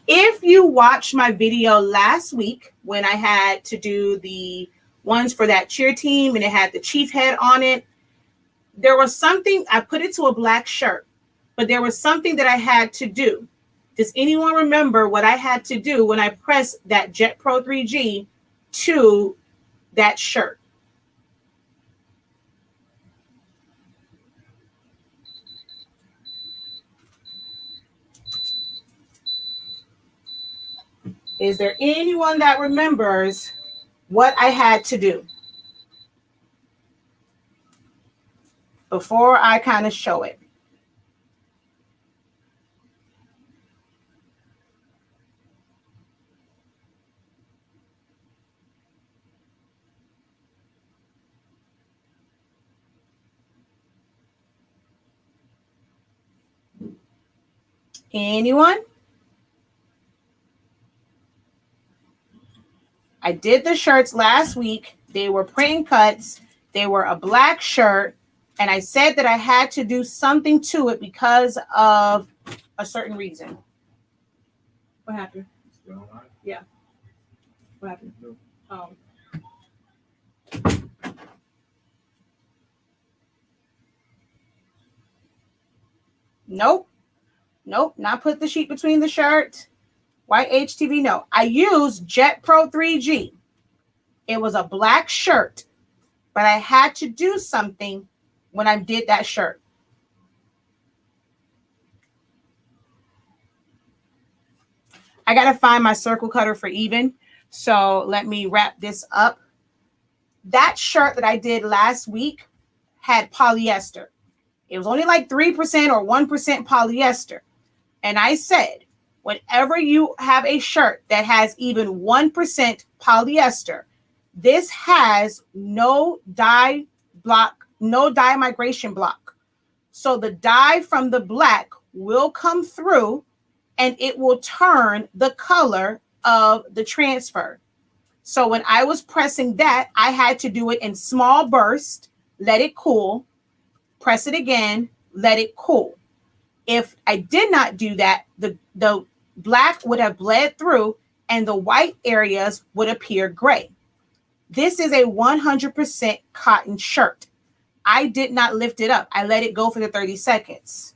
if you watched my video last week when I had to do the ones for that cheer team and it had the chief head on it, there was something, I put it to a black shirt, but there was something that I had to do. Does anyone remember what I had to do when I pressed that Jet Pro 3G to that shirt? Is there anyone that remembers what I had to do before I kind of show it? Anyone? I did the shirts last week. They were print cuts. They were a black shirt. And I said that I had to do something to it because of a certain reason. What happened? Yeah. What happened? Oh. Nope. Nope. Not put the sheet between the shirt. White HTV. No. I used Jet Pro 3G. It was a black shirt. But I had to do something when I did that shirt. I got to find my circle cutter for even. So let me wrap this up. That shirt that I did last week had polyester. It was only like 3% or 1% polyester. And I said, whenever you have a shirt that has even 1% polyester, this has no dye block, no dye migration block. So the dye from the black will come through and it will turn the color of the transfer. So when I was pressing that, I had to do it in small bursts, let it cool, press it again, let it cool. If I did not do that, the black would have bled through and the white areas would appear gray. This is a 100% cotton shirt. I did not lift it up. I let it go for the 30 seconds.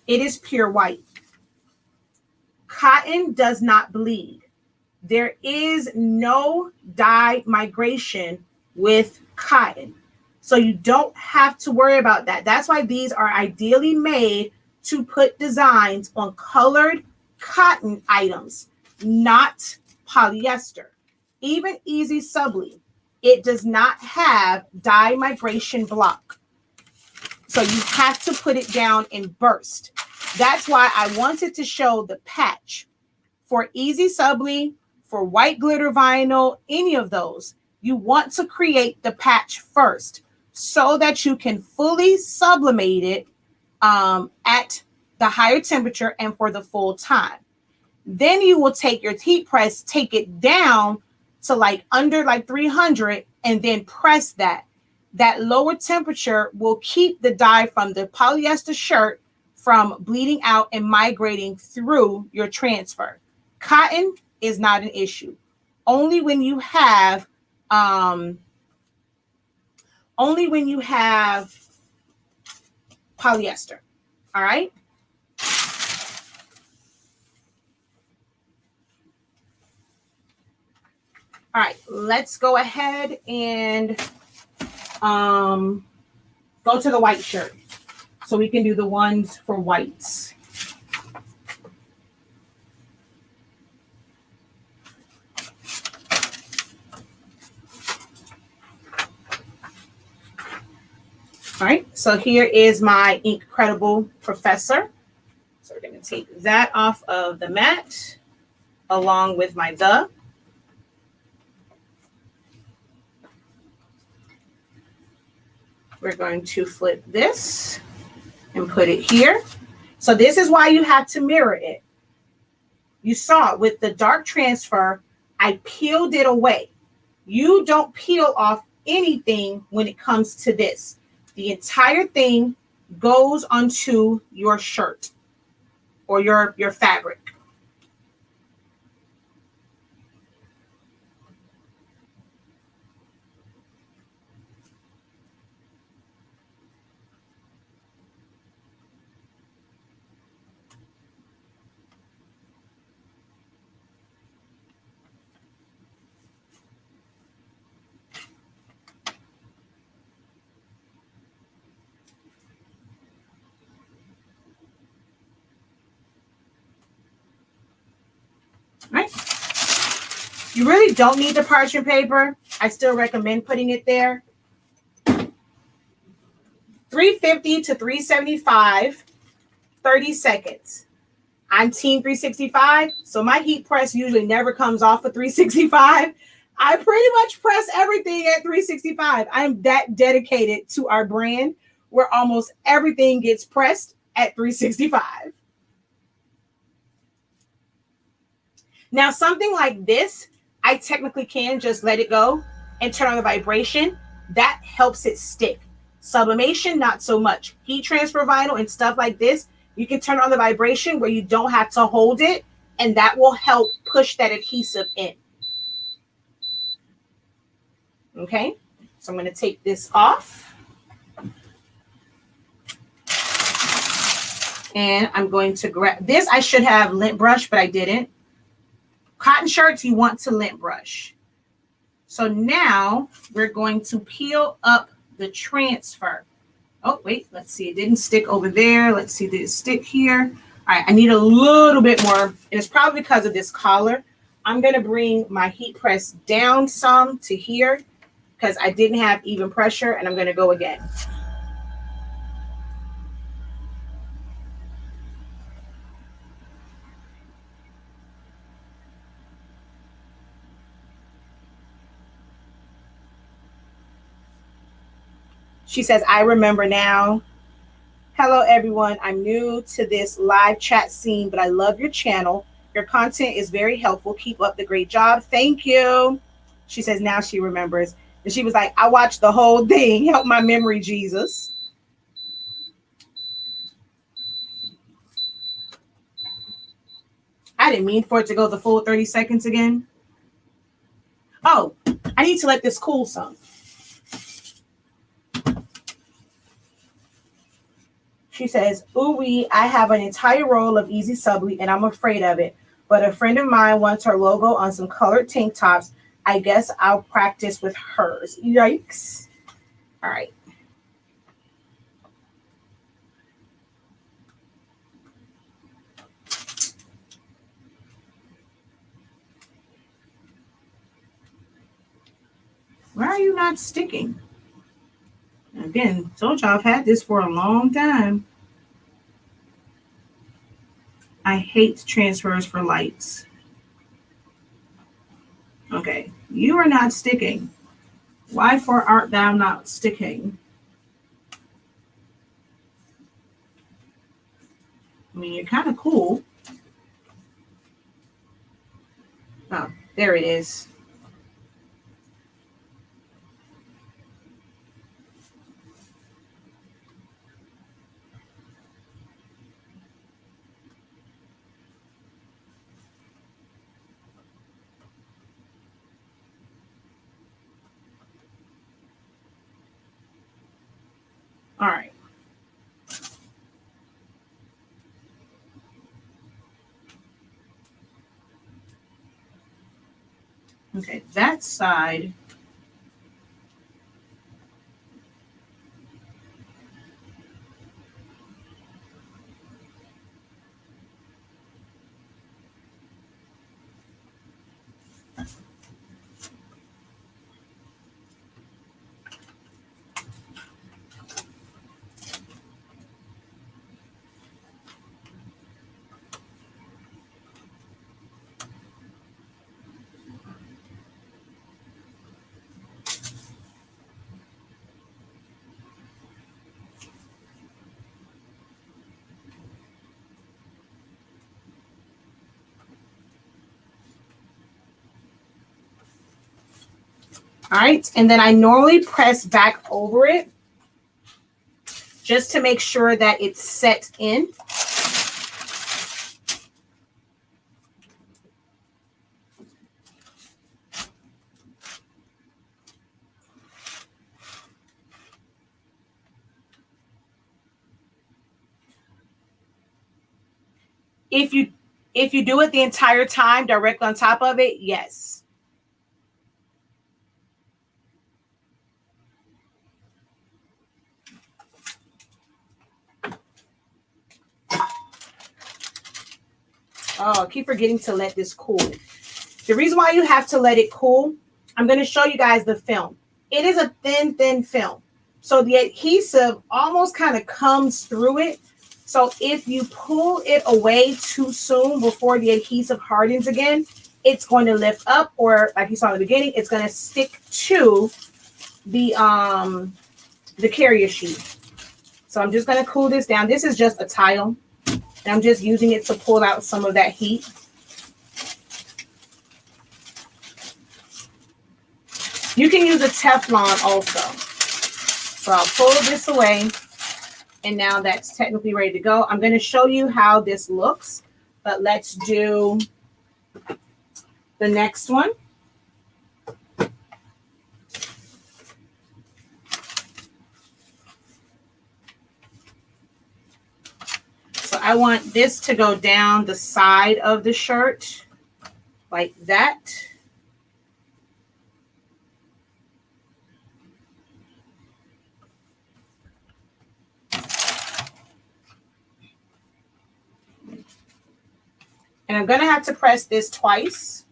It is pure white. Cotton does not bleed. There is no dye migration with cotton. So you don't have to worry about that. That's why these are ideally made to put designs on colored cotton items, not polyester. Even Easy Subli, it does not have dye migration block. So you have to put it down in burst. That's why I wanted to show the patch. For Easy Subli, for white glitter vinyl, any of those, you want to create the patch first so that you can fully sublimate it at the higher temperature and for the full time. Then you will take your heat press, take it down to like under like 300 and then press that. That lower temperature will keep the dye from the polyester shirt from bleeding out and migrating through your transfer. Cotton is not an issue. Only when you have polyester. All right. All right, let's go ahead and go to the white shirt. So we can do the ones for whites. All right, so here is my Incredible Professor. So we're going to take that off of the mat along with my the. We're going to flip this and put it here. So this is why you have to mirror it. You saw it with the dark transfer, I peeled it away. You don't peel off anything when it comes to this. The entire thing goes onto your shirt or your fabric. Right? You really don't need the parchment paper. I still recommend putting it there. 350 to 375, 30 seconds. I'm team 365, so my heat press usually never comes off of 365. I pretty much press everything at 365. I'm that dedicated to our brand where almost everything gets pressed at 365. Now, something like this, I technically can just let it go and turn on the vibration. That helps it stick. Sublimation, not so much. Heat transfer vinyl and stuff like this, you can turn on the vibration where you don't have to hold it, and that will help push that adhesive in. Okay, so I'm going to take this off. And I'm going to grab this. I should have lint brush, but I didn't. Cotton shirts, you want to lint brush. So now we're going to peel up the transfer. Oh, wait, let's see. It didn't stick over there. Let's see, did it stick here? All right, I need a little bit more. And it's probably because of this collar. I'm going to bring my heat press down some to here because I didn't have even pressure, and I'm going to go again. She says, I remember now. Hello, everyone. I'm new to this live chat scene, but I love your channel. Your content is very helpful. Keep up the great job. Thank you. She says now she remembers. And she was like, I watched the whole thing. Help my memory, Jesus. I didn't mean for it to go the full 30 seconds again. Oh, I need to let this cool some. She says, ooh-wee, I have an entire roll of Easy Subli and I'm afraid of it. But a friend of mine wants her logo on some colored tank tops. I guess I'll practice with hers. Yikes. All right. Why are you not sticking? Again, told y'all I've had this for a long time. I hate transfers for lights. Okay, you are not sticking. Why for art thou not sticking? I mean, you're kind of cool. Oh, there it is. All right. Okay, that side. All right, and then I normally press back over it just to make sure that it's set in. If you do it the entire time directly on top of it, yes. Oh, I keep forgetting to let this cool. The reason why you have to let it cool, I'm going to show you guys the film. It is a thin film. So the adhesive almost kind of comes through it. So if you pull it away too soon before the adhesive hardens again, it's going to lift up, or like you saw in the beginning, it's going to stick to the carrier sheet. So I'm just going to cool this down. This is just a tile, and I'm just using it to pull out some of that heat. You can use a Teflon also. So I'll pull this away, and now that's technically ready to go. I'm going to show you how this looks, but let's do the next one. So I want this to go down the side of the shirt like that. And I'm going to have to press this twice.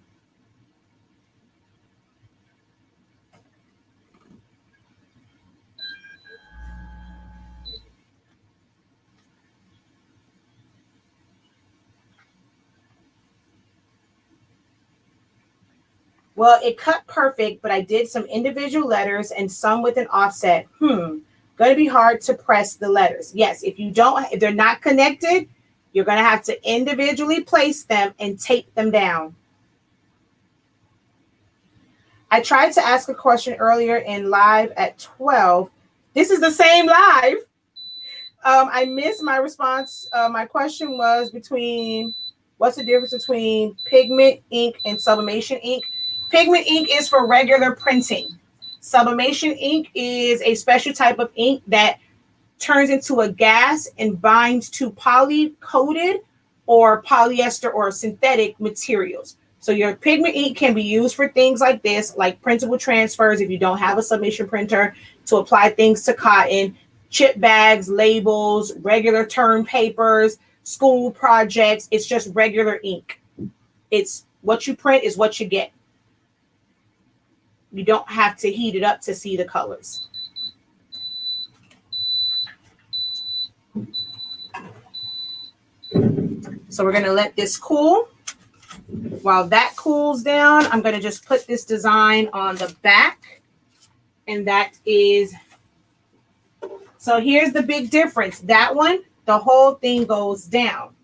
Well, it cut perfect, but I did some individual letters and some with an offset. Going to be hard to press the letters. Yes, if they're not connected, you're going to have to individually place them and tape them down. I tried to ask a question earlier in live at 12. This is the same live. I missed my response. My question was what's the difference between pigment ink and sublimation ink? Pigment ink is for regular printing. Sublimation ink is a special type of ink that turns into a gas and binds to poly-coated or polyester or synthetic materials. So your pigment ink can be used for things like this, like printable transfers if you don't have a sublimation printer, to apply things to cotton, chip bags, labels, regular term papers, school projects. It's just regular ink. It's what you print is what you get. You don't have to heat it up to see the colors. So we're going to let this cool. While that cools down, I'm going to just put this design on the back. And that is, so here's the big difference. That one, the whole thing goes down.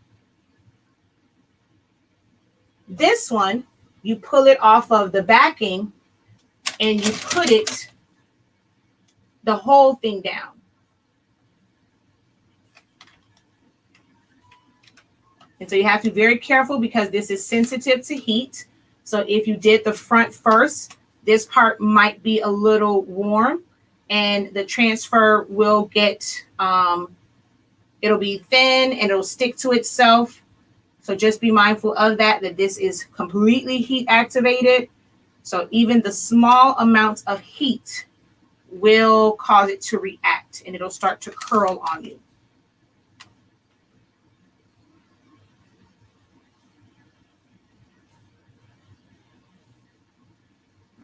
This one, you pull it off of the backing and you put the whole thing down. And so you have to be very careful because this is sensitive to heat. So if you did the front first, this part might be a little warm and the transfer will get, it'll be thin and it'll stick to itself. So just be mindful of that this is completely heat activated. So even the small amounts of heat will cause it to react, and it'll start to curl on you.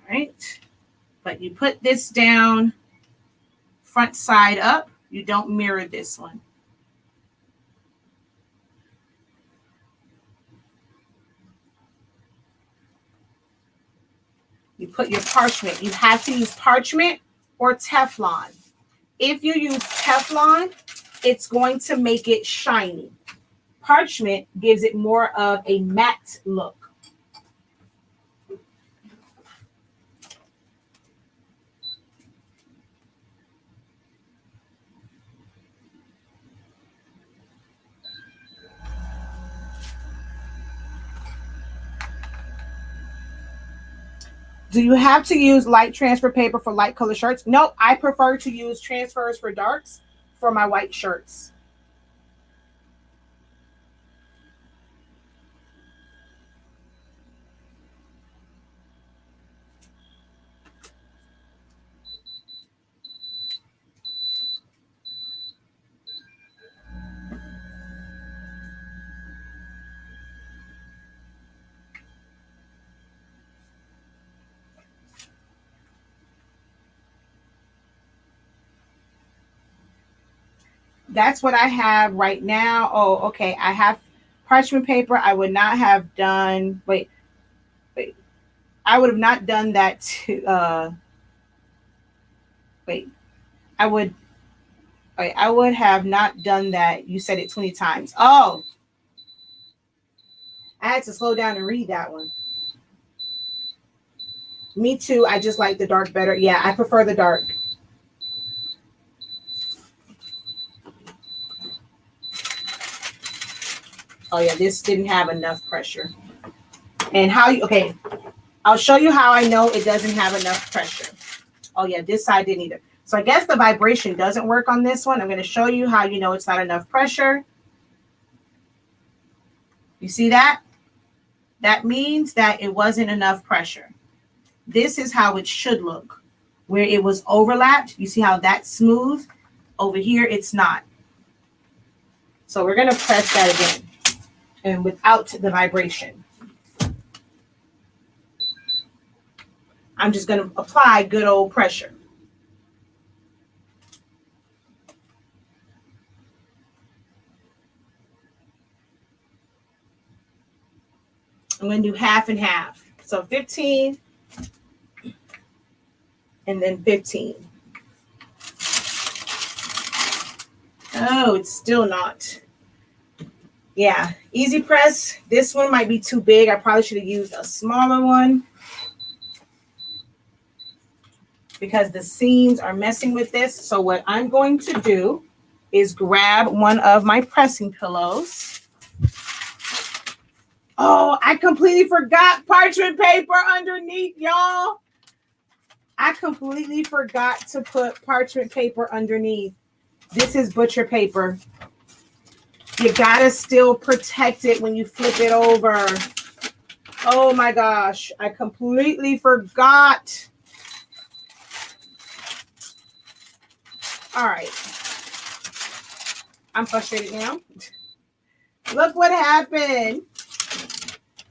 All right. But you put this down front side up. You don't mirror this one. You put your parchment. You have to use parchment or Teflon. If you use Teflon, it's going to make it shiny. Parchment gives it more of a matte look. Do you have to use light transfer paper for light color shirts? No, I prefer to use transfers for darks for my white shirts. That's what I have right now. Oh, okay. I have parchment paper. I would not have done, wait. I would have not done that to, I would have not done that. You said it 20 times. Oh, I had to slow down and read that one. Me too. I just like the dark better. Yeah, I prefer the dark. Oh yeah, this didn't have enough pressure. And how you, okay, I'll show you how I know it doesn't have enough pressure. Oh yeah, this side didn't either. So I guess the vibration doesn't work on this one. I'm going to show you how you know it's not enough pressure. You see that? That means that it wasn't enough pressure. This is how it should look. Where it was overlapped, you see how that's smooth? Over here, it's not. So we're going to press that again. And without the vibration. I'm just going to apply good old pressure. I'm going to do half and half. So 15 and then 15. Oh, it's still not. Yeah, easy press. This one might be too big. I probably should have used a smaller one because the seams are messing with this. So what I'm going to do is grab one of my pressing pillows. Oh, I completely forgot parchment paper underneath, y'all. I completely forgot to put parchment paper underneath. This is butcher paper. You gotta still protect it when you flip it over. Oh my gosh, I completely forgot. All right. I'm frustrated now. Look what happened.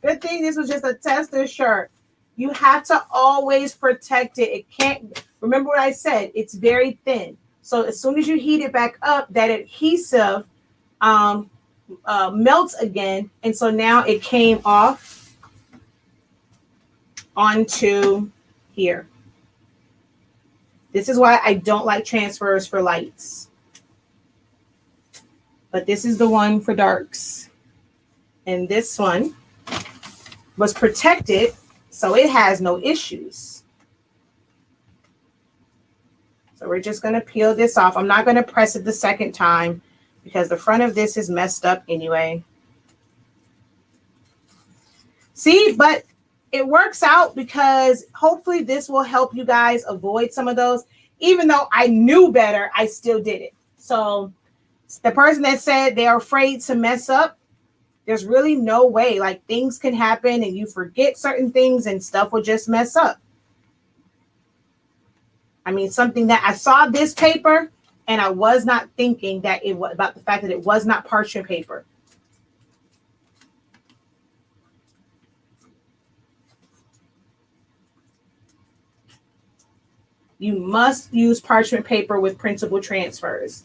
Good thing this was just a tester shirt. You have to always protect it. It can't, remember what I said, it's very thin. So as soon as you heat it back up, that adhesive melts again. And so now it came off onto here. This is why I don't like transfers for lights. But this is the one for darks. And this one was protected, so it has no issues. So we're just going to peel this off. I'm not going to press it the second time because the front of this is messed up anyway. See, but it works out because hopefully this will help you guys avoid some of those. Even though I knew better, I still did it. So the person that said they're afraid to mess up, There's really no way. Like, things can happen and you forget certain things and stuff will just mess up. I mean, something that I saw this paper and I was not thinking that it was about the fact that it was not parchment paper. You must use parchment paper with printable transfers.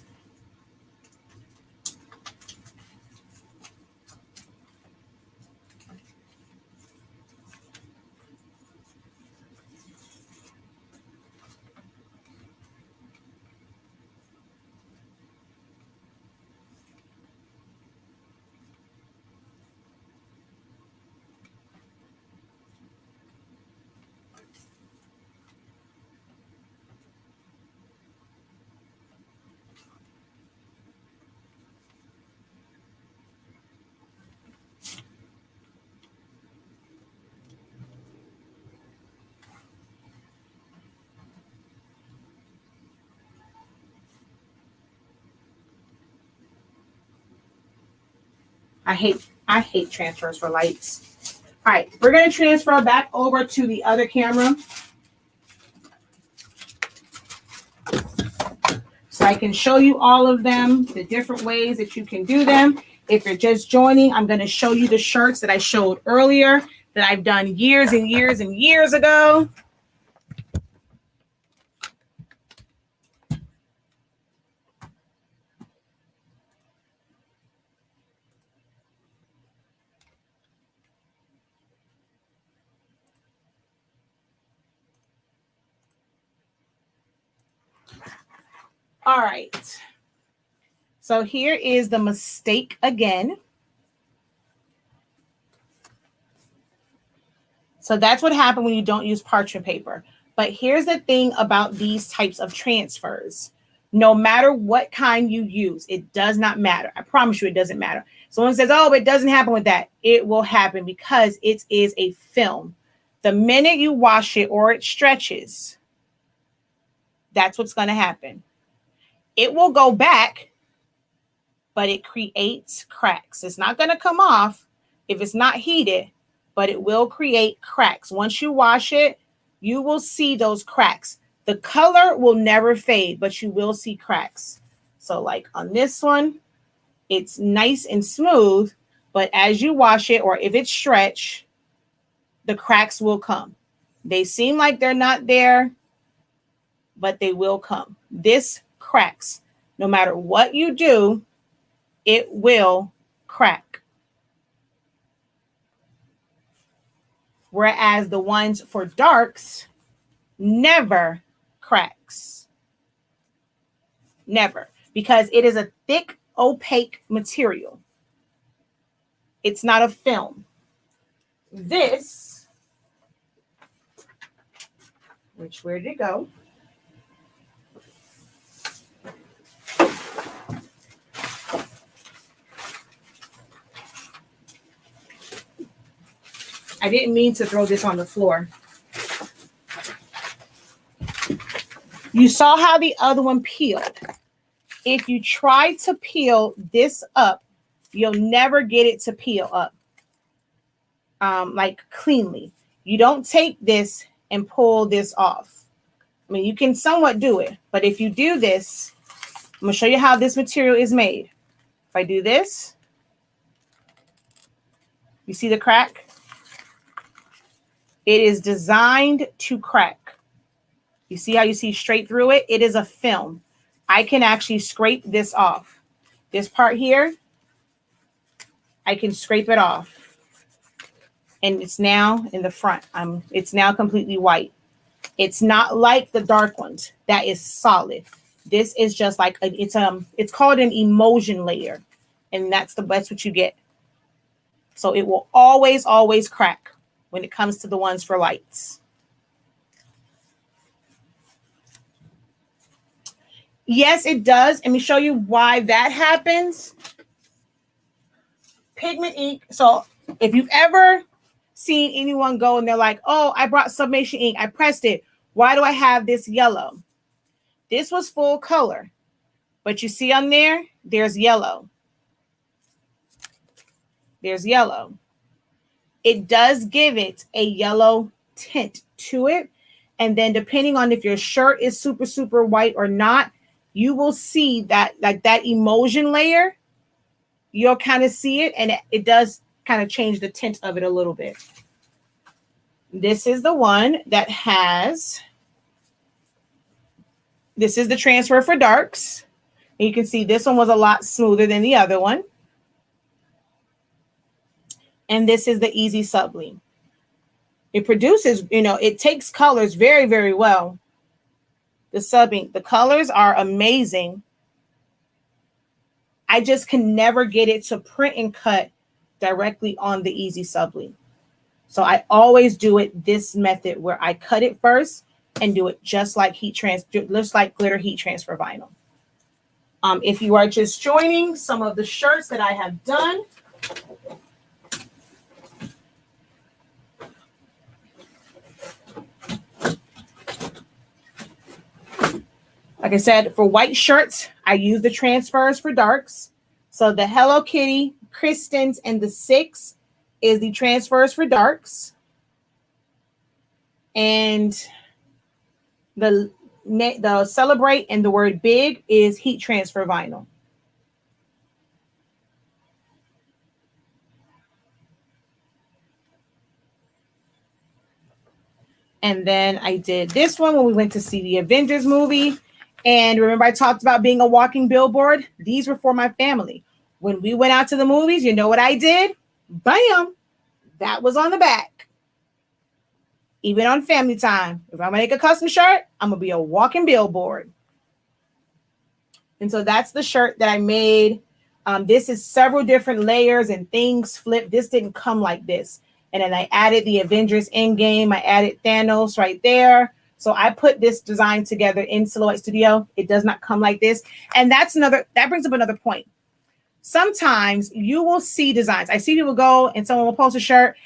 I hate transfers for lights. All right, we're going to transfer back over to the other camera so I can show you all of them, the different ways that you can do them. If you're just joining, I'm going to show you the shirts that I showed earlier that I've done years and years and years ago. All right. So here is the mistake again. So that's what happened when you don't use parchment paper. But here's the thing about these types of transfers. No matter what kind you use, it does not matter. I promise you it doesn't matter. Someone says, oh, it doesn't happen with that. It will happen because it is a film. The minute you wash it or it stretches, that's what's going to happen. It will go back, but it creates cracks. It's not going to come off if it's not heated, but it will create cracks. Once you wash it, you will see those cracks. The color will never fade, but you will see cracks. So like on this one, it's nice and smooth, but as you wash it or if it's stretched, the cracks will come. They seem like they're not there, but they will come. This cracks. No matter what you do, it will crack. Whereas the ones for darks never cracks. Never. Because it is a thick, opaque material. It's not a film. This, where did it go? I didn't mean to throw this on the floor. You saw how the other one peeled. If you try to peel this up, you'll never get it to peel up like cleanly. You don't take this and pull this off. I mean, you can somewhat do it, but if you do this, I'm going to show you how this material is made. If I do this, you see the crack? It is designed to crack. You see how you see straight through it? It is a film. I can actually scrape this off. This part here, I can scrape it off. And it's now in the front. It's now completely white. It's not like the dark ones. That is solid. This is just like it's called an emulsion layer. And that's what you get. So it will always, always crack when it comes to the ones for lights. Yes, it does. Let me show you why that happens. Pigment ink. So if you've ever seen anyone go and they're like, oh, I brought sublimation ink. I pressed it. Why do I have this yellow? This was full color. But you see on there, there's yellow. There's yellow. It does give it a yellow tint to it. And then depending on if your shirt is super, super white or not, you will see that like that emulsion layer, you'll kind of see it. And it does kind of change the tint of it a little bit. This is the one that has, this is the transfer for darks. And you can see this one was a lot smoother than the other one. And this is the Easy Subli. It produces, you know, it takes colors very, very well. The subbing, the colors are amazing. I just can never get it to print and cut directly on the Easy Subli. So I always do it this method where I cut it first and do it just like glitter heat transfer vinyl. If you are just joining, some of the shirts that I have done. Like I said, for white shirts, I use the transfers for darks. So the Hello Kitty, Kristen's, and the 6 is the transfers for darks. And the Celebrate and the word big is heat transfer vinyl. And then I did this one when we went to see the Avengers movie. And remember, I talked about being a walking billboard. These were for my family. When we went out to the movies, you know what I did? Bam! That was on the back. Even on family time, if I make a custom shirt, I'm going to be a walking billboard. And so that's the shirt that I made. This is several different layers and things flipped. This didn't come like this. And then I added the Avengers Endgame. I added Thanos right there. So I put this design together in Silhouette Studio. It does not come like this. And that brings up another point. Sometimes you will see designs. I see people go and someone will post a shirt.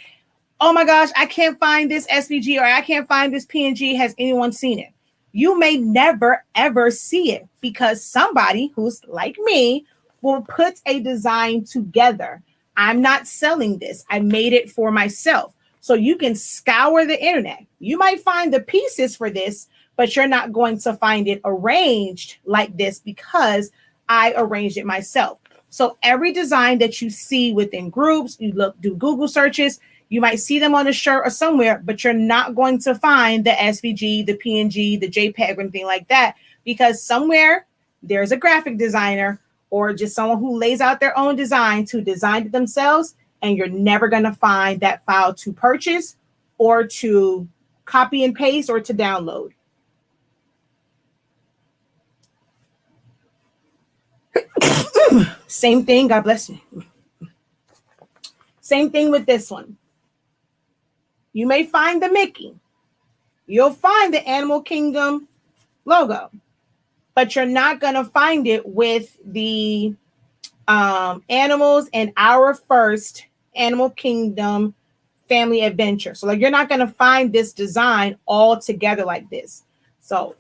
Oh my gosh, I can't find this SVG or I can't find this PNG. Has anyone seen it? You may never, ever see it because somebody who's like me will put a design together. I'm not selling this. I made it for myself. So you can scour the internet. You might find the pieces for this, but you're not going to find it arranged like this because I arranged it myself. So every design that you see within groups, you do Google searches, you might see them on a shirt or somewhere, but you're not going to find the SVG, the PNG, the JPEG, or anything like that, because somewhere there's a graphic designer or just someone who lays out their own design to design it themselves. And you're never going to find that file to purchase or to copy and paste or to download. Same thing. God bless you. Same thing with this one. You may find the Mickey. You'll find the Animal Kingdom logo, but you're not going to find it with the animals and Our First Animal Kingdom Family Adventure. So like you're not going to find this design all together like this. So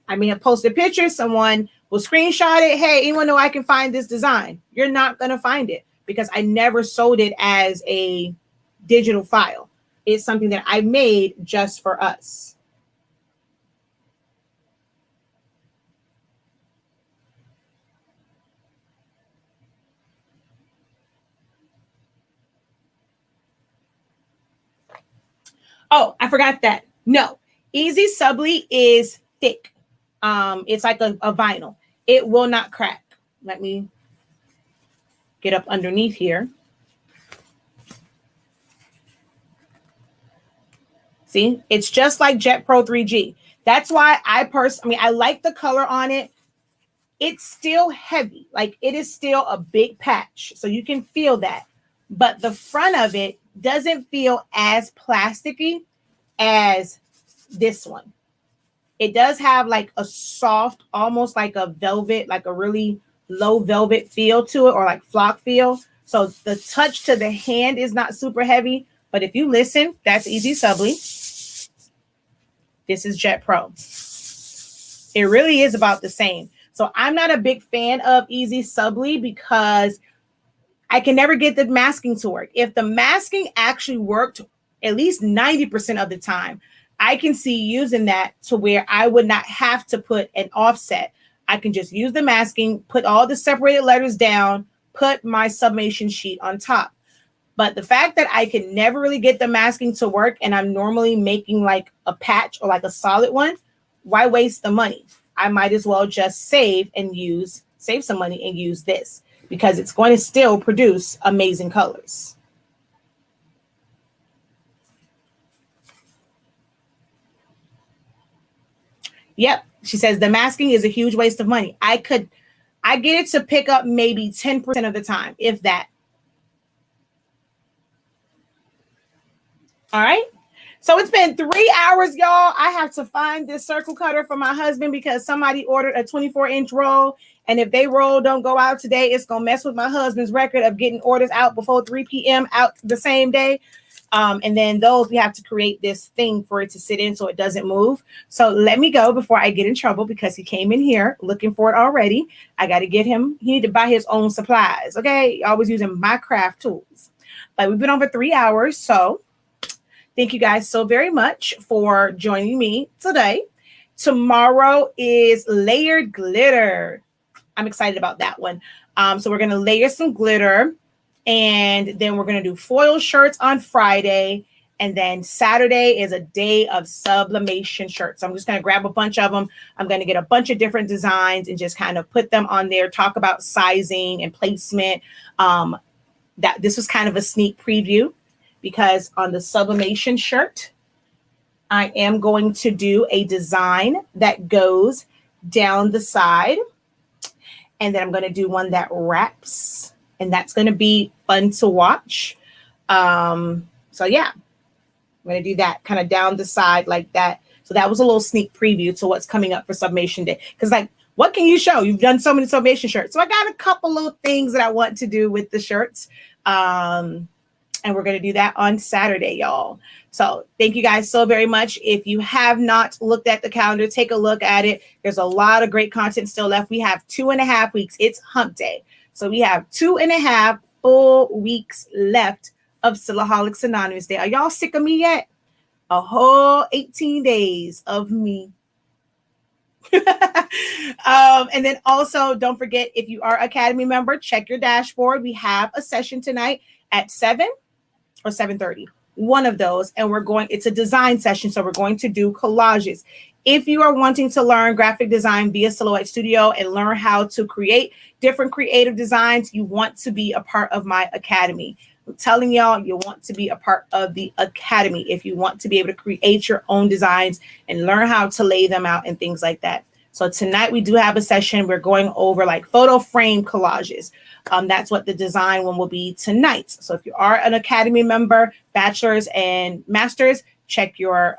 I may have posted pictures, someone will screenshot it. Hey, anyone know I can find this design? You're not going to find it because I never sold it as a digital file. It's something that I made just for us. Oh, I forgot that. No, Easy Subli is thick. It's like a vinyl. It will not crack. Let me get up underneath here. See, it's just like Jet Pro 3G. That's why I like the color on it. It's still heavy. Like it is still a big patch. So you can feel that. But the front of it doesn't feel as plasticky as this one. It does have like a soft, almost like a velvet, like a really low velvet feel to it, or like flock feel. So the touch to the hand is not super heavy. But if you listen, that's Easy Subli. This is Jet Pro. It really is about the same. So I'm not a big fan of Easy Subli because I can never get the masking to work. If the masking actually worked at least 90% of the time, I can see using that to where I would not have to put an offset. I can just use the masking, put all the separated letters down, put my sublimation sheet on top. But the fact that I can never really get the masking to work and I'm normally making like a patch or like a solid one, why waste the money? I might as well just save some money and use this because it's going to still produce amazing colors. Yep. She says the masking is a huge waste of money. I get it to pick up maybe 10% of the time, if that. All right. So it's been 3 hours, y'all. I have to find this circle cutter for my husband because somebody ordered a 24-inch roll. And if they roll don't go out today, it's going to mess with my husband's record of getting orders out before 3 p.m. out the same day. And then those, we have to create this thing for it to sit in so it doesn't move. So let me go before I get in trouble because he came in here looking for it already. I got to get him. He need to buy his own supplies. Okay. Always using my craft tools. But we've been on for 3 hours. So thank you guys so very much for joining me today. Tomorrow is layered glitter. I'm excited about that one. So we're going to layer some glitter. And then we're going to do foil shirts on Friday. And then Saturday is a day of sublimation shirts. So I'm just going to grab a bunch of them. I'm going to get a bunch of different designs and just kind of put them on there, talk about sizing and placement. That this was kind of a sneak preview because on the sublimation shirt, I am going to do a design that goes down the side. And then I'm going to do one that wraps. And that's going to be fun to watch. So yeah, I'm going to do that kind of down the side like that. So that was a little sneak preview to what's coming up for Sublimation Day. Because like, what can you show? You've done so many sublimation shirts. So I got a couple little things that I want to do with the shirts. And we're going to do that on Saturday, y'all. So thank you guys so very much. If you have not looked at the calendar, take a look at it. There's a lot of great content still left. We have 2.5 weeks. It's hump day. So we have 2.5 full weeks left of Silaholics Anonymous Day. Are y'all sick of me yet? A whole 18 days of me. And then also, don't forget, if you are Academy member, check your dashboard. We have a session tonight at 7 or 7:30. One of those. And it's a design session. So we're going to do collages. If you are wanting to learn graphic design via Silhouette Studio and learn how to create different creative designs, you want to be a part of my academy. I'm telling y'all, you want to be a part of the academy if you want to be able to create your own designs and learn how to lay them out and things like that. So tonight we do have a session. We're going over like photo frame collages. That's what the design one will be tonight. So if you are an academy member, bachelor's and master's, check your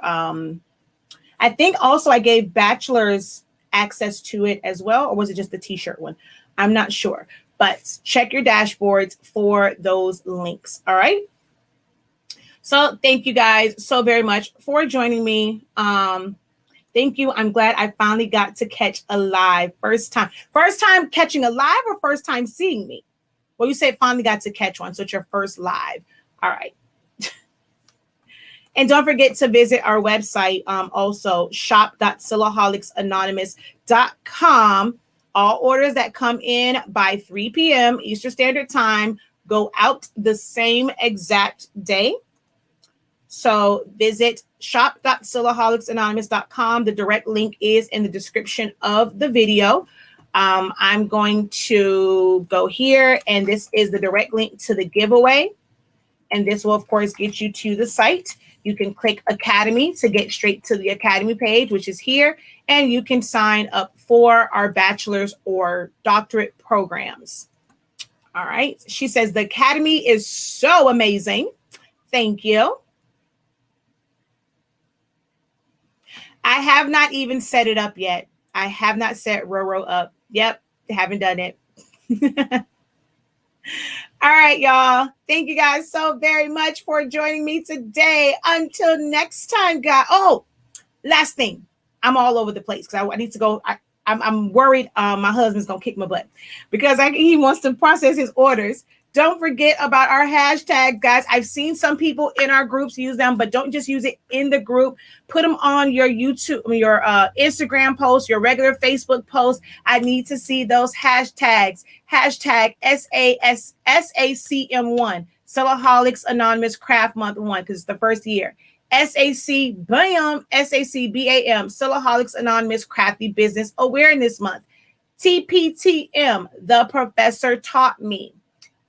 I think also I gave bachelor's access to it as well, or was it just the t-shirt one? I'm not sure, but check your dashboards for those links. All right. So thank you guys so very much for joining me. Thank you. I'm glad I finally got to catch a live first time catching a live or first time seeing me. Well, you say finally got to catch one. So it's your first live. All right. And don't forget to visit our website, also shop.silaholics.com. All orders that come in by 3 p.m. Eastern Standard Time go out the same exact day. So visit shop.silaholics.com. The direct link is in the description of the video. I'm going to go here, and this is the direct link to the giveaway. And this will, of course, get you to the site. You can click Academy to get straight to the Academy page, which is here. And you can sign up for our bachelor's or doctorate programs. All right. She says the Academy is so amazing. Thank you. I have not even set it up yet. I have not set Roro up. Yep. Haven't done it. All right, y'all. Thank you guys so very much for joining me today. Until next time, guys. Oh, last thing. I'm all over the place because I need to go. I'm worried my husband's going to kick my butt because he wants to process his orders Don't forget about our hashtags, guys. I've seen some people in our groups use them, but don't just use it in the group. Put them on your YouTube, your Instagram post, your regular Facebook post. I need to see those hashtags. Hashtag SACM1, Silaholics Anonymous Craft Month 1, because it's the first year. SACBAM, SACBAM, Silaholics Anonymous Crafty Business Awareness Month. TPTM, The Professor Taught Me.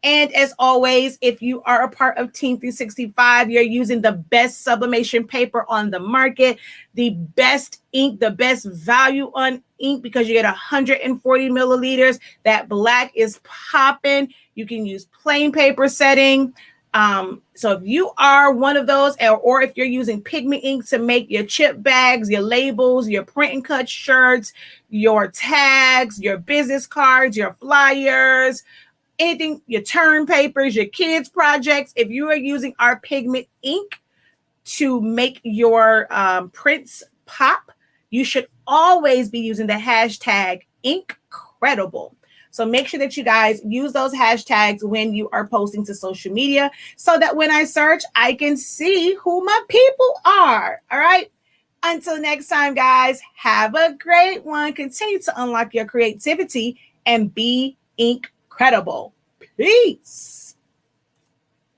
And as always, if you are a part of Team 365, you're using the best sublimation paper on the market, the best ink, the best value on ink, because you get 140 milliliters. That black is popping. You can use plain paper setting. So if you are one of those, or if you're using pigment ink to make your chip bags, your labels, your print and cut shirts, your tags, your business cards, your flyers, anything, your term papers, your kids projects, if you are using our pigment ink to make your prints pop, you should always be using the hashtag Incredible. So make sure that you guys use those hashtags when you are posting to social media, so that when I search, I can see who my people are. All right. Until next time, guys, have a great one. Continue to unlock your creativity and be incredible. Peace.